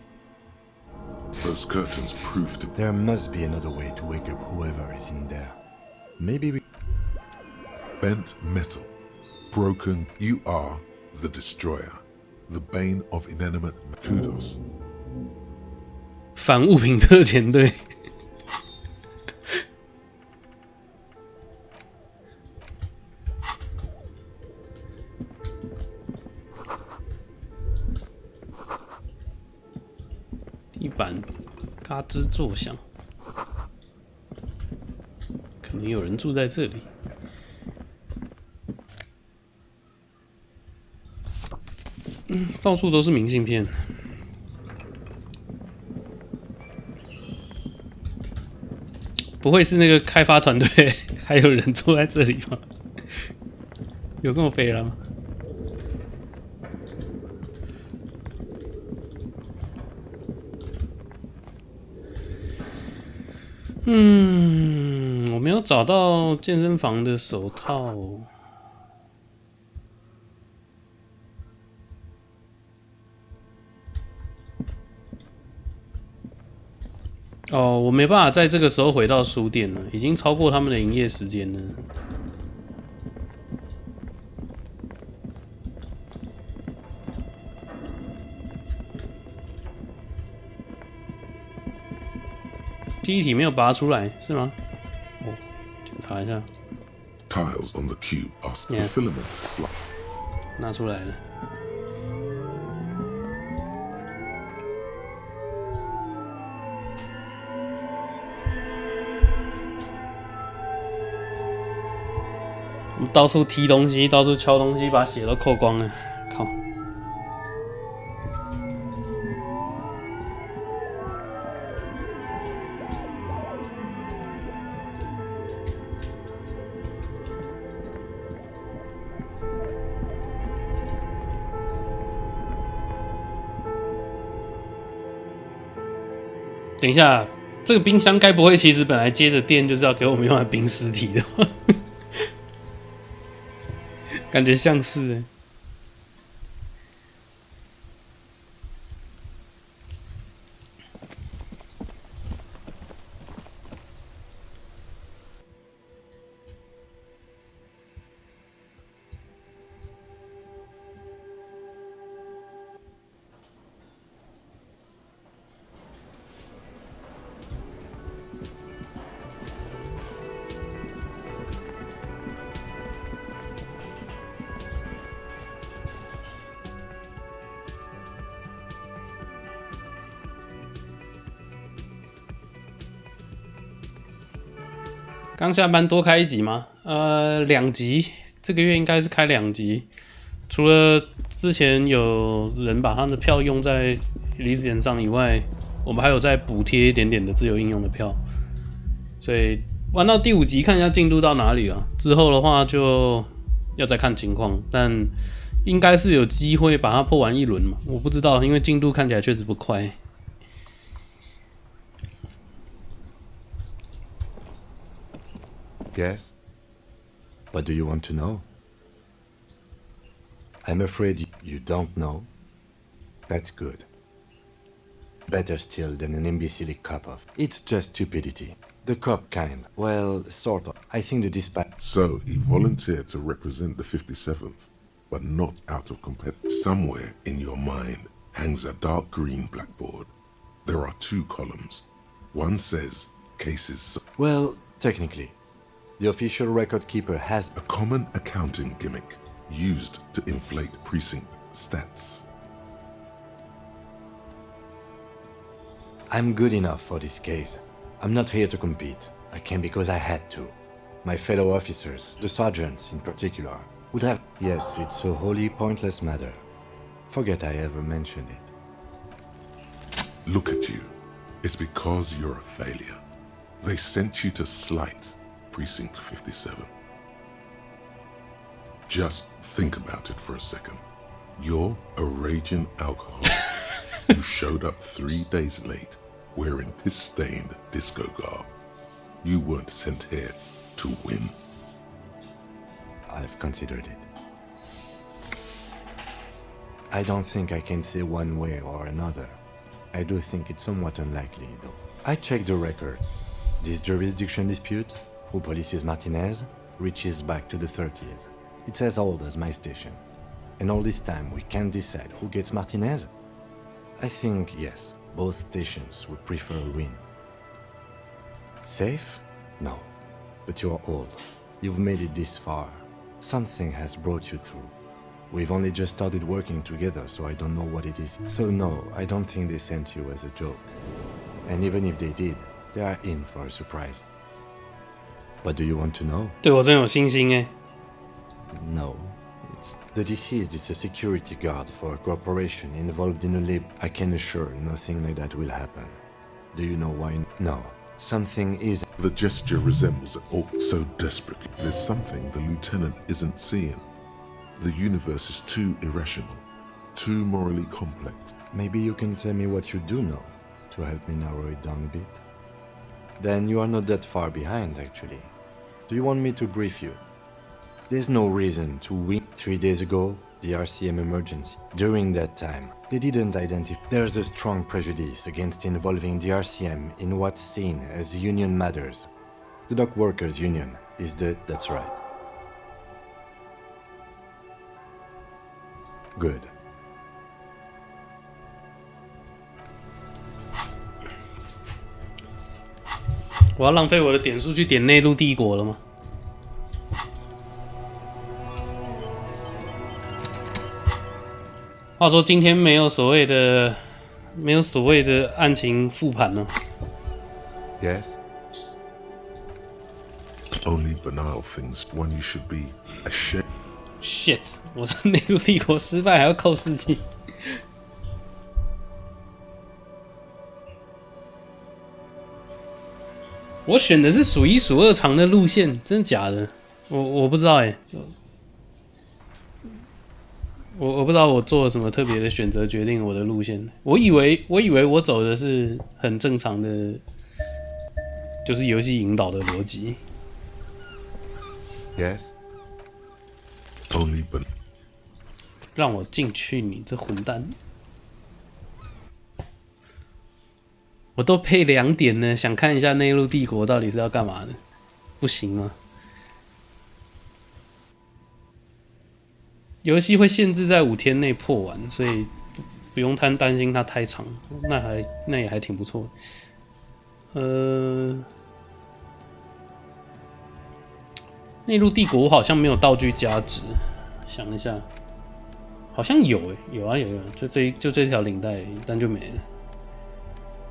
Those curtains prove to. There must be another way to wake up whoever is in there. Maybe we. Bent metal. Broken. You are the destroyer. The bane of inanimate. Kudos. 反物品特遣队。地板嘎吱作响，可能有人住在这里。到处都是明信片。不会是那个开发团队还有人住在这里吗？有这么废了吗？我没有找到健身房的手套。我没办法在这个时候回到书店了，已经超过他们的营业时间了。记忆体没有拔出来，是吗？检查一下。Tiles on the cube are the filament slot. 拿出来了。我们到处踢东西，到处敲东西，把血都扣光了。靠！等一下，这个冰箱该不会其实本来接着电就是要给我们用来冰尸体的吗？感觉像是欸。刚下班多开一集吗？2集，这个月应该是开2集，除了之前有人把他的票用在 Elysium 上以外，我们还有再补贴一点点的自由应用的票，所以玩到第5集看一下进度到哪里了。之后的话就要再看情况，但应该是有机会把它破完1轮嘛，我不知道，因为进度看起来确实不快。Yes? What do you want to know? I'm afraid you don't know. That's good. Better still than an imbecile cop-off. It's just stupidity. The cop kind. Well, sort of. I think the dispatch... So, he volunteered to represent the 57th, but not out of competition. Somewhere in your mind hangs a dark green blackboard. There are 2 columns. One says, cases... Well, technically, the official record keeper has... A common accounting gimmick used to inflate precinct stats. I'm good enough for this case. I'm not here to compete. I came because I had to. My fellow officers, the sergeants in particular, would have... Yes, it's a wholly pointless matter. Forget I ever mentioned it. Look at you. It's because you're a failure. They sent you to slight Precinct 57. Just think about it for a second. You're a raging alcoholic who showed up 3 days late wearing piss-stained disco garb. You weren't sent here to win. I've considered it. I don't think I can say one way or another. I do think it's somewhat unlikely, though. I checked the records. This jurisdiction dispute, who polices Martinez, reaches back to the 30s. It's as old as my station. And all this time we can't decide who gets Martinez? I think, yes, both stations would prefer a win. Safe? No. But you're old. You've made it this far. Something has brought you through. We've only just started working together, so I don't know what it is. So no, I don't think they sent you as a joke. And even if they did, they are in for a surprise. What do you want to know? 对我真有信心耶。 No. The deceased is a security guard for a corporation involved in a lab. I can assure nothing like that will happen. Do you know why? No. Something is... The gesture resembles an orc so desperately. There's something the lieutenant isn't seeing. The universe is too irrational, too morally complex. Maybe you can tell me what you do know to help me narrow it down a bit. Then you are not that far behind, actually. Do you want me to brief you? There's no reason to win. 3 days ago, the RCM emergency. During that time, they didn't identify. There's a strong prejudice against involving the RCM in what's seen as union matters. The dock workers union is the... That's right. Good. 我要浪费我的点数去点内陆帝国了吗？话说今天没有所谓的案情复盘呢。Yes. Only banal things, one you should be ashamed. Shit！ 我的内陆帝国失败还要扣4级。我选的是数1数2长的路线，真的假的？我不知道哎。我不知道我做了什么特别的选择决定我的路线。我以为我走的是很正常的，就是游戏引导的逻辑。Yes. Only but 让我进去，你这混蛋！我都配2点呢，想看一下内陆帝国到底是要干嘛的，不行吗？游戏会限制在5天内破完，所以不用太担心它太长，那也还挺不错的。内陆帝国我好像没有道具加值，想一下，好像有有啊，就这条领带而已，但就没了。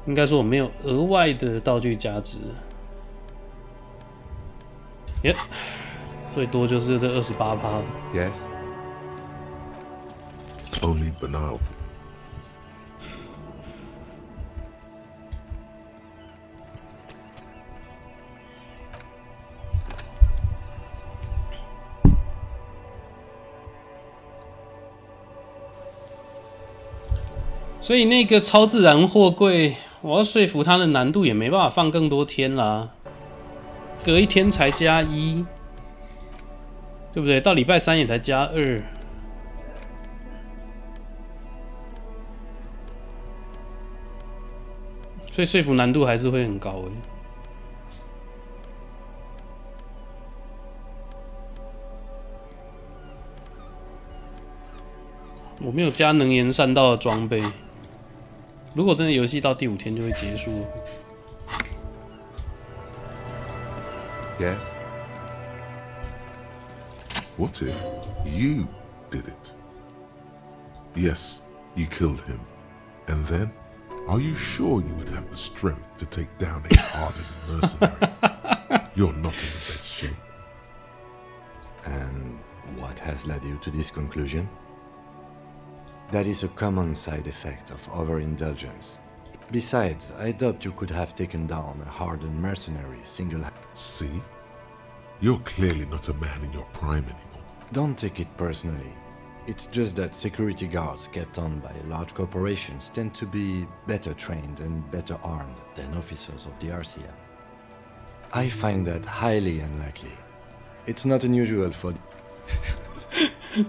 应该说我没有额外的道具加值，最多就是这28%。Yes. only banal. 所以那个超自然货柜，我要说服他的难度也没办法放更多天啦，隔一天才加1，对不对？到礼拜3也才加2，所以说服难度还是会很高的。我没有加能言善道的装备。如果真的游戏到第5天就会结束了。Yes. What if you did it? Yes, you killed him. And then, are you sure you would have the strength to take down a hardened mercenary? You're not in the best shape. And what has led you to this conclusion? That is a common side effect of overindulgence. Besides, I doubt you could have taken down a hardened mercenary single-handedly. See? You're clearly not a man in your prime anymore. Don't take it personally. It's just that security guards kept on by large corporations tend to be better trained and better armed than officers of the RCM. I find that highly unlikely. It's not unusual for...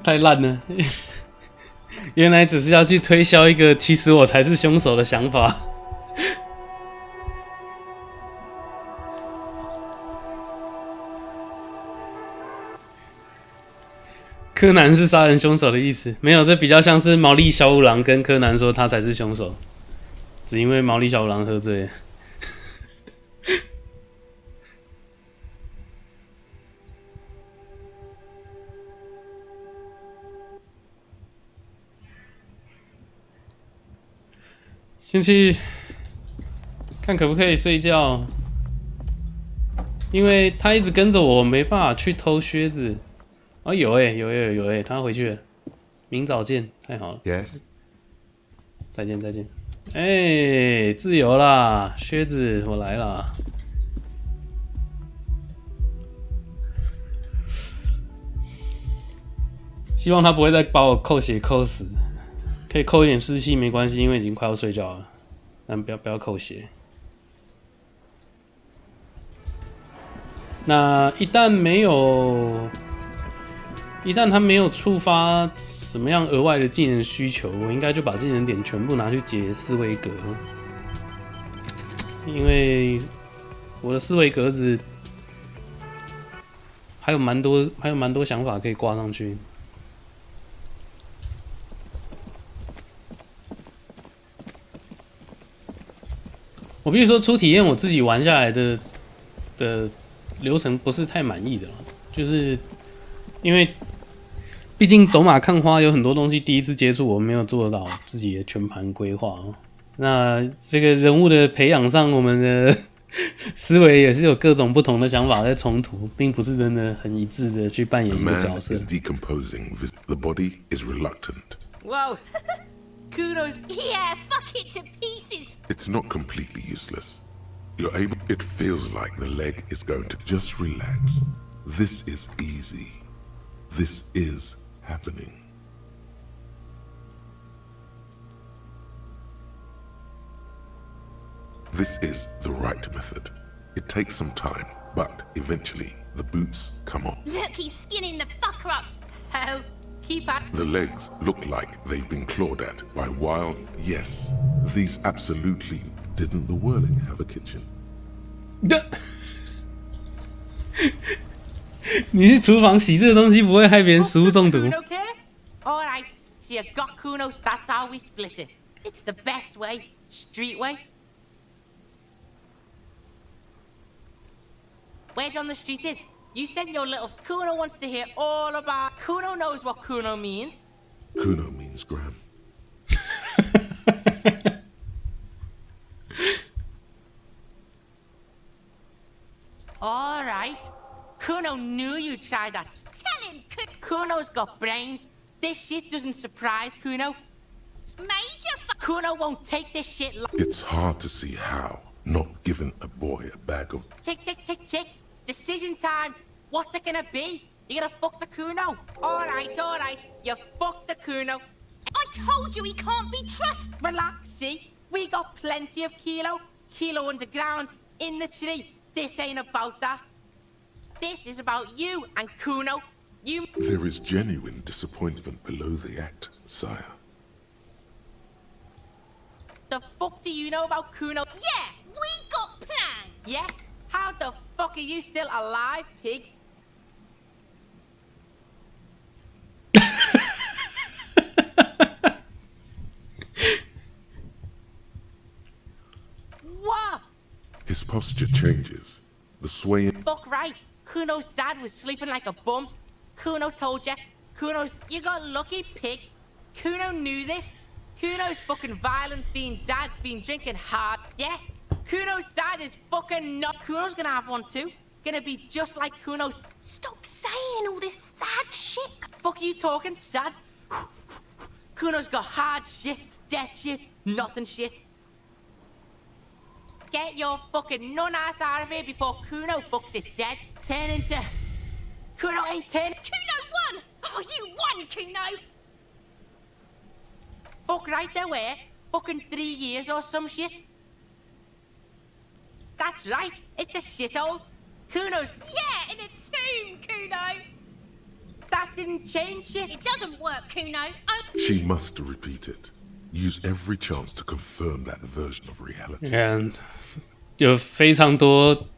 太烂了。原来只是要去推销一个其实我才是凶手的想法。柯南是杀人凶手的意思，没有，这比较像是毛利小五郎跟柯南说他才是凶手，只因为毛利小五郎喝醉了。先去看可不可以睡觉，因为他一直跟着我，没办法去偷靴子。哦，有欸，他回去了。明早见，太好了。Yes。再见。欸，自由啦，靴子，我来啦。希望他不会再把我扣血扣死。可以扣一点士气没关系，因为已经快要睡觉了。但不要扣血。那一旦他没有触发什么样额外的技能需求，我应该就把技能点全部拿去解4维格，因为我的4维格子还有蛮多想法可以挂上去。我必须说，初体验我自己玩下来的流程不是太满意的，就是因为毕竟走马看花有很多东西第一次接触我没有做到自己的全盘规划。那这个人物的培养上，我们的思维也是有各种不同的想法在冲突，并不是真的很一致的去扮演一个角色。The man is decomposing. The body is reluctant. Whoa. Kudos. Yeah, fuck it to pieces. It's not completely useless. You're able. It feels like the leg is going to just relax. This is easy. This is happening. This is the right method. It takes some time, but eventually the boots come on. Look, he's skinning the fucker up. Hell, keep at. The legs look like they've been clawed at by wild. Yes, these absolutely didn't the whirling have a kitchen? 你去厨房洗这个东西不会害别人食物中毒。Okay? All right. So you got Kunos. That's how we split it. It's the best way, street way. Word on the street is, you said your little Kuno wants to hear all about. Kuno knows what Kuno means. Kuno means gram. All right. Kuno knew you'd try that. Tell him, Kuno's got brains. This shit doesn't surprise Kuno. Kuno won't take this shit. It's hard to see how, not giving a boy a bag of. Tick, tick, tick, tick. Decision time. What's it gonna be? You gonna fuck the Kuno? Alright. You fuck the Kuno. I told you he can't be trusted. Relax, see? We got plenty of Kilo underground, in the tree. This ain't about that. This is about you and Kuno. You. There is genuine disappointment below the act, sire. The fuck do you know about Kuno? Yeah, we got plans. Yeah? How the fuck are you still alive, pig? What? His posture changes. The swaying. Fuck right. Kuno's dad was sleeping like a bum. Kuno told ya. You got lucky, pig. Kuno knew this. Kuno's fucking violent fiend dad's been drinking hard, yeah? Kuno's dad is fucking not. Kuno's gonna have one too. Gonna be just like Kuno's. Stop saying all this sad shit. Fuck you talking sad? Kuno's got hard shit, death shit, nothing shit. Get your fucking nun-ass out of here before Kuno fucks it dead. Turn into... Kuno ain't turn... Kuno won! Oh, you won, Kuno! Fuck right there, where? Fucking 3 years or some shit? That's right, it's a shithole. Kuno's... Yeah, in a tomb, Kuno! That didn't change shit. It doesn't work, Kuno. She must repeat it. Use every chance to confirm that version of reality. And 有非常多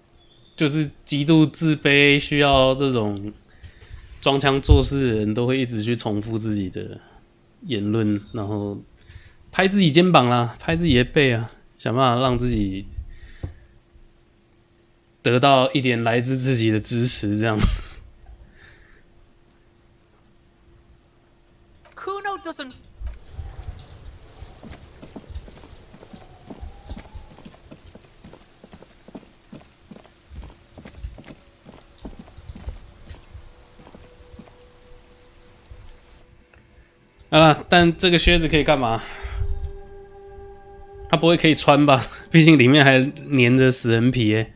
就是极度自卑，需要这种装腔作势的人，都会一直去重复自己的言论，然后拍自己肩膀啦，拍自己的背啊，想办法让自己得到一点来自自己的支持，这样。Kuno doesn't. 好了，但这个靴子可以干嘛？它不会可以穿吧？毕竟里面还粘着死人皮耶。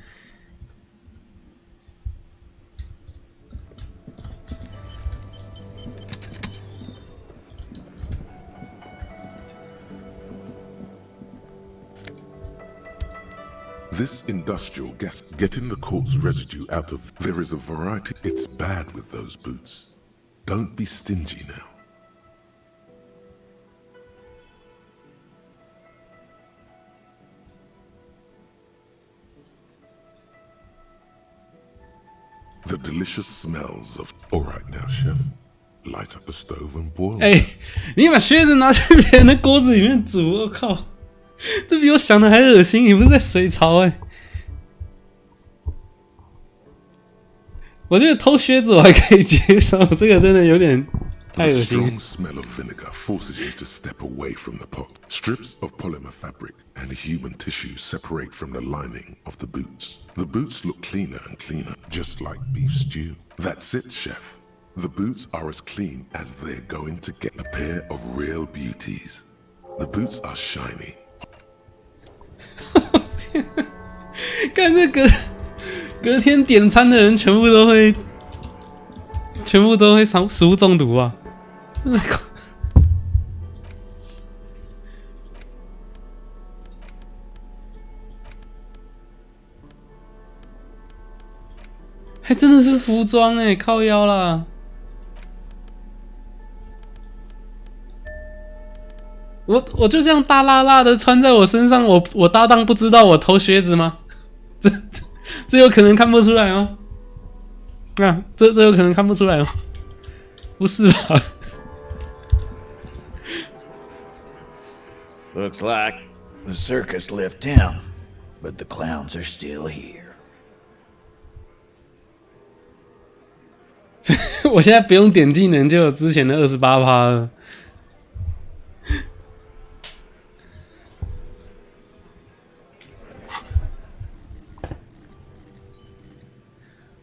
This industrial gas, getting the corpse residue out of. There is a variety. It's bad with those boots. Don't be stingy now. The delicious smells of. All right now, chef. Light up the stove and boil. 你把靴子拿去别人的锅子里面煮，我靠！这比我想的还恶心！你不是在水槽我觉得偷靴子我还可以接受，这个真的有点太恶心。 The strong smell of vinegar forces you to step away from the pot. Strips of polymer fabric and human tissue separate from the lining of the boots. The boots look cleaner and cleaner, just like beef stew. That's it, chef. The boots are as clean as they're going to get. A pair of real beauties. The boots are shiny. 看这隔天点餐的人全部都会食物中毒啊！还真的是服装靠腰啦！我就这样大辣辣的穿在我身上，我搭档不知道我偷靴子吗？这有可能看不出来吗？啊，这有可能看不出来吗？不是吧 ？Looks like the circus left town, but the clowns are still here. 我现在不用点技能就有之前的28%了。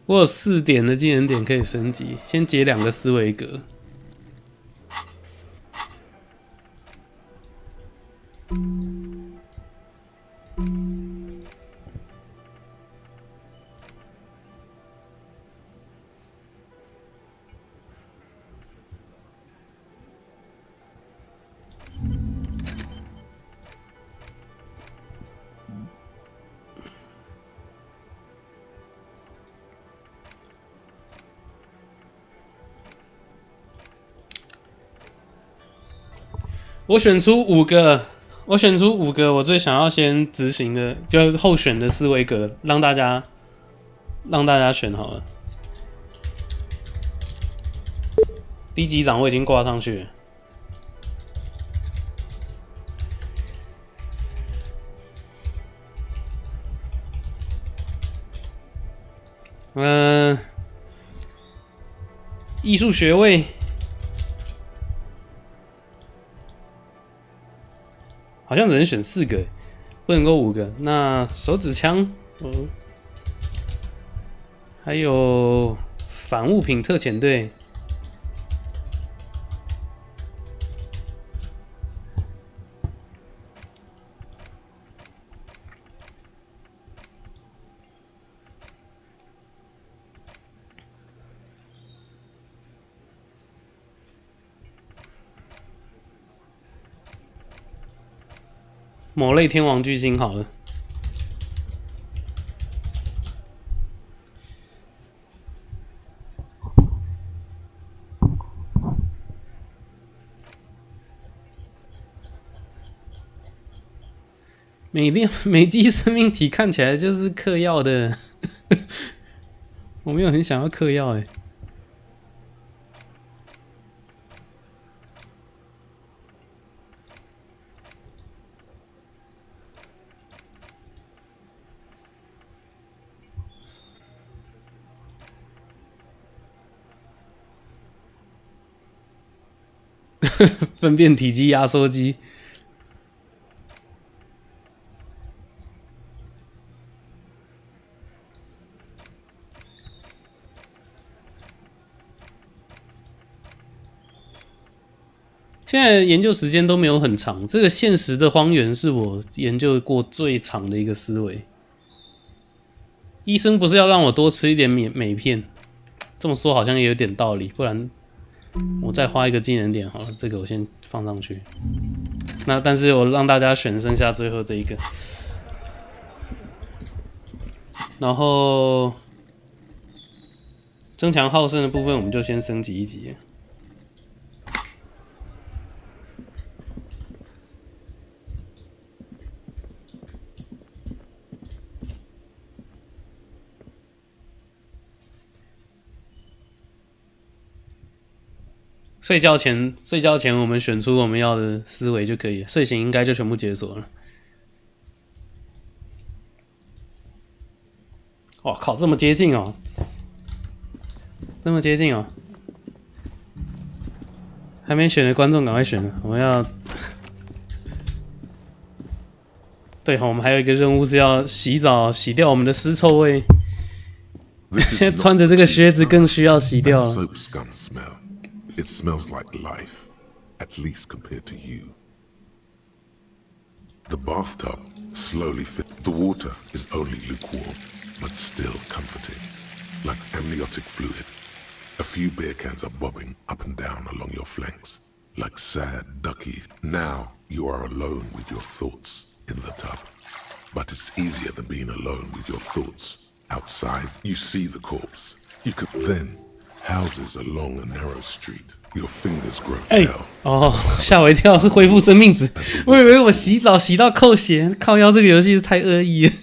我有4点的技能点可以升级，先解2个思维格。我选出5个，我最想要先执行的，就是候选的思维格，让大家选好了。低级长我已经挂上去了。艺术学位。好像只能选4个，不能够5个。那手指枪，还有反物品特遣队，某类天王巨星好了。每剂生命体看起来就是嗑药的，我没有很想要嗑药欸。分辨体积压缩机，现在研究时间都没有很长。这个现实的荒原是我研究过最长的一个思维。医生不是要让我多吃一点镁片，这么说好像也有点道理，不然。我再花一个技能点好了，这个我先放上去。那但是我让大家选剩下最后这一个，然后争强好胜的部分我们就先升级1级。睡觉前我们选出我们要的思维就可以了，睡醒应该就全部解锁了。哇靠，这么接近哦！这么接近哦！还没选的观众赶快选了，我们要。对哈，我们还有一个任务是要洗澡，洗掉我们的尸臭味。现在穿着这个靴子更需要洗掉了。It smells like life, at least compared to you. The bathtub slowly fills. The water is only lukewarm, but still comforting, like amniotic fluid. A few beer cans are bobbing up and down along your flanks, like sad duckies. Now you are alone with your thoughts in the tub. But it's easier than being alone with your thoughts outside. You see the corpse. You could then...Houses along a narrow street. Your fingers grow pale. 哦，吓我一跳，是恢复生命值。我以为我洗澡洗到扣血，靠腰这个游戏是太恶意了。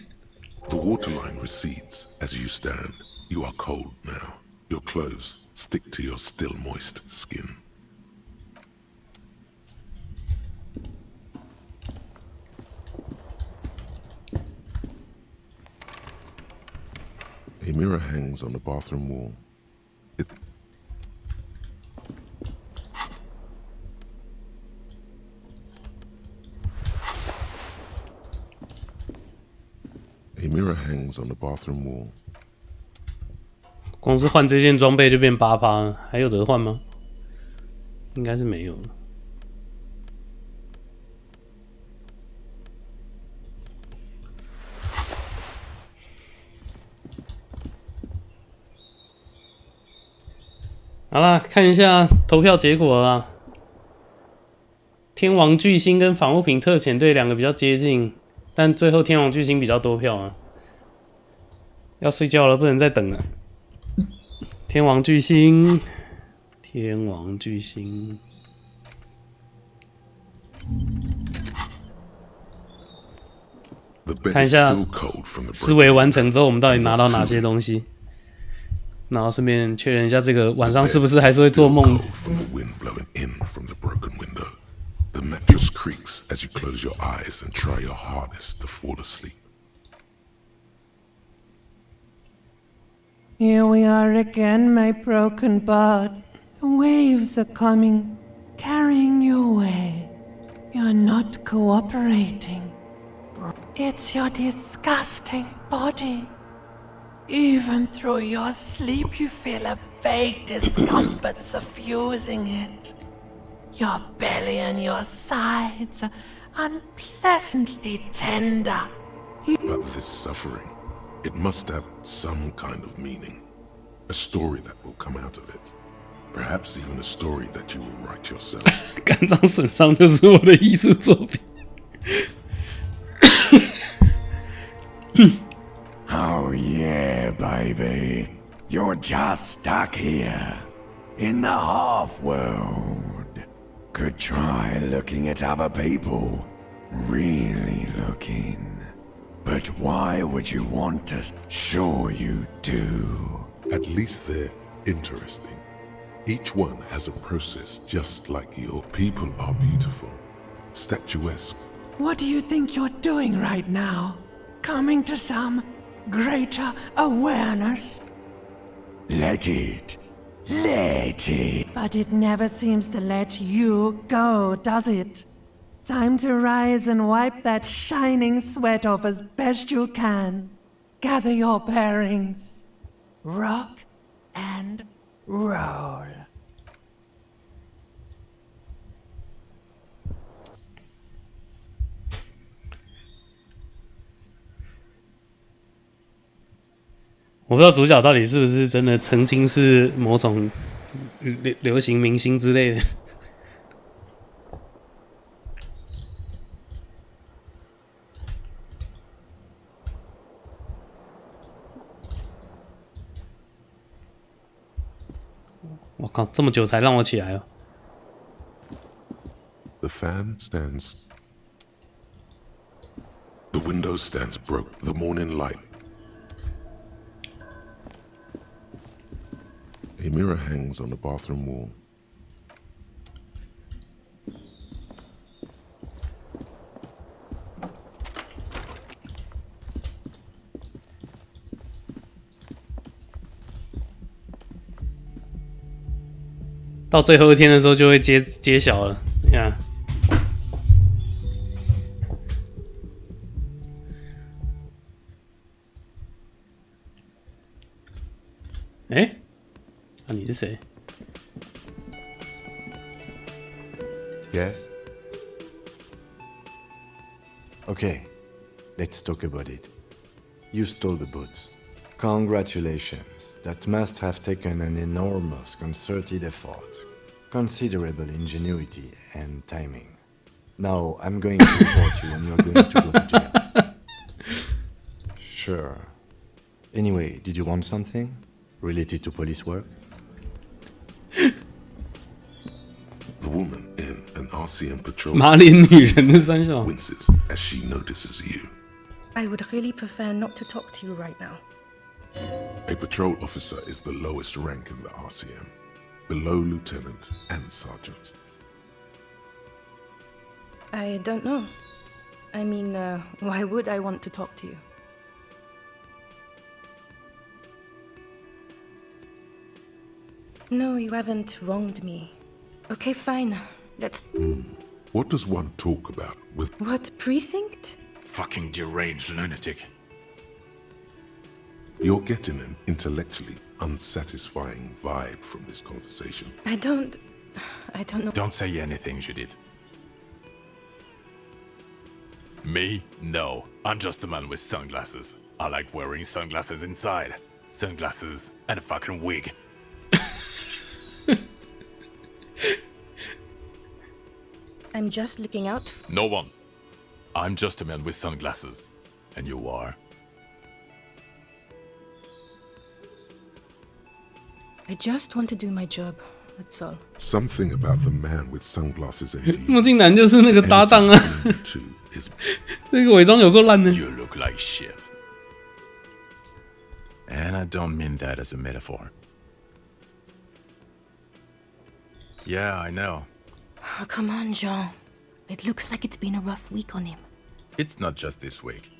The waterline recedes as you stand. You are cold now. Your clothes stick to your still moist skin. A mirror hangs on the bathroom wall. A mirror hangs on the bathroom wall. 光是换这件装备就变8%，还有得换吗？应该是没有了。好啦，看一下投票结果啦。天王巨星跟仿物品特遣队两个比较接近，但最后天王巨星比较多票啊。要睡觉了，不能再等了。天王巨星，天王巨星。看一下思维完成之后，我们到底拿到哪些东西？然后顺便确认一下，这个晚上是不是还是会做梦？The mattress creaks as you close your eyes and try your hardest to fall asleep. Here we are again, my broken bird. The waves are coming, carrying you away. You're not cooperating. It's your disgusting body. Even through your sleep, you feel a vague discomfort suffusing it. Your belly and your sides are unpleasantly tender. But this suffering, it must have some kind of meaning. A story that will come out of it. Perhaps even a story that you will write yourself. 肝脏损伤就是我的艺术作品。Oh yeah, baby. You're just stuck here. In the half-world. Could try looking at other people. Really looking. But why would you want us? Sure you do. At least they're interesting. Each one has a process just like your people are beautiful. Statuesque. What do you think you're doing right now? Coming to some greater awareness? Let it. Let it. But it never seems to let you go, does it? Time to rise and wipe that shining sweat off as best you can. Gather your bearings. Rock and roll.我不知道主角到底是不是真的曾经是某种流行明星之类的。我靠，这么久才让我起来哦。The fan stands. The window stands broke. The morning light. A mirror hangs on the bathroom wall. "到最后一天的时候就会揭晓了，你看。哎，啊，你是谁？ Yes? Okay, let's talk about it. You stole the boots. Congratulations. That must have taken an enormous concerted effort, considerable ingenuity and timing. Now I'm going to report you and you're going to go to jail. Sure. Anyway, did you want something? Related to police work? The woman in an RCM patrol 马林女人的三小 winces as she notices you. I would really prefer not to talk to you right now. A patrol officer is the lowest rank in the RCM, below lieutenant and sergeant. I don't know. I mean, why would I want to talk to you? No, you haven't wronged me. Okay, fine. Let's... What does one talk about with... What precinct? Fucking deranged lunatic. You're getting an intellectually unsatisfying vibe from this conversation. I don't know. Don't say anything, Judith. Me? No. I'm just a man with sunglasses. I like wearing sunglasses inside. Sunglasses and a fucking wig. I'm just looking out. No one. I'm just a man with sunglasses. And you are? I just want to do my job. That's all. Something about the man with sunglasses and 墨镜男就是那个搭档啊，那个伪装有够烂的。You look like shit. And I don't mean that as a metaphor. Yeah, I know. Oh, come on, Jean. It looks like it's been a rough week on him. It's not just this week.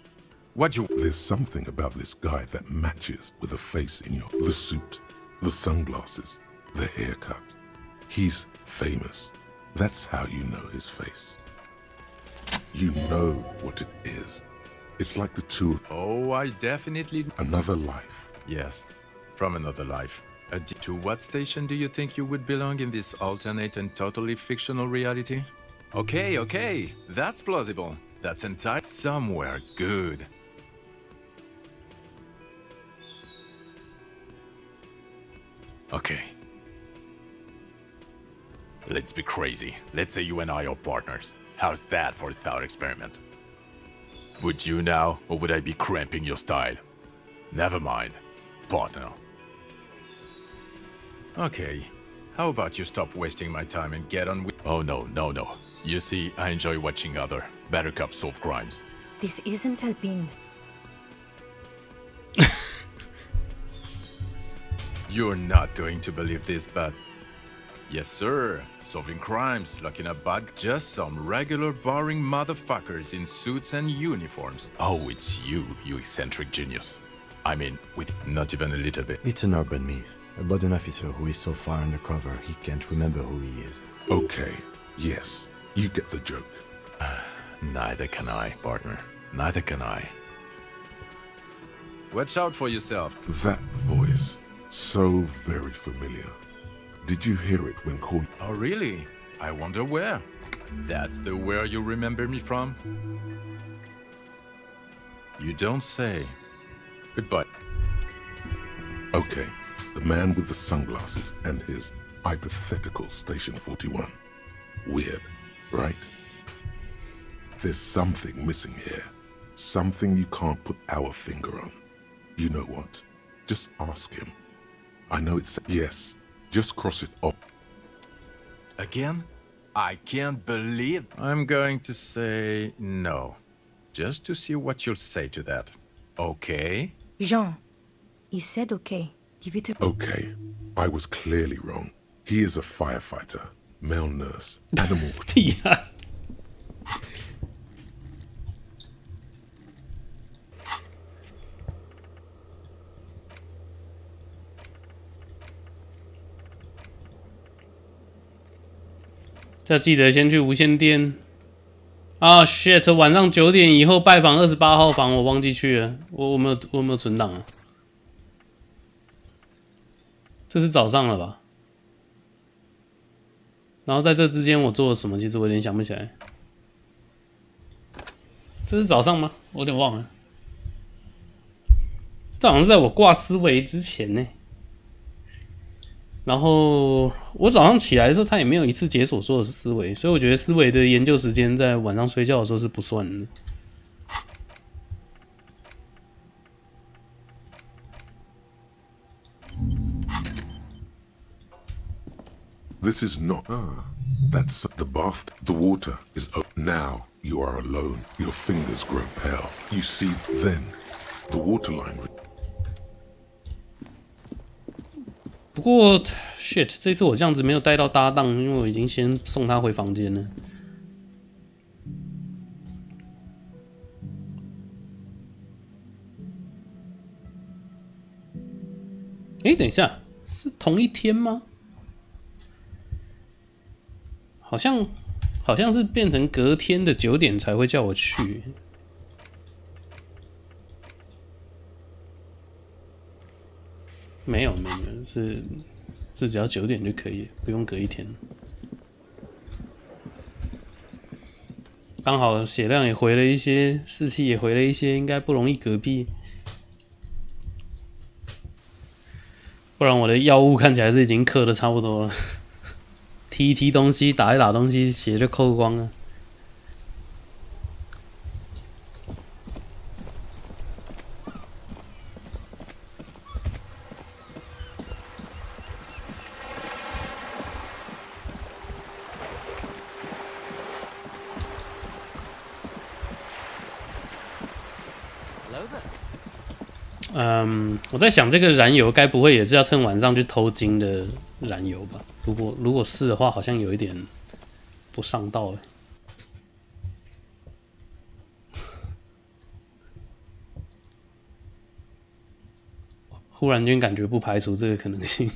What you... There's something about this guy that matches with the face in your... The suit, the sunglasses, the haircut. He's famous. That's how you know his face. You know what it is. It's like the two... Oh, I definitely... Another life. Yes, from another life. To what station do you think you would belong in this alternate and totally fictional reality? Okay, that's plausible. That's entire... Somewhere good. Okay. Let's be crazy. Let's say you and I are partners. How's that for a thought experiment? Would you now, or would I be cramping your style? Never mind. Partner. Okay. How about you stop wasting my time and get on with... Oh, no. You see, I enjoy watching other better cops solve crimes. This isn't helping. You're not going to believe this, but... Yes, sir. Solving crimes, locking up bad... Just some regular boring motherfuckers in suits and uniforms. Oh, it's you eccentric genius. I mean, with not even a little bit. It's an urban myth about an officer who is so far undercover he can't remember who he is. Okay, yes, you get the joke. Neither can I, partner. Neither can I. Watch out for yourself. That voice, so very familiar. Did you hear it when called? Oh, really? I wonder where. That's the where you remember me from? You don't say. Goodbye. Okay, the man with the sunglasses and his hypothetical Station 41. Weird, right? There's something missing here. Something you can't put our finger on. You know what? Just ask him. I know it's... Yes, just cross it off. Again? I can't believe... I'm going to say no. Just to see what you'll say to that. Okay? Jean, he said okay. Give it a... Okay, I was clearly wrong. He is a firefighter, male nurse, animal... Yeah.要记得先去无线电啊 ！shit， 晚上9点以后拜访28号房，我忘记去了。我没有存档啊？这是早上了吧？然后在这之间我做了什么？其实我有点想不起来。这是早上吗？我有点忘了。这好像是在我挂思维之前呢。然后我早上起来的时候，他也没有一次解锁所有的思维，所以我觉得思维的研究时间在晚上睡觉的时候是不算的。This is not... that's the bath. The water is up. Now you are alone. Your fingers grow pale. You see, then, the waterline... 不过 ，shit， 这次我这样子没有带到搭档，因为我已经先送他回房间了。哎，等一下，是同一天吗？好像是变成隔天的9点才会叫我去。没有，是只要9点就可以，不用隔一天。刚好血量也回了一些，士气也回了一些，应该不容易嗝屁。不然我的药物看起来是已经嗑的差不多了，体踢一踢东西，打一打东西，血就扣光了。我在想这个燃油该不会也是要趁晚上去偷金的燃油吧？如果是的话，好像有一点不上道了。忽然间感觉不排除这个可能性。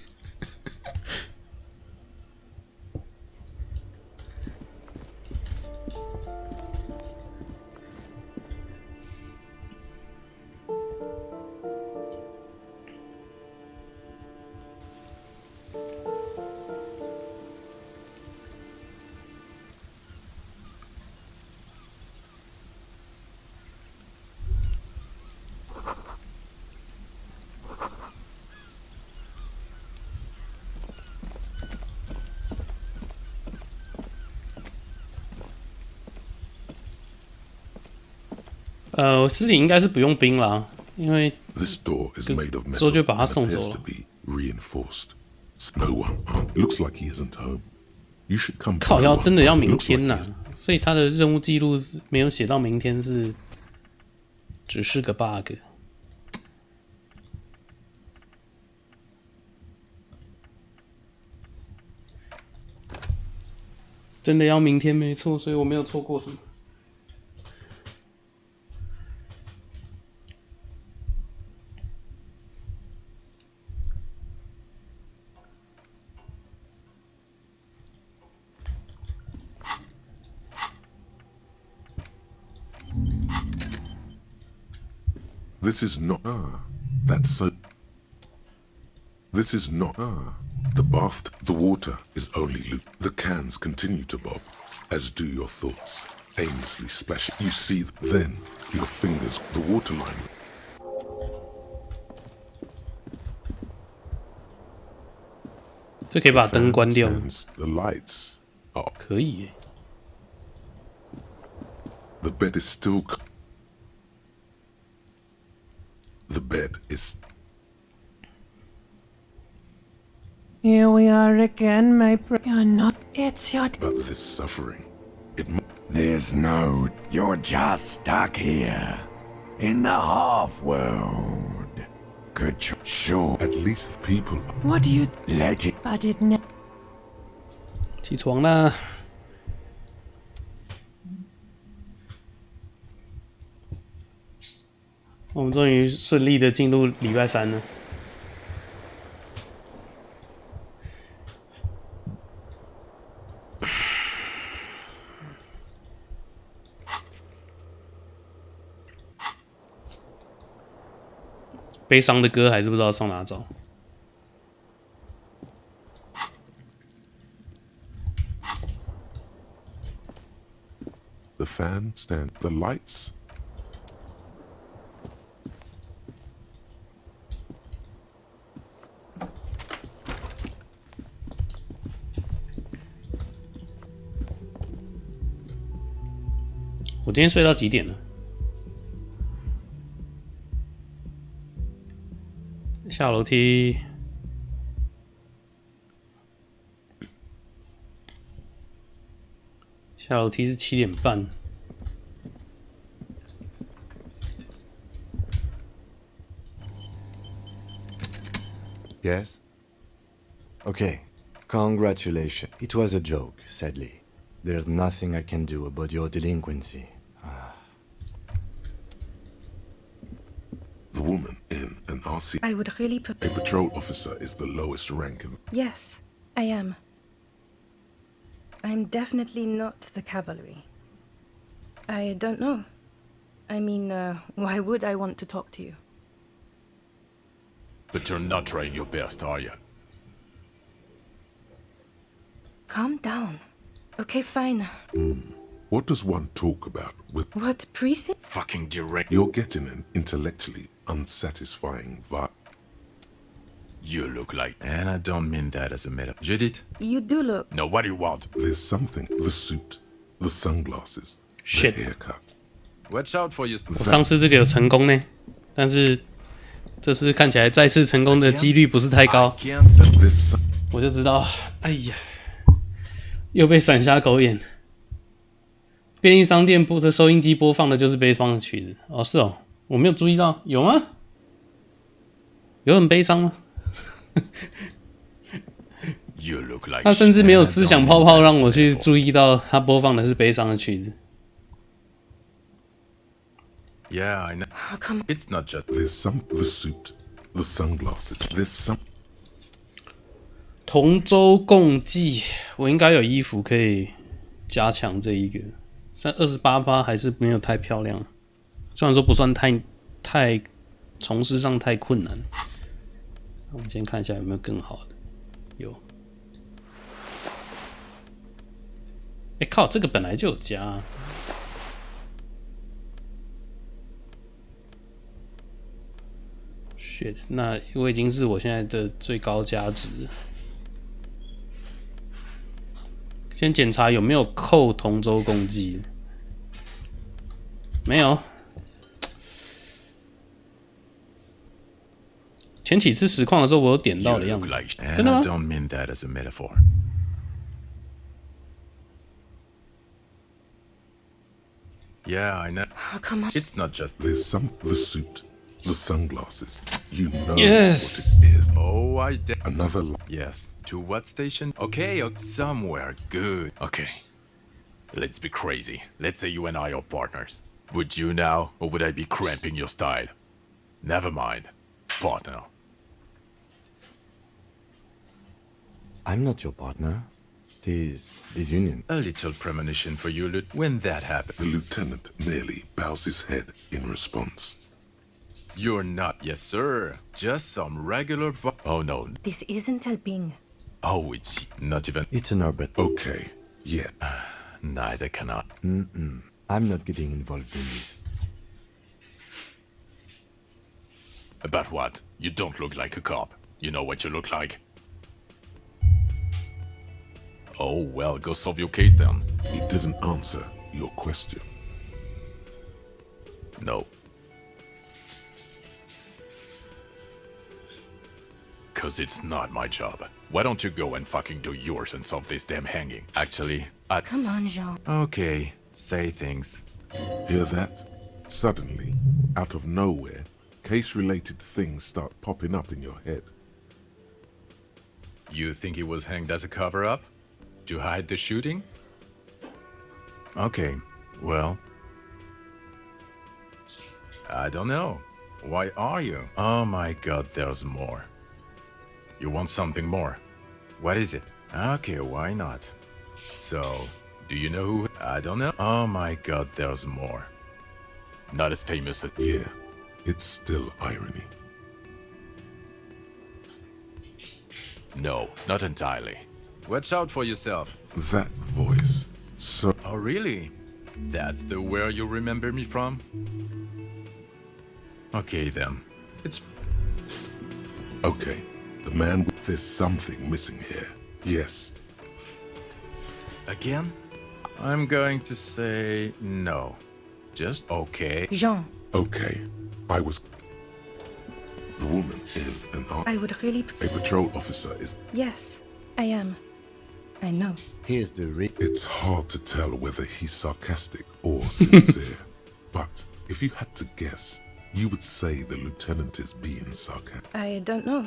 尸体应该是不用冰啦，因为之后就把他送走了。靠腰真的要明天呐，所以他的任务记录是没有写到明天，是只是个 bug。真的要明天没错，所以我没有错过什么。This is not. That's so. This is not. The bath, the water is only loop. The cans continue to bob, as do your thoughts, aimlessly splashing. You see, then your fingers, the waterline. 这可以把灯关掉。 The lights are. 可以耶。 The bed is still. The bed is. Here we are again, my You're not. It's your. But this suffering, it. There's no. You're just stuck here, in the half-world. Good sure. At least people. What do you? Let it. But it never. 起床啦！ 我们终于顺利的进入礼拜三了。悲伤的歌还是不知道上哪找。 The fan stand. The lights. 我今天睡到几点了？下楼梯。下楼梯是7点半。 Yes? Okay. Congratulations. It was a joke, sadly. There's nothing I can do about your delinquency. The woman in an RC. I would really A patrol officer is the lowest rank in. Yes, I am. I'm definitely not the cavalry. I don't know. I mean, why would I want to talk to you? But you're not trying your best, are you? Calm down. Okay, fine. What does one talk about with What precinct? Fucking direct. You're getting an intellectually unsatisfying vibe. You look like... And I don't mean that as a metaphor. Judith? You do look... No, what do you want? There's something. The suit, the sunglasses, Shit. the haircut. Watch out for you. 我上次这个有成功呢，但是这次看起来再次成功的几率不是太高。我就知道，哎呀，又被闪瞎狗眼。便利商店的收音机播放的就是悲伤的曲子。哦，是哦，我没有注意到，有吗？有很悲伤吗？他甚至没有思想泡泡让我去注意到他播放的是悲伤的曲子。Yeah, I know. Come on. It's not just... There's some... The suit, the sunglasses, there's some... 同舟共济，我应该有衣服可以加强这一个。28%还是没有太漂亮，虽然说不算太从事上太困难。我们先看一下有没有更好的。有。靠，这个本来就有加啊。shit， 那我已经是我现在的最高价值了。先检查有没有扣同舟共济，没有。前几次实况的时候，我有点到的样子，真的吗 I don't mean that as a metaphor. Yeah, I know. Come on. It's not just... There's some... The suit, the sunglasses. You know yes. what it is. Oh, Another... Yes. To what station? Okay, somewhere. Good. Okay. Let's be crazy. Let's say you and I are partners. Would you now, or would I be cramping your style? Never mind. Partner. I'm not your partner. This union. A little premonition for you, when that happened. The lieutenant merely bows his head in response. You're not, yes sir. Just some regular oh no. This isn't helping. Oh, it's not even... It's an orbit. Okay, yeah. Neither can I. I'm not getting involved in this. About what? You don't look like a cop. You know what you look like? Oh, well, go solve your case then. He didn't answer your question. No. 'Cause it's not my job. Why don't you go and fucking do yours and solve this damn hanging? Actually, Come on, Jean. Okay, say things. Hear that? Suddenly, out of nowhere, case-related things start popping up in your head. You think he was hanged as a cover-up? To hide the shooting? Okay, well... I don't know. Why are you? Oh my god, there's more. You want something more? What is it? Okay, why not? So, do you know who? I don't know. Oh my god, there's more. Not as famous as... Yeah, it's still irony. No, not entirely. Watch out for yourself. That voice, so... Oh really? That's the where you remember me from? Okay then. It's... Okay, the man... There's something missing here. Yes. Again? I'm going to say no. Just okay. Jean. Okay, I was... The woman in an art... I would really... A patrol officer is... Yes, I am. I know. Here's the It's hard to tell whether he's sarcastic or sincere. But if you had to guess, you would say the lieutenant is being sarcastic. I don't know.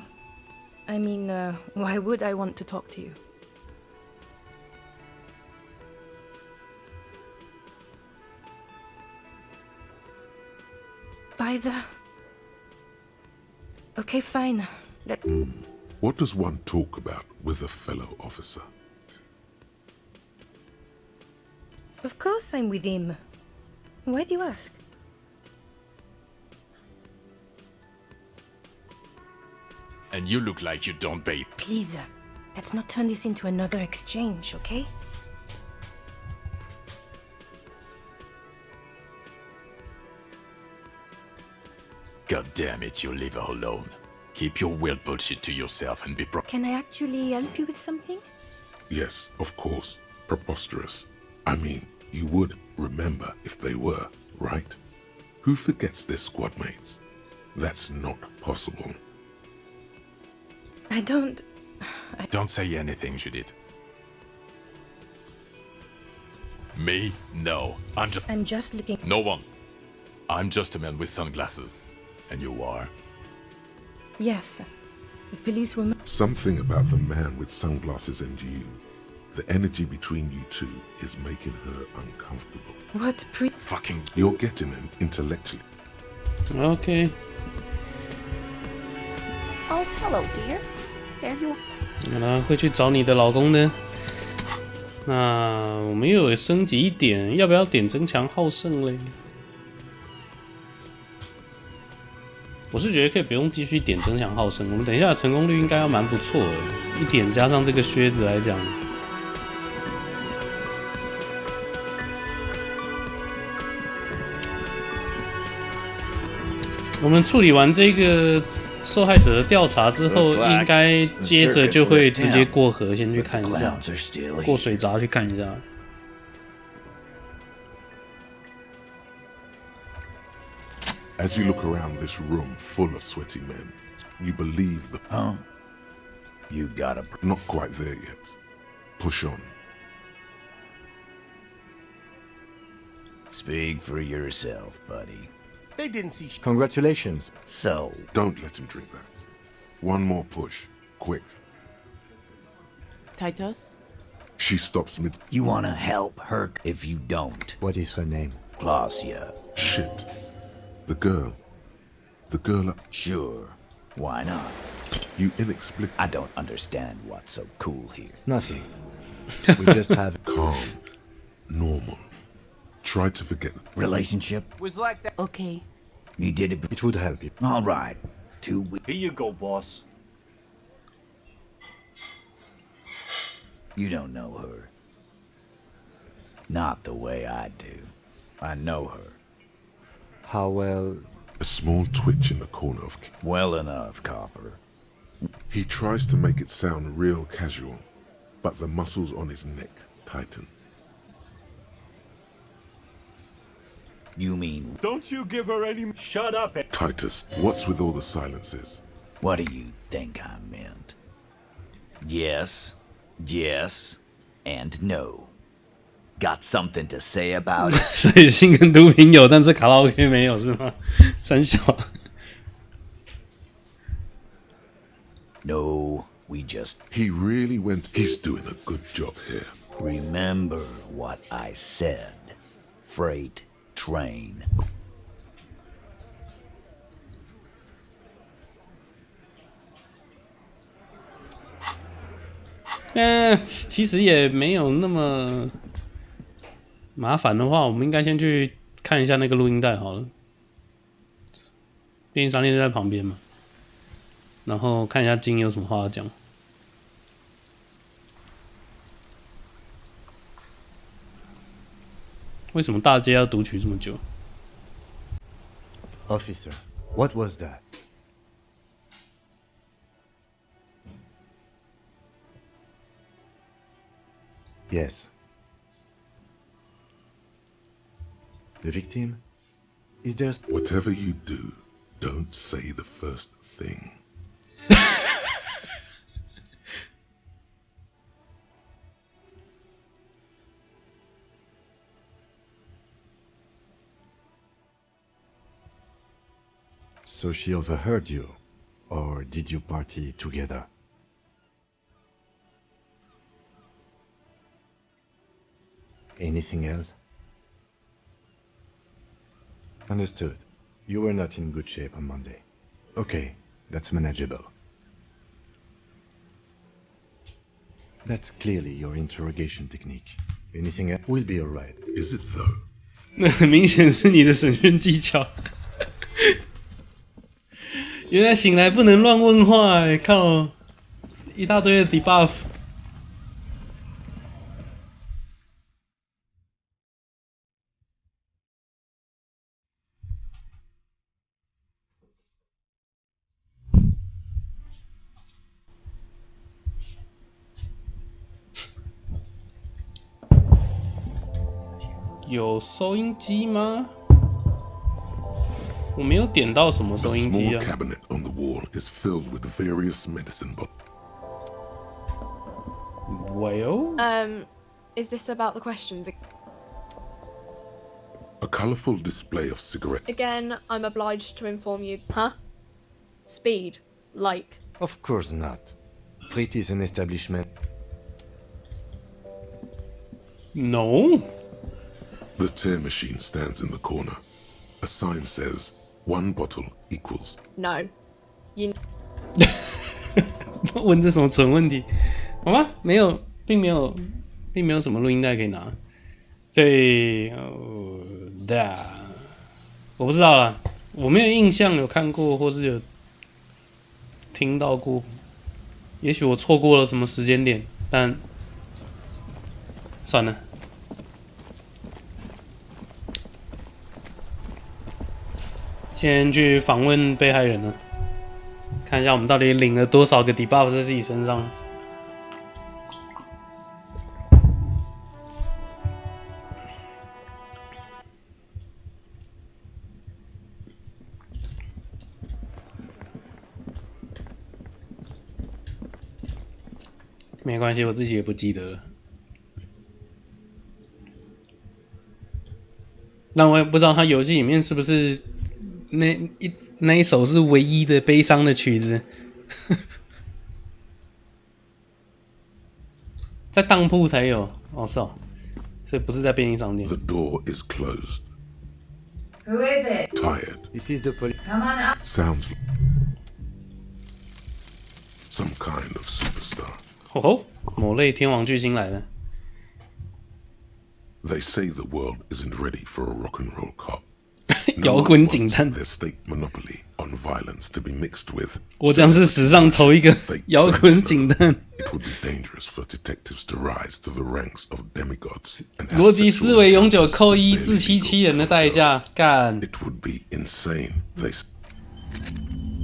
I mean, why would I want to talk to you? By the... Okay, fine. What does one talk about with a fellow officer? Of course I'm with him. Why do you ask? And you look like you don't bathe. Please, let's not turn this into another exchange, okay? God damn it, you leave her alone. Keep your weird bullshit to yourself and be Can I actually help you with something? Yes, of course. Preposterous. I mean, you would remember if they were, right? Who forgets their squad mates? That's not possible. I don't... Don't say anything, Judith. Me? No. I'm just looking... No one. I'm just a man with sunglasses. And you are? Yes. The policewoman... Something about the man with sunglasses and you. The energy between you two is making her uncomfortable. What Fucking... You're getting him intellectually. OK， Oh, hello, dear. There you are. 那会去找你的老公呢？那我们又有升级一点，要不要点争强好胜嘞？我是觉得可以不用继续点争强好胜，我们等一下的成功率应该要蛮不错的，一点加上这个靴子来讲。我们处理完这个受害者的调查之后，应该接着就会直接过河，先去看一下，过水闸去看一下。As you look around this room full of sweaty men, you believe the... Huh? You gotta... Not quite there yet. Push on. Speak for yourself, buddy. They didn't see Congratulations. So... Don't let him drink that. One more push. Quick. Titus? She stops mid... You wanna help her if you don't. What is her name? Glacia. Shit. The girl. The girl... Sure. Why not? You inexplicably... I don't understand what's so cool here. Nothing. We just have... Calm. Normal. Try to forget... Relationship? Was like that. Okay. You did it. It would help you. All right. 2 weeks. Here you go, boss. You don't know her. Not the way I do. I know her. How well? A small twitch in the corner of... Well enough, Copper. He tries to make it sound real casual, but the muscles on his neck tighten. You mean... Don't you give her any... Shut up! Titus, what's with all the silences? What do you think I meant? Yes, yes, and no. Got something to say about it? 所以性跟毒品有，但是卡拉 OK 没有是吗？三小。No, we just... He really went... He's doing a good job here. Remember what I said. Freight train. 其实也没有那么麻烦的话，我们应该先去看一下那个录音带好了。便利商店就在旁边嘛，然后看一下金有什么话要讲。为什么大街要读取这么久 Officer, what was that? Yes. The victim? Is there... Whatever you do, don't say the first thing. So she overheard you, or did you party together? Anything else? Understood. You were not in good shape on Monday. Okay, that's manageable. That's clearly your interrogation technique. Anything else? We'll be alright. Is it though? 那很明显是你的审讯技巧。原来醒来不能乱问话哎，靠，一大堆的 debuff。有收音机吗？我没有点到什么收音机啊。The small cabinet on the wall is filled with various medicine bottles. Well? Is this about the questions? A colorful display of cigarettes. Again, I'm obliged to inform you. Huh? Speed. Like. Of course not. Freight is an establishment. No. The tear machine stands in the corner. A sign says, 1 bottle equals. No. You. 问这什么蠢问题？好吧，没有，并没有什么录音带可以拿。所以，我不知道啦，我没有印象有看过或是有听到过，也许我错过了什么时间点，但算了。先去访问被害人了，看一下我们到底领了多少个 debuff 在自己身上。没关系，我自己也不记得了。但我也不知道他游戏里面是不是那一首是唯一的悲伤的曲子。在当铺才有哦，是哦，所以不是在便利商店。 The door is closed. Who is it? Tired. This is the police. Come on up. Sounds like some kind of superstar. 哦吼，某类天王巨星来了。They say the world isn't ready for a rock and roll cop. 摇滚警探 Their state monopoly on violence to be mixed with. 我将是史上头一个摇滚警探。It would be dangerous for detectives to rise to the ranks of demigods. 逻辑思维永久扣1自欺欺人的代价，干。 It would be insane. They.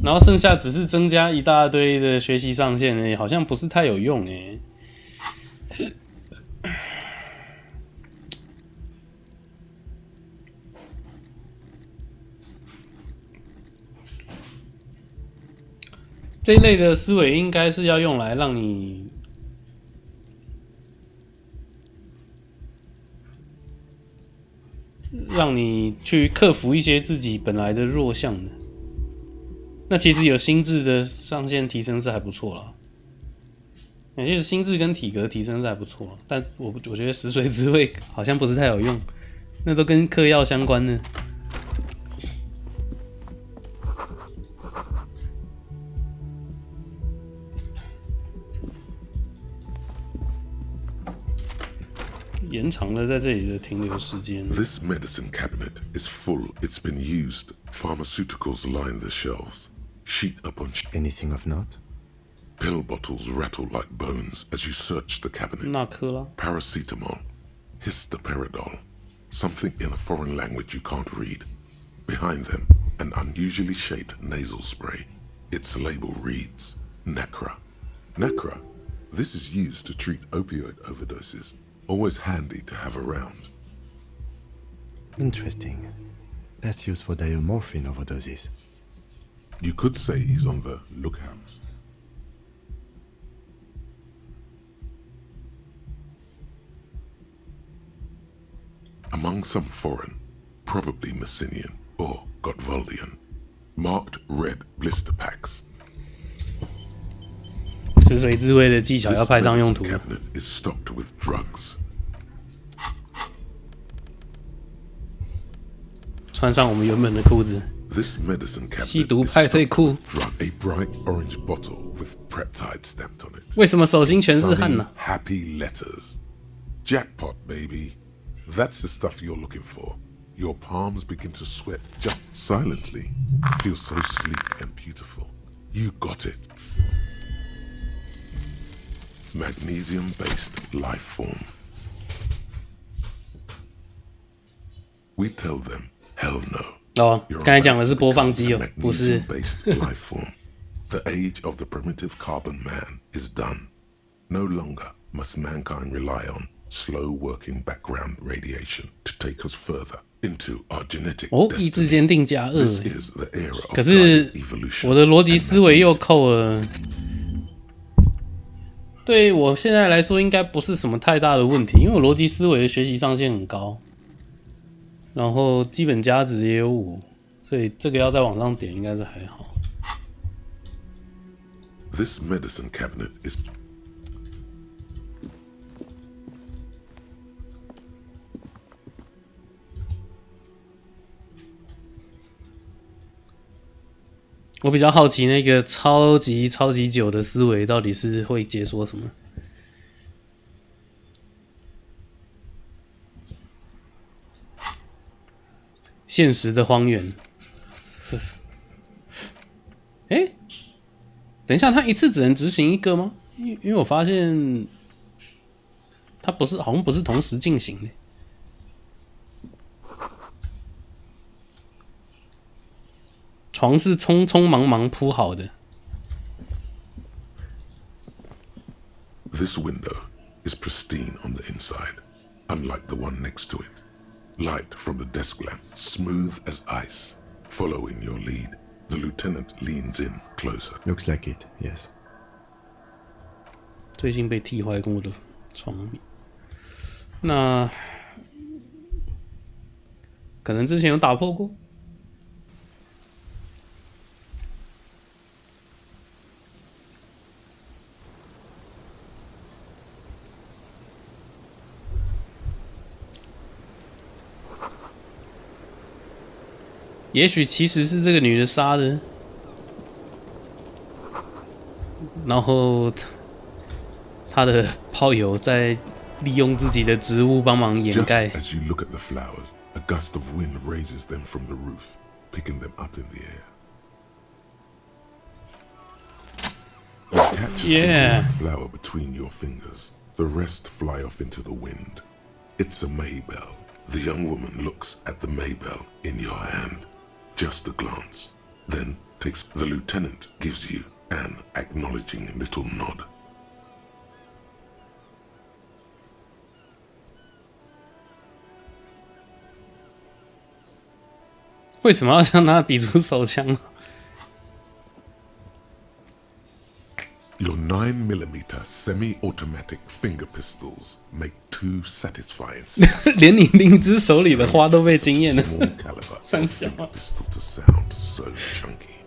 然后剩下只是增加一大堆的学习上限而已，好像不是太有用诶。这一类的思维应该是要用来让你去克服一些自己本来的弱项的。那其实有心智的上限提升是还不错啦，其实心智跟体格提升是还不错，但是我觉得食髓知味好像不是太有用，那都跟嗑药相关的。延长了在这里的停留时间。 This medicine cabinet is full. It's been used. Pharmaceuticals line the shelves. Sheet upon sheet. Anything of note? Pill bottles rattle like bones as you search the cabinet. Paracetamol. Histoparidol. Something in a foreign language you can't read. Behind them, an unusually shaped nasal spray. Its label reads, Nacra. Nacra. This is used to treat opioid overdoses. Always handy to have around. Interesting. That's used for diamorphine overdoses. You could say he's on the lookout. Among some foreign, probably Messinian or Gotwaldian, marked red blister packs. 食髓知味的技巧要派上用途。 This cabinet is stocked with drugs. 穿上我们原本的裤子。 This medicine cabinet 吸毒派对裤。 A bright orange bottle with Preptide stamped on it. 为什么手心全是汗呢？ Happy letters. Jackpot, baby. That's the stuff you're looking for. Your palms begin to sweat just silently. Feel so sleek and beautiful. You got it. Magnesium-based life form. We tell them, hell no. 哦，刚才讲的是播放机哦，不是。 Magnesium-based life form. The age of the primitive carbon man is done. No longer must mankind rely on slow-working background radiation to take us further into our genetic 意志坚定加2。 This is the era of 可是 evolution 我的逻辑思维又扣了。对我现在来说，应该不是什么太大的问题，因为我逻辑思维的学习上限很高，然后基本价值也有5，所以这个要再往上点应该是还好。This medicine cabinet is我比较好奇那个超级久的思维到底是会解说什么？现实的荒原。哎，等一下，他一次只能执行1个吗？因为我发现他好像不是同时进行的。床是匆匆忙忙铺好的。This window is pristine on the inside, unlike the one next to it. Light from the desk lamp, smooth as ice. Following your lead, the lieutenant leans in closer. Looks like it, yes. 最近被踢坏过的床面，那可能之前有打破过。也许其实是这个女的杀的，然后她的炮友在利用自己的职务帮忙掩盖。 Just as you look at the flowers, a gust of wind raises them from the roof, picking them up in the air. You catch a single flower between your fingers. The rest fly off into the wind. It's a Maybell. The young woman looks at the Maybell in your hand. Just a glance, then takes the lieutenant gives you an acknowledging little nod. 为什么要向他比出手枪？ Your 9mm semi-automatic finger pistols make 2 satisfying snaps. 连你另一只手里的花都被惊艳了。 Small caliber finger pistol to sound so chunky.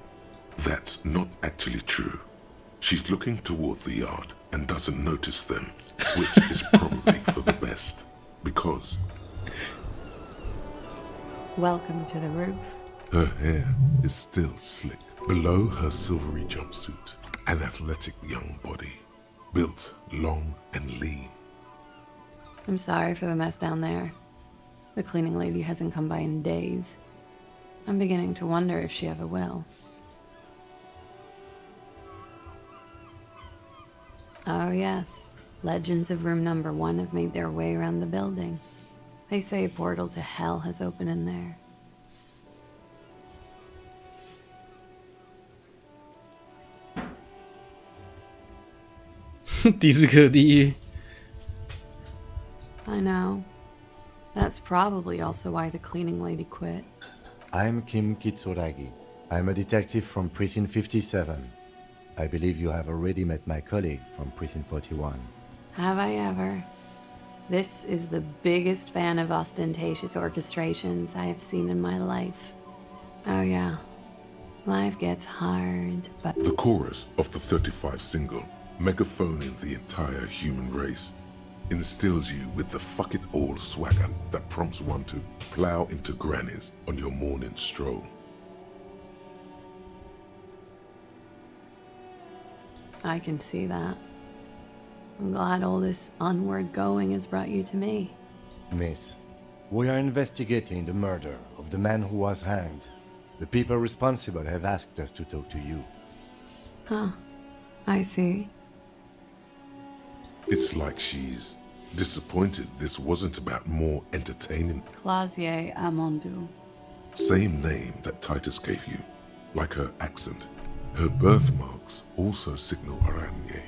That's not actually true. She's looking toward the yard and doesn't notice them, which is probably for the best, because welcome to the roof. Her hair is still slick. Below her silvery jumpsuit, an athletic young body, built long and lean. I'm sorry for the mess down there. The cleaning lady hasn't come by in days. I'm beginning to wonder if she ever will. Oh yes, legends of room number 1 have made their way around the building. They say a portal to hell has opened in there. I know. That's probably also why the cleaning lady quit. I'm Kim Kitsuragi. I'm a detective from Precinct 57. I believe you have already met my colleague from Precinct 41. Have I ever? This is the biggest fan of ostentatious orchestrations I have seen in my life. Oh yeah, life gets hard, but... The chorus of the 35 single, megaphoning the entire human race, instills you with the fuck it all swagger that prompts one to plow into grannies on your morning stroll. I can see that. I'm glad all this onward going has brought you to me. Miss, we are investigating the murder of the man who was hanged. The people responsible have asked us to talk to you. Huh. I see. It's like she's disappointed this wasn't about more entertaining. Clausier Amondu. Same name that Titus gave you, like her accent. Her birthmarks also signal Aranye.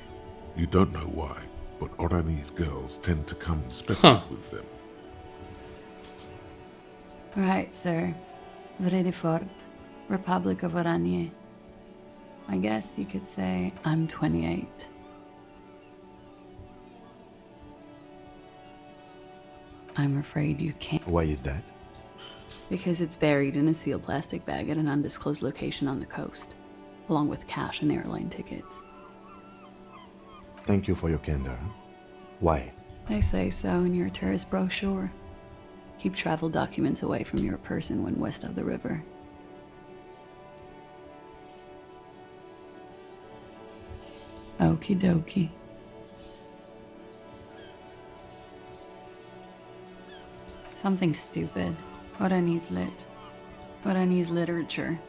You don't know why, but Oranese girls tend to come speckled with them. Right, sir. Vredefort, Republic of Oranje. I guess you could say I'm 28. I'm afraid you can't. Why is that? Because it's buried in a sealed plastic bag at an undisclosed location on the coast, along with cash and airline tickets. Thank you for your candor. Why? They say so in your tourist brochure. Keep travel documents away from your person when west of the river. Okie dokie. Something stupid. Oranese lit. Oranese literature.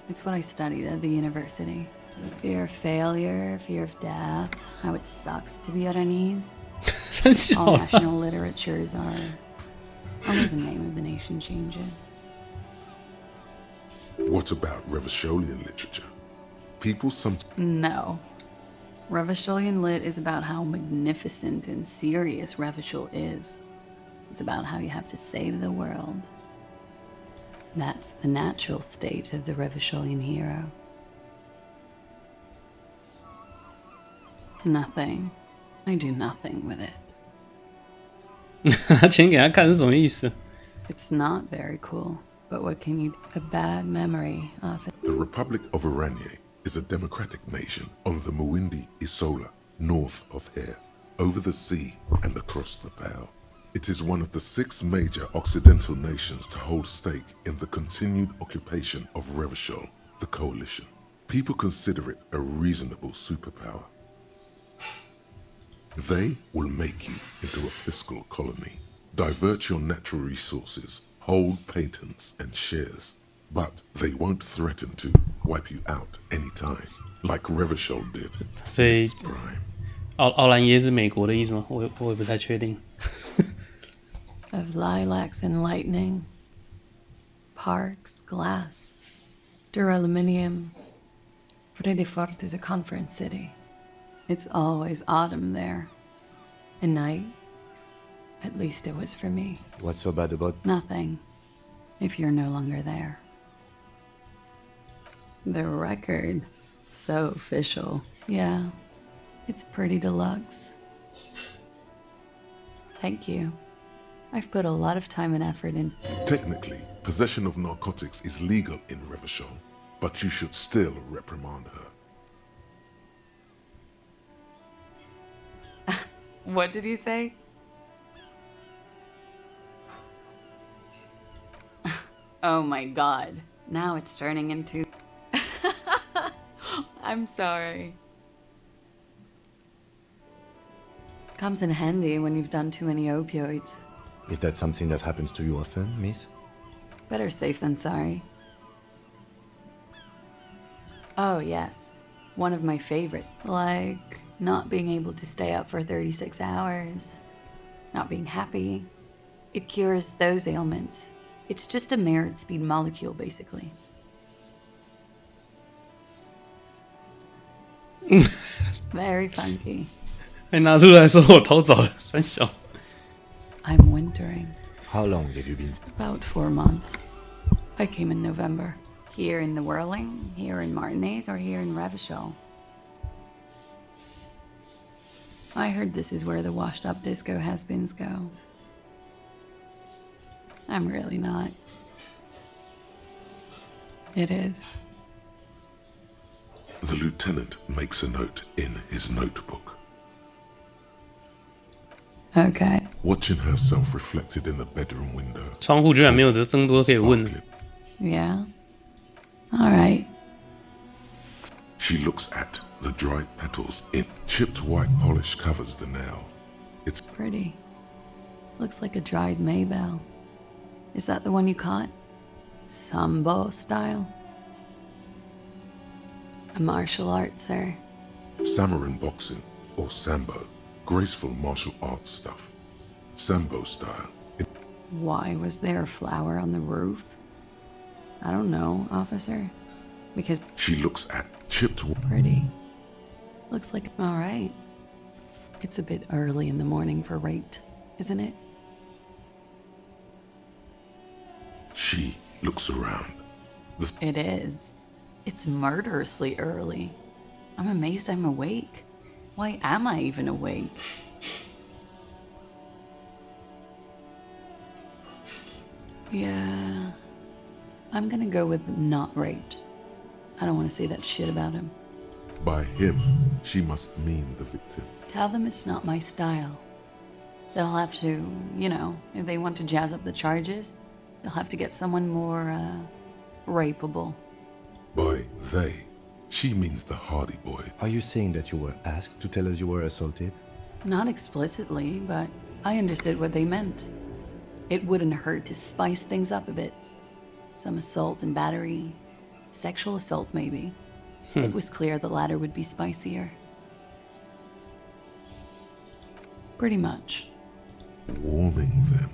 It's what I studied at the university. Fear of failure, fear of death, how it sucks to be Oranese. All national literatures are... Only the name of the nation changes. What about Revacholian literature? People No. Revacholian lit is about how magnificent and serious Revachol is. It's about how you have to save the world. That's the natural state of the Revacholian hero. Nothing. I do nothing with it. 拿钱给他看是什么意思？ It's not very cool, but what can you do? A bad memory of it. The Republic of Oranje is a democratic nation on the Muindi Isola, north of here, over the sea and across the Pale. It is one of the 6 major Occidental nations to hold stake in the continued occupation of Revachol, the coalition. People consider it a reasonable superpower. They will make you into a fiscal colony, divert your natural resources, hold patents and shares, but they won't threaten to wipe you out anytime, like Revachol did in its prime. 奥兰耶是美国的意思吗？我也不太确定。Of lilacs and lightning, parks, glass, duraluminum. Vredefort is a conference city. It's always autumn there. At night. At least it was for me. What's so bad about... Nothing. If you're no longer there. The record. So official. Yeah. It's pretty deluxe. Thank you. I've put a lot of time and effort in. Technically, possession of narcotics is legal in Revachol, but you should still reprimand her. What did you say? Oh my god. Now it's turning into... I'm sorry. Comes in handy when you've done too many opioids. Is that something that happens to you often, miss? Better safe than sorry. Oh yes. One of my favorite. Like... not being able to stay up for 36 hours, not being happy. It cures those ailments. It's just a merit speed molecule, basically. Very funky. 还拿出来说我偷走了，三小。I'm wintering. How long have you been? About 4 months. I came in November. Here in the Whirling, here in Martinez, or here in Revachol. I heard this is where the washed-up disco has-beens go. I'm really not. It is. The lieutenant makes a note in his notebook. Okay. Watching herself reflected in the bedroom window. 窗户居然没有这么多可以问的。 Yeah. All right. She looks at the dried petals. Chipped white polish covers the nail. It's pretty. Looks like a dried Maybell. Is that the one you caught? Sambo style? A martial art, sir. Samurai boxing, or Sambo. Graceful martial arts stuff. Sambo style. Why was there a flower on the roof? I don't know, officer. Because... She looks at chipped... Pretty. Looks like... All right. It's a bit early in the morning for rape, isn't it? She looks around. It is. It's murderously early. I'm amazed I'm awake. Why am I even awake? Yeah, I'm gonna go with not raped. I don't want to say that shit about him. By him, she must mean the victim. Tell them it's not my style. They'll have to, you know, if they want to jazz up the charges, they'll have to get someone more, rapeable. By they, she means the Hardy boy. Are you saying that you were asked to tell us you were assaulted? Not explicitly, but I understood what they meant. It wouldn't hurt to spice things up a bit. Some assault and battery. Sexual assault, maybe. It was clear the latter would be spicier. Pretty much. Warming them.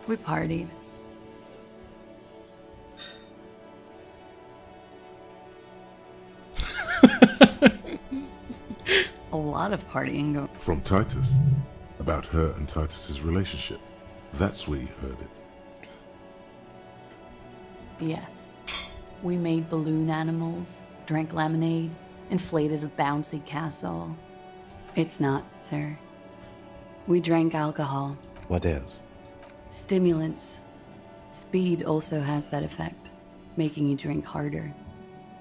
We partied. A lot of partying going. From Titus. About her and Titus's relationship. That's where you heard it. Yes. We made balloon animals, drank lemonade, inflated a bouncy castle. It's not, sir. We drank alcohol. What else? Stimulants. Speed also has that effect, making you drink harder.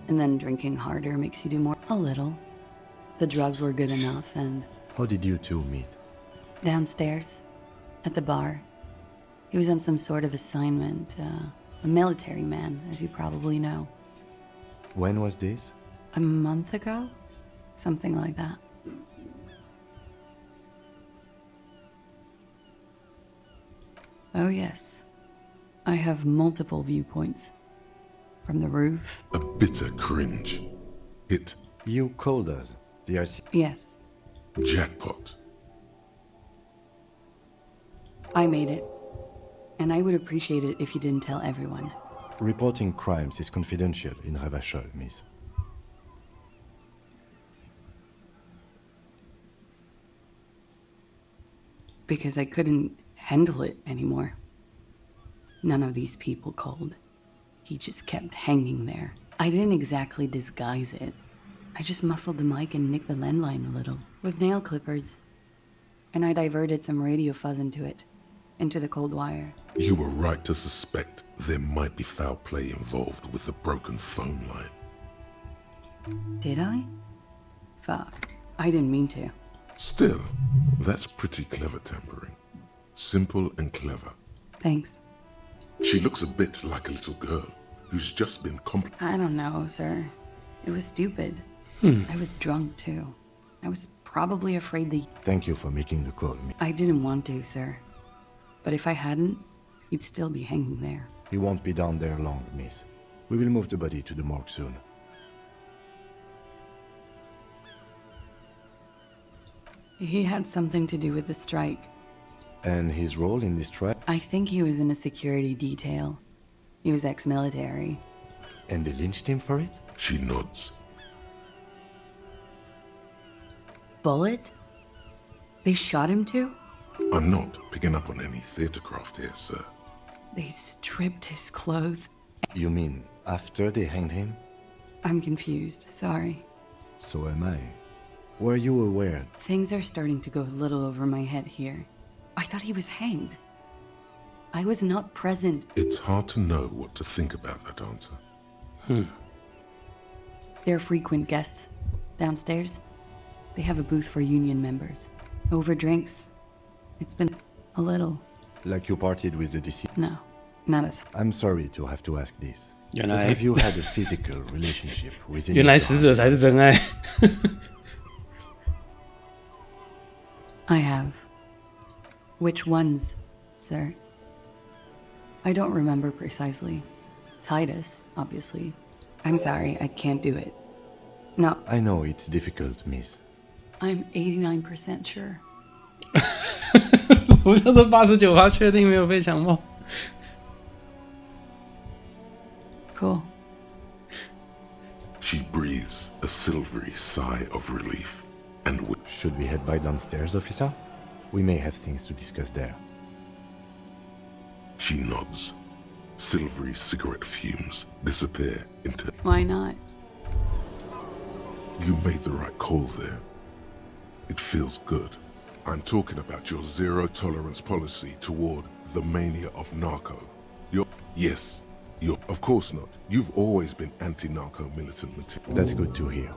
And then drinking harder makes you do more. A little. The drugs were good enough, and... How did you two meet? Downstairs. At the bar. He was on some sort of assignment. A military man, as you probably know. When was this? A month ago? Something like that. Oh yes. I have multiple viewpoints. From the roof. A bitter cringe. It... You called us. DRC. Yes. Jackpot. I made it. And I would appreciate it if you didn't tell everyone. Reporting crimes is confidential in ReidWesker, miss. Because I couldn't handle it anymore. None of these people called. He just kept hanging there. I didn't exactly disguise it. I just muffled the mic and nicked the landline a little. With nail clippers. And I diverted some radio fuzz into it. Into the cold wire. You were right to suspect there might be foul play involved with the broken phone line. Did I? Fuck. I didn't mean to. Still, that's pretty clever tampering. Simple and clever. Thanks. She looks a bit like a little girl who's just been I don't know, sir. It was stupid. I was drunk, too. I was probably afraid the... Thank you for making the call, miss. I didn't want to, sir. But if I hadn't, he'd still be hanging there. He won't be down there long, miss. We will move the body to the morgue soon. He had something to do with the strike. And his role in this strike? I think he was in a security detail. He was ex-military. And they lynched him for it? She nods. Bullet? They shot him too? I'm not picking up on any theatercraft here, sir. They stripped his clothes. You mean after they hanged him? I'm confused, sorry. So am I. Were you aware? Things are starting to go a little over my head here. I thought he was hanged. I was not present. It's hard to know what to think about that answer. They're frequent guests. Downstairs, they have a booth for union members. Over drinks, it's been a little. Like you partied with the deceased? No, not as... I'm sorry to have to ask this. 原 But 来 have you had a physical relationship with 原来死者才是真爱。 I have. Which ones, sir? I don't remember precisely. Titus, obviously. I'm sorry, I can't do it. No. I know it's difficult, miss. I'm 89% sure. 我叫做89%确定没有被强暴。 Cool. She breathes. a silvery sigh of relief, and would. Should we head by downstairs, officer? We may have things to discuss there. She nods. Silvery cigarette fumes disappear into. Why not? You made the right call there. It feels good. I'm talking about your zero-tolerance policy toward the mania of narco. Yes, of course not. You've always been anti-narco militant material. That's good to hear.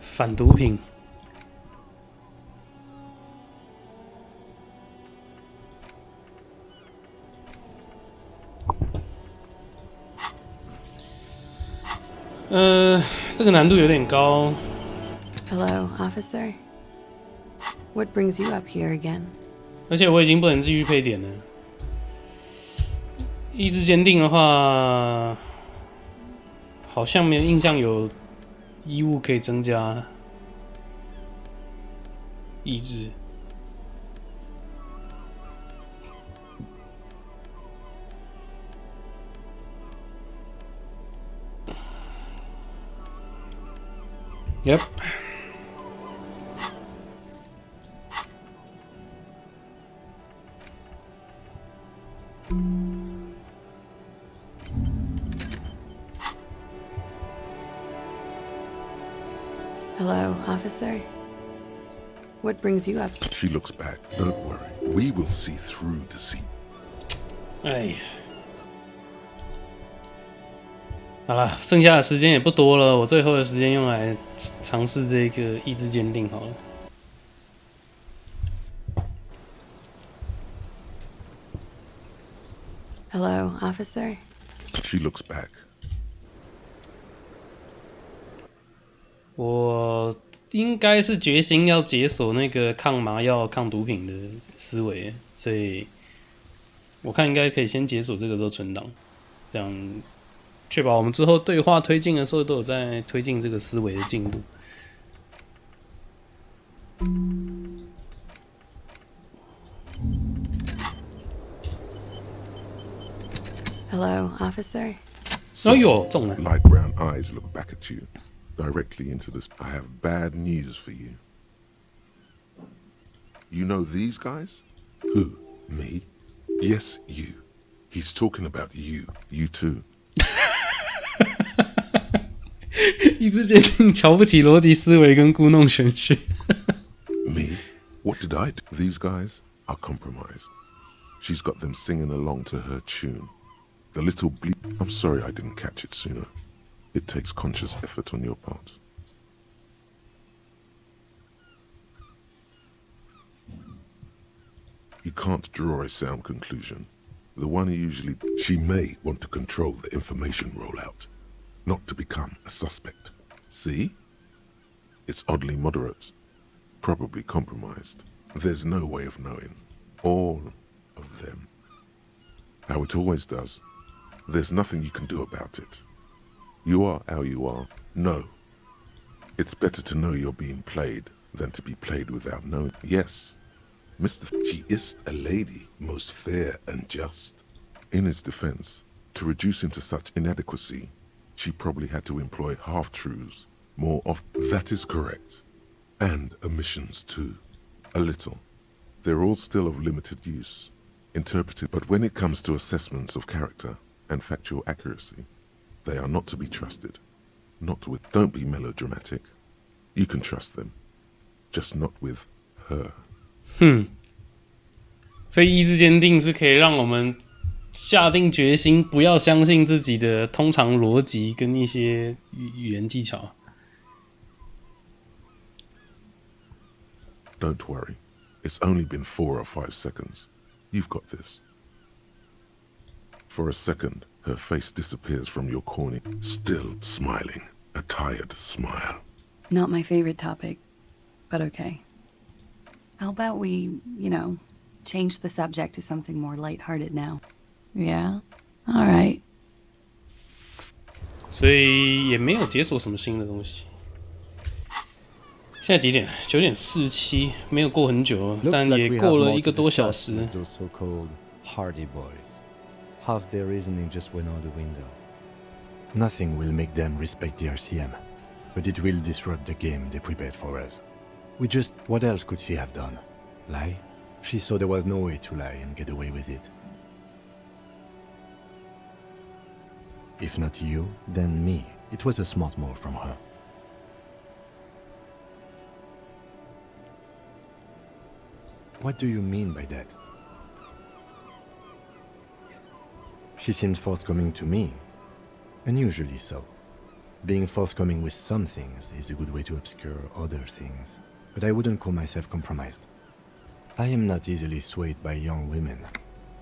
反毒品。这个难度有点高。Hello, officer. What brings you up here again? 而且我已经不能继续配点了。意志坚定的话，好像没有印象有衣物可以增加意志。Yep. Hello, officer. What brings you up? She looks back. Don't worry. We will see through deceit. 哎。好了，剩下的时间也不多了，我最后的时间用来尝试这个意志坚定好了。Hello, officer. She looks back. 我应该是决心要解锁那个抗麻药、抗毒品的思维，所以我看应该可以先解锁这个做存档，这样。确保我们之后对话推进的时候都有在推进这个思维的进度。Hello, officer. 哎呦，中了！ Light brown eyes look back at you, directly into this. I have bad news for you. You know these guys? Who? Me? Yes, you. He's talking about you. You too. 意志坚定，瞧不起逻辑思维跟故弄玄虚。Me? What did I do? These guys are compromised. She's got them singing along to her tune. The little bleep. I'm sorry I didn't catch it sooner. It takes conscious effort on your part. You can't draw a sound conclusion. The one usually. She may want to control the information rollout. Not to become a suspect. See? It's oddly moderate. Probably compromised. There's no way of knowing. All of them. How it always does. There's nothing you can do about it. You are how you are. No. It's better to know you're being played than to be played without knowing. Yes. She is a lady, most fair and just. In his defense, to reduce him to such inadequacy, she probably had to employ half-truths more often. That is correct. And omissions too. A little. They're all still of limited use. Interpreted. But when it comes to assessments of character and factual accuracy, they are not to be trusted. Not with. Don't be melodramatic. You can trust them. Just not with her. 所以意志坚定是可以让我们下定决心，不要相信自己的通常逻辑跟一些语言技巧。Don't worry. It's only been 4 or 5 seconds. You've got this. For a second, her face disappears from your corny, still smiling, a tired smile. Not my favorite topic, but okay. How about we, change the subject to something more lighthearted now? Yeah? Alright. 所以也没有解锁什么新的东西。现在几点？9点47，没有过很久，但也过了1个多小时。Those so-called hardy boys. Half their reasoning just went out the window. Nothing will make them respect the RCM, but it will disrupt the game they prepared for us. What else could she have done? Lie? She saw there was no way to lie and get away with it. If not you, then me. It was a smart move from her. What do you mean by that? She seemed forthcoming to me. Unusually so. Being forthcoming with some things is a good way to obscure other things. But I wouldn't call myself compromised. I am not easily swayed by young women.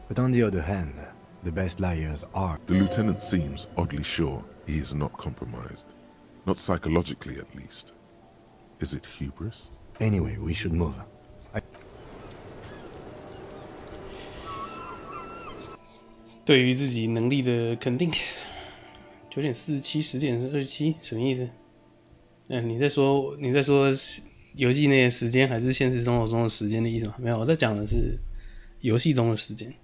But on the other hand, the best liars are... The lieutenant seems oddly sure he is not compromised. Not psychologically, at least. Is it hubris? Anyway, we should move. 对于自己能力的肯定，9点47， 10点27，什么意思？你在说游戏内的时间，还是现实生活中的时间的意思吗？没有，我在讲的是游戏中的时间。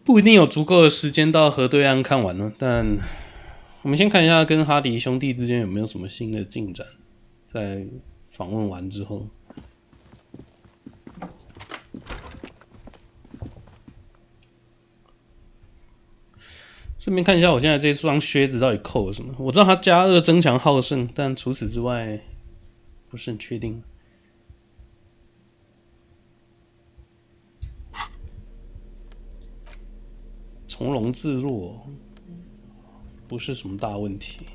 不一定有足够的时间到河对岸看完了，但我们先看一下跟哈迪兄弟之间有没有什么新的进展，在访问完之后。顺便看一下我现在这双靴子到底扣了什么。我知道它加2争强好胜，但除此之外不是很确定。从容自若不是什么大问题。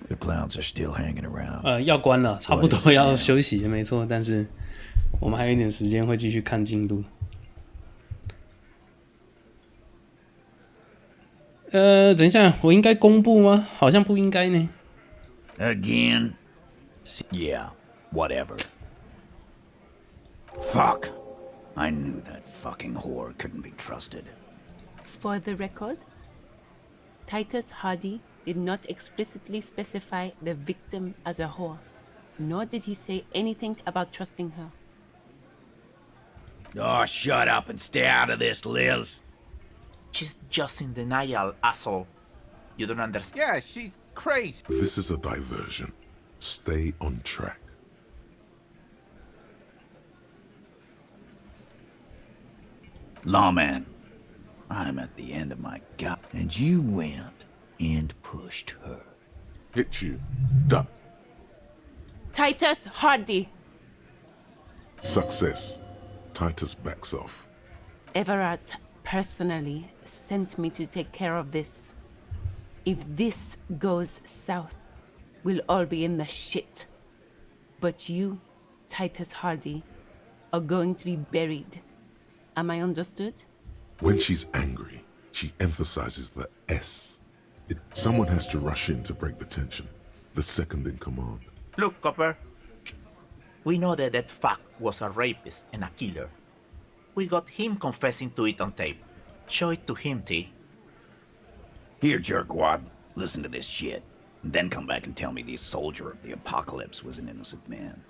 The clowns are still hanging around. 要关了，差不多要休息，没错。但是我们还有一点时间，会继续看进度。等一下，我应该公布吗？好像不应该呢。Again? Yeah, whatever. Fuck! I knew that fucking whore couldn't be trusted. For the record, Titus Hardy did not explicitly specify the victim as a whore, nor did he say anything about trusting her. Oh, shut up and stay out of this, Liz. She's just in denial, asshole. You don't understand. Yeah, she's crazy. This is a diversion. Stay on track. Lawman, I'm at the end of my gut, and you went and pushed her. Hit you. Duck. Titus Hardy. Success. Titus backs off. Everett personally sent me to take care of this. If this goes south, we'll all be in the shit. But you, Titus Hardy, are going to be buried. Am I understood? When she's angry, she emphasizes the S. Someone has to rush in to break the tension. The second in command. Look, Copper. We know that fuck was a rapist and a killer. We got him confessing to it on tape. Show it to him, T. Here, jerkwad, listen to this shit. And then come back and tell me the soldier of the apocalypse was an innocent man.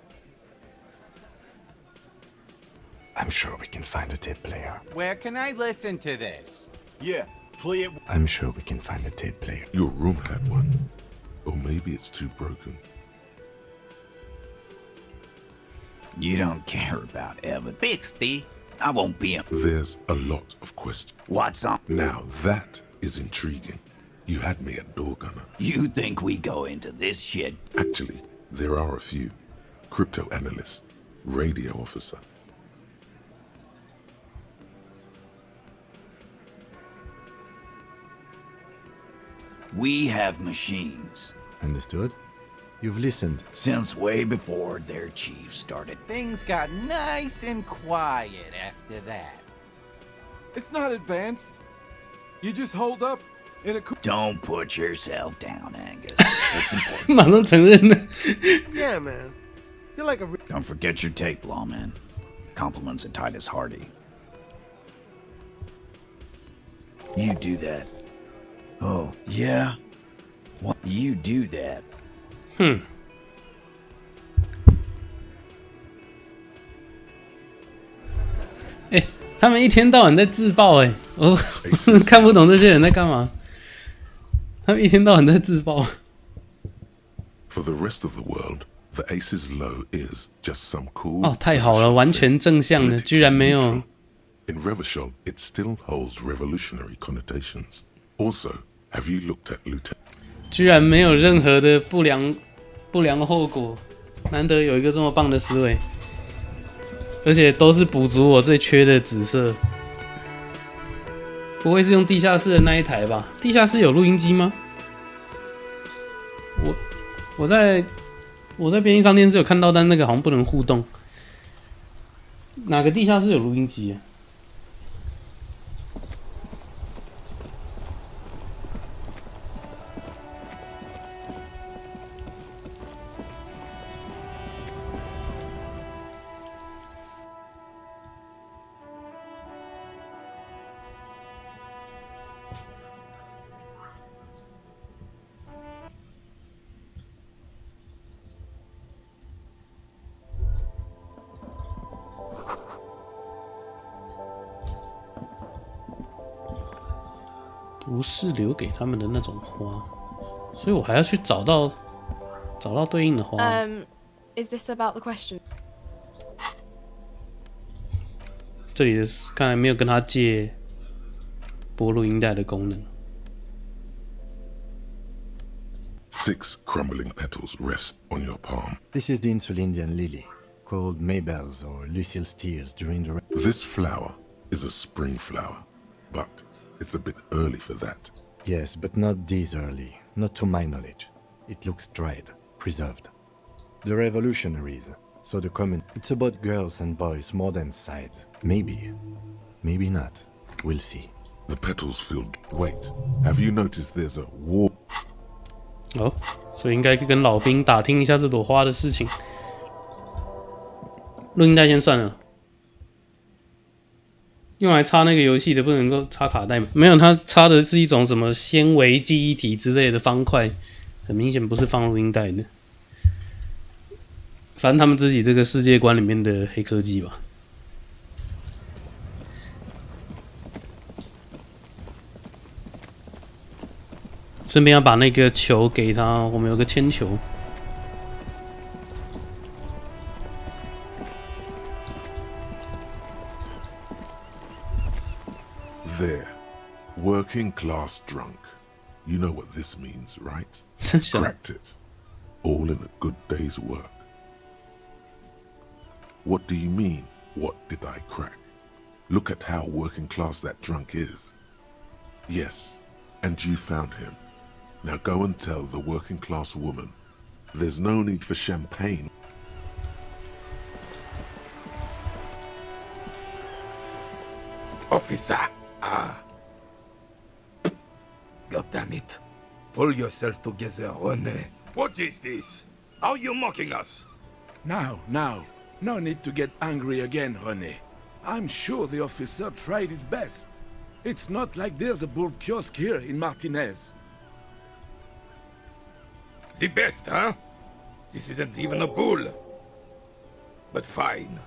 I'm sure we can find a tape player. Where can I listen to this? Yeah, play it. I'm sure we can find a tape player. Your room had one. Or maybe it's too broken. You don't care about Evan. Fix, T. I won't be. There's a lot of questions. What's up? Now that is intriguing. You had me at door gunner. You think we go into this shit? Actually, there are a few. Crypto analyst, radio officer. We have machines. Understood? You've listened. Since way before their chief started. Things got nice and quiet after that. It's not advanced. You just hold up in a... Don't put yourself down, Angus. It's important. 马上承认了。Yeah, man. You're like a. Don't forget your tape, lawman. Compliments of Titus Hardy. You do that. Oh, yeah? What? You do that. 他们一天到晚在自爆我看不懂这些人在干嘛。他们一天到晚在自爆。For the rest of the world, the Ace's low is just some cool. 太好了，完全正向的，居然没有。In Revachol, it still holds revolutionary connotations. Also, have you looked at Lieutenant? 居然没有任何的不良后果，难得有一个这么棒的思维。而且都是补足我最缺的紫色，不会是用地下室的那一台吧？地下室有录音机吗？我在便利商店是有看到，但那个好像不能互动。哪个地下室有录音机啊？不是留给他们的那种花，所以我还要去找到对应的花。Is this about the question? 这里的看来没有跟他借播录音带的功能。6 crumbling petals rest on your palm. This is the Insulindian lily, called Maybelle's or Lucille's tears during the. This flower is a spring flower, but it's a bit early for that. Yes, but not this early. Not to my knowledge. It looks dried, preserved. The revolutionaries, so the common. It's about girls and boys more than sides. Maybe. Maybe not. We'll see. The petals feel. Wait, have you noticed there's a war? 所以应该跟老兵打听一下这朵花的事情。录音带先算了。用来插那个游戏的不能够插卡带吗？没有，它插的是一种什么纤维记忆体之类的方块，很明显不是放录音带的。反正他们自己这个世界观里面的黑科技吧。顺便要把那个球给他，我们有个铅球。There, working class drunk. You know what this means, right? Cracked it. All in a good day's work. What do you mean, what did I crack? Look at how working class that drunk is. Yes, and you found him. Now go and tell the working class woman there's no need for champagne. Officer! God damn it. Pull yourself together, René. What is this? Are you mocking us? Now. No need to get angry again, René. I'm sure the officer tried his best. It's not like there's a bull kiosk here in Martinez. The best, huh? This isn't even a bull. But fine.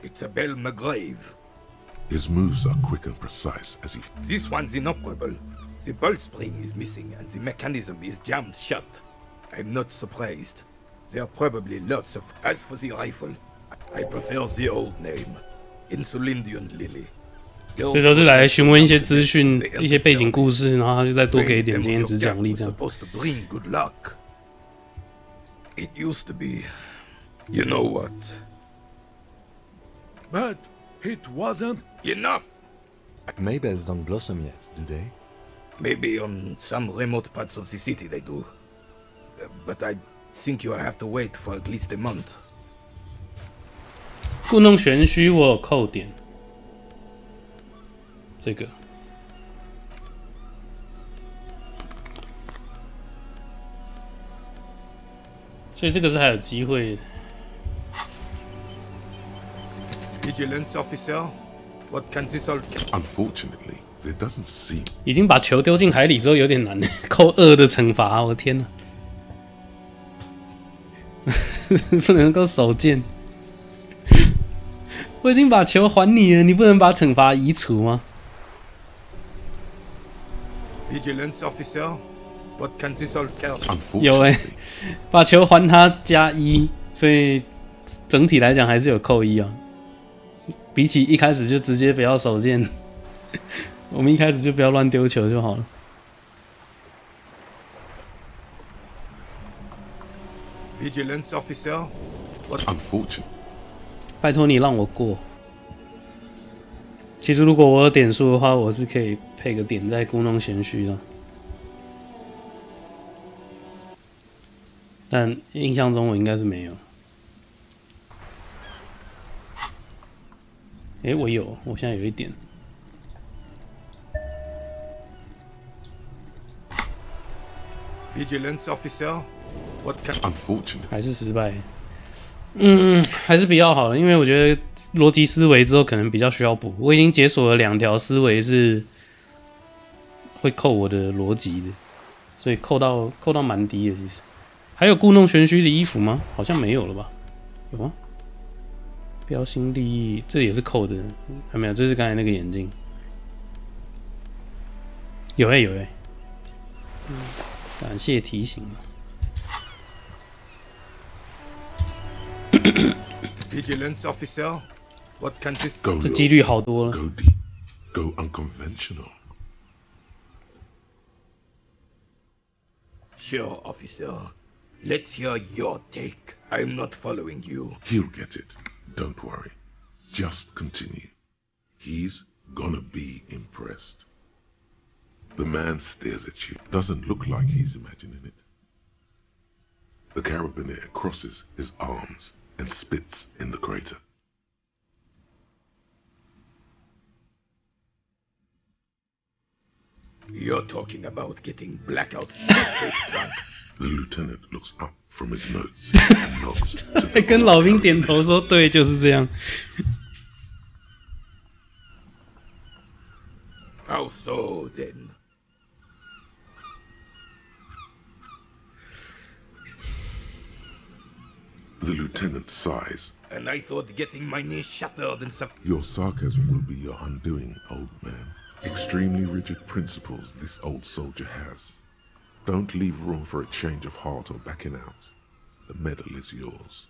It's a Belle McGrave. His moves are quick and precise as he... This one's inoperable. The bolt spring is missing and the mechanism is jammed shut. I'm not surprised. There are probably lots of... As for the rifle, I prefer the old name. Insulindian Lily. 这都是来询问一些资讯、一些背景故事，然后他就再多给一点经验值奖励这样。 Supposed to bring good luck. It used to be, you know what? But it wasn't enough. Maybells don't blossom yet, do they? Maybe on some remote parts of the city they do. But I think you'll have to wait for at least a month. 故弄玄虚，我有扣点。这个，所以这个是还有机会的。Vigilance officer, what can this all? Unfortunately, there doesn't seem. 已经把球丢进海里之后有点难，扣2的惩罚，我的天哪！不能够手贱。我已经把球还你了，你不能把惩罚移除吗？ Vigilance officer, what can this all tell? 有把球还他+1，所以整体来讲还是有扣1啊。比起一开始就直接不要手贱，我们一开始就不要乱丢球就好了。Vigilance officer, what? Unfortunate. 拜托你让我过。其实如果我有点数的话，我是可以配个点在故弄玄虚的，但印象中我应该是没有。我有，我现在有一点。Vigilance officer, what can? Unfortunate. 还是失败。还是比较好的，因为我觉得逻辑思维之后可能比较需要补。我已经解锁了2条思维是会扣我的逻辑的，所以扣到蛮低的。其实还有故弄玄虚的衣服吗？好像没有了吧？有吗？标新立异，这也是扣的，还没有，这是刚才那个眼镜。有有感谢提醒。Vigilance officer, what can this? 这几率好多了。 Go deep. Go unconventional. Sure, officer. Let's hear your take. I'm not following you. He'll get it. Don't worry. Just continue. He's gonna be impressed. The man stares at you. Doesn't look like he's imagining it. The carabiner crosses his arms and spits in the crater. You're talking about getting blackout drunk. The lieutenant looks up from his notes and nods to the 跟老兵点头说：“对，就是这样。” How so, then? The lieutenant sighs. And I thought getting my knee shattered and some. Your sarcasm will be your undoing, old man. Extremely rigid principles this old soldier has. Don't leave room for a change of heart or backing out. The medal is yours.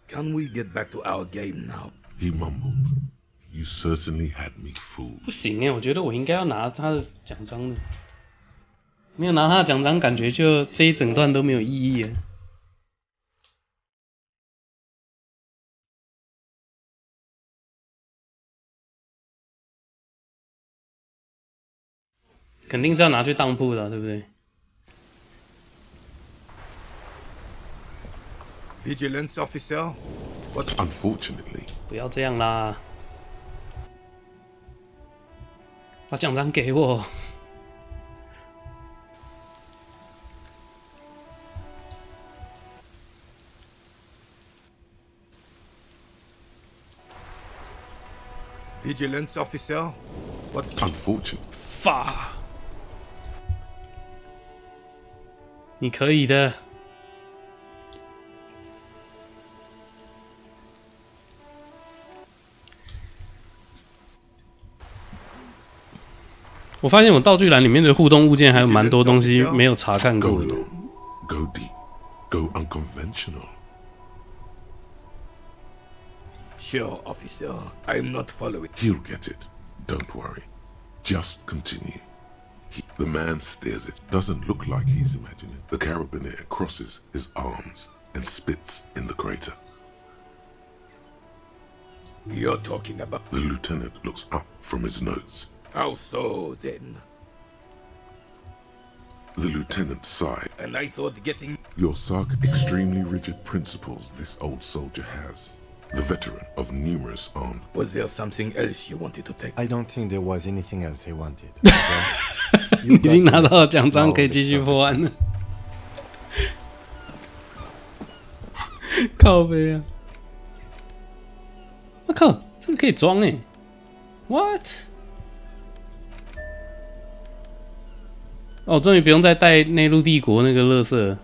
Can we get back to our game now? He mumbled. You certainly had me fooled. 不行我觉得我应该要拿他的奖章的。没有拿他的奖章，感觉就这一整段都没有意义了。肯定是要拿去当铺的，对不对？ Vigilance officer, what? Unfortunately. 不要这样啦！把奖章给我。Vigilance officer, what? Unfortunate. 发，你可以的。我发现我道具栏里面的互动物件还有蛮多东西没有查看过的。Go deep. Go unconventional. Sure, officer. I'm not following. He'll get it. Don't worry. Just continue. The man stares at. Doesn't look like he's imagining. The carabiner crosses his arms and spits in the crater. You're talking about. The lieutenant looks up from his notes. How so, then? The lieutenant sighed. And I thought getting. Your sark extremely rigid principles this old soldier has. the veteran of numerous armed. Was there something else you wanted to take? I don't think there was anything else I wanted. 已经拿到奖章，可以继续破案了。靠背啊！我靠，这个可以装哎 ！What？ 哦，终于不用再带内陆帝国那个垃圾了，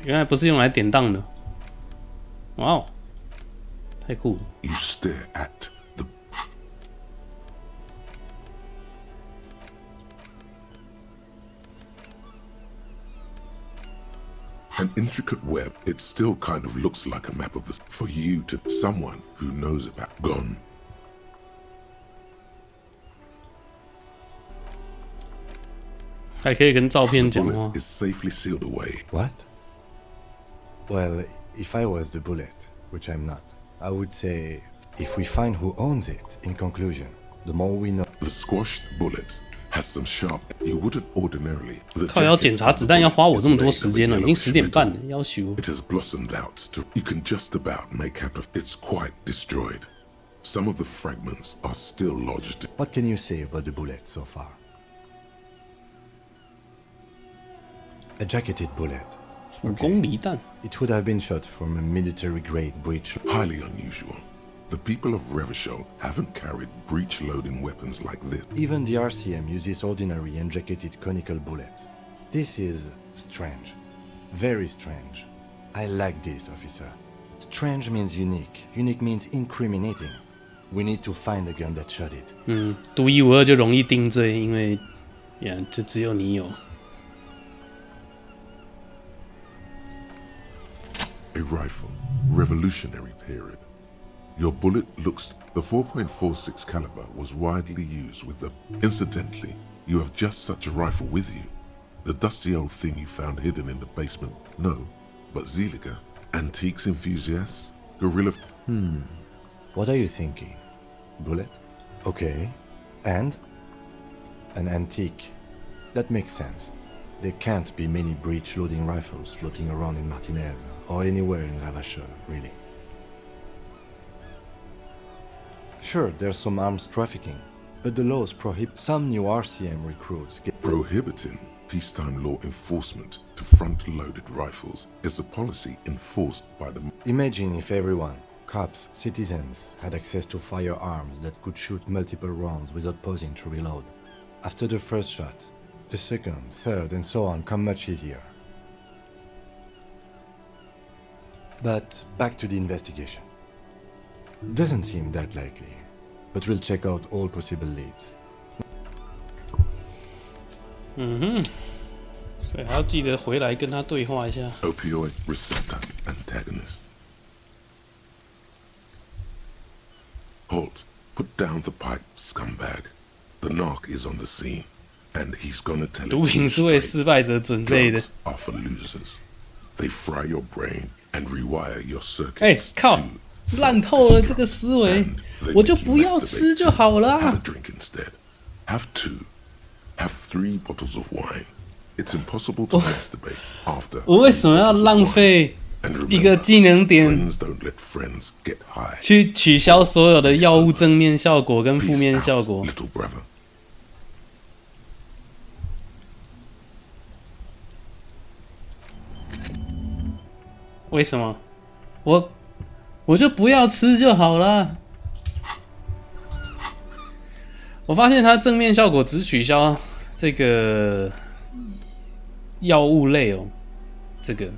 原来不是用来典当的。哇哦，太酷了！ You stare at the an intricate web. It still kind of looks like a map of this for you to someone who knows about gone. 还可以跟照片讲话。 Is safely sealed away. What? Well, if I was the bullet, which I'm not, I would say, if we find who owns it, in conclusion, the more we know. The squashed bullet has some sharp. You wouldn't ordinarily. 靠，要检查子弹要花我这么多时间了，已经10点半了，要求。 It has blossomed out. You can just about make out of. It's quite destroyed. Some of the fragments are still lodged. What can you say about the bullet so far? A jacketed bullet. Okay. It would have been shot from a military-grade breech. Highly unusual. The people of Revachol haven't carried breech-loading weapons like this. Even the RCM uses ordinary and jacketed conical bullets. This is strange. Very strange. I like this, officer. Strange means unique. Unique means incriminating. We need to find the gun that shot it. 独一无二就容易定罪，因为就只有你有。 A rifle, Revolutionary period. Your bullet looks. The 4.46 caliber was widely used with the. Incidentally, you have just such a rifle with you. The dusty old thing you found hidden in the basement. No, but Ziliga, antiques enthusiasts, guerrilla. What are you thinking? Bullet? Okay. And? An antique. That makes sense. There can't be many breech-loading rifles floating around in Martinez or anywhere in Revachol, really. Sure, there's some arms trafficking, but the laws prohibit some new RCM recruits prohibiting peacetime law enforcement to front-loaded rifles is a policy enforced by the. Imagine if everyone, cops, citizens, had access to firearms that could shoot multiple rounds without pausing to reload. After the first shot, the second, third, and so on come much easier. But back to the investigation. Doesn't seem that likely, but we'll check out all possible leads. 所以还要记得回来跟他对话一下。 Opioid receptor antagonist. Halt. Put down the pipe, scumbag. The narc is on the scene, and he's gonna tell it. 毒品是为失败者准备的。 Drugs are for losers. They fry your brain and rewire your circuits. 哎，靠，烂透了这个思维，我就不要吃就好了。 Have a drink instead. Have two. Have 3 bottles of wine. It's impossible to masturbate after. 我为什么要浪费一个技能点去取消所有的药物正面效果跟负面效果？ Little brother. 为什么？我就不要吃就好了。我发现它正面效果只取消这个药物类哦，这个，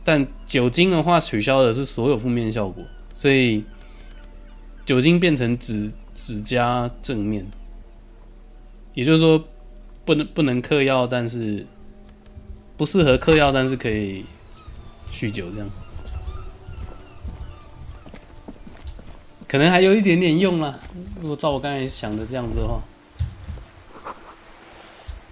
但酒精的话取消的是所有负面效果，所以酒精变成只加正面，也就是说不能嗑药，但是不适合嗑药，但是可以酗酒这样。可能还有一点点用啦，如果照我刚才想的这样子的话。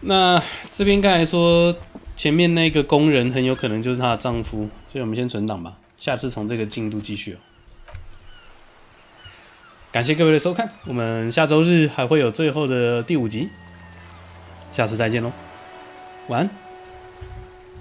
那这边刚才说前面那个工人很有可能就是她的丈夫，所以我们先存档吧，下次从这个进度继续哦。感谢各位的收看，我们下周日还会有最后的第5集，下次再见喽，晚安。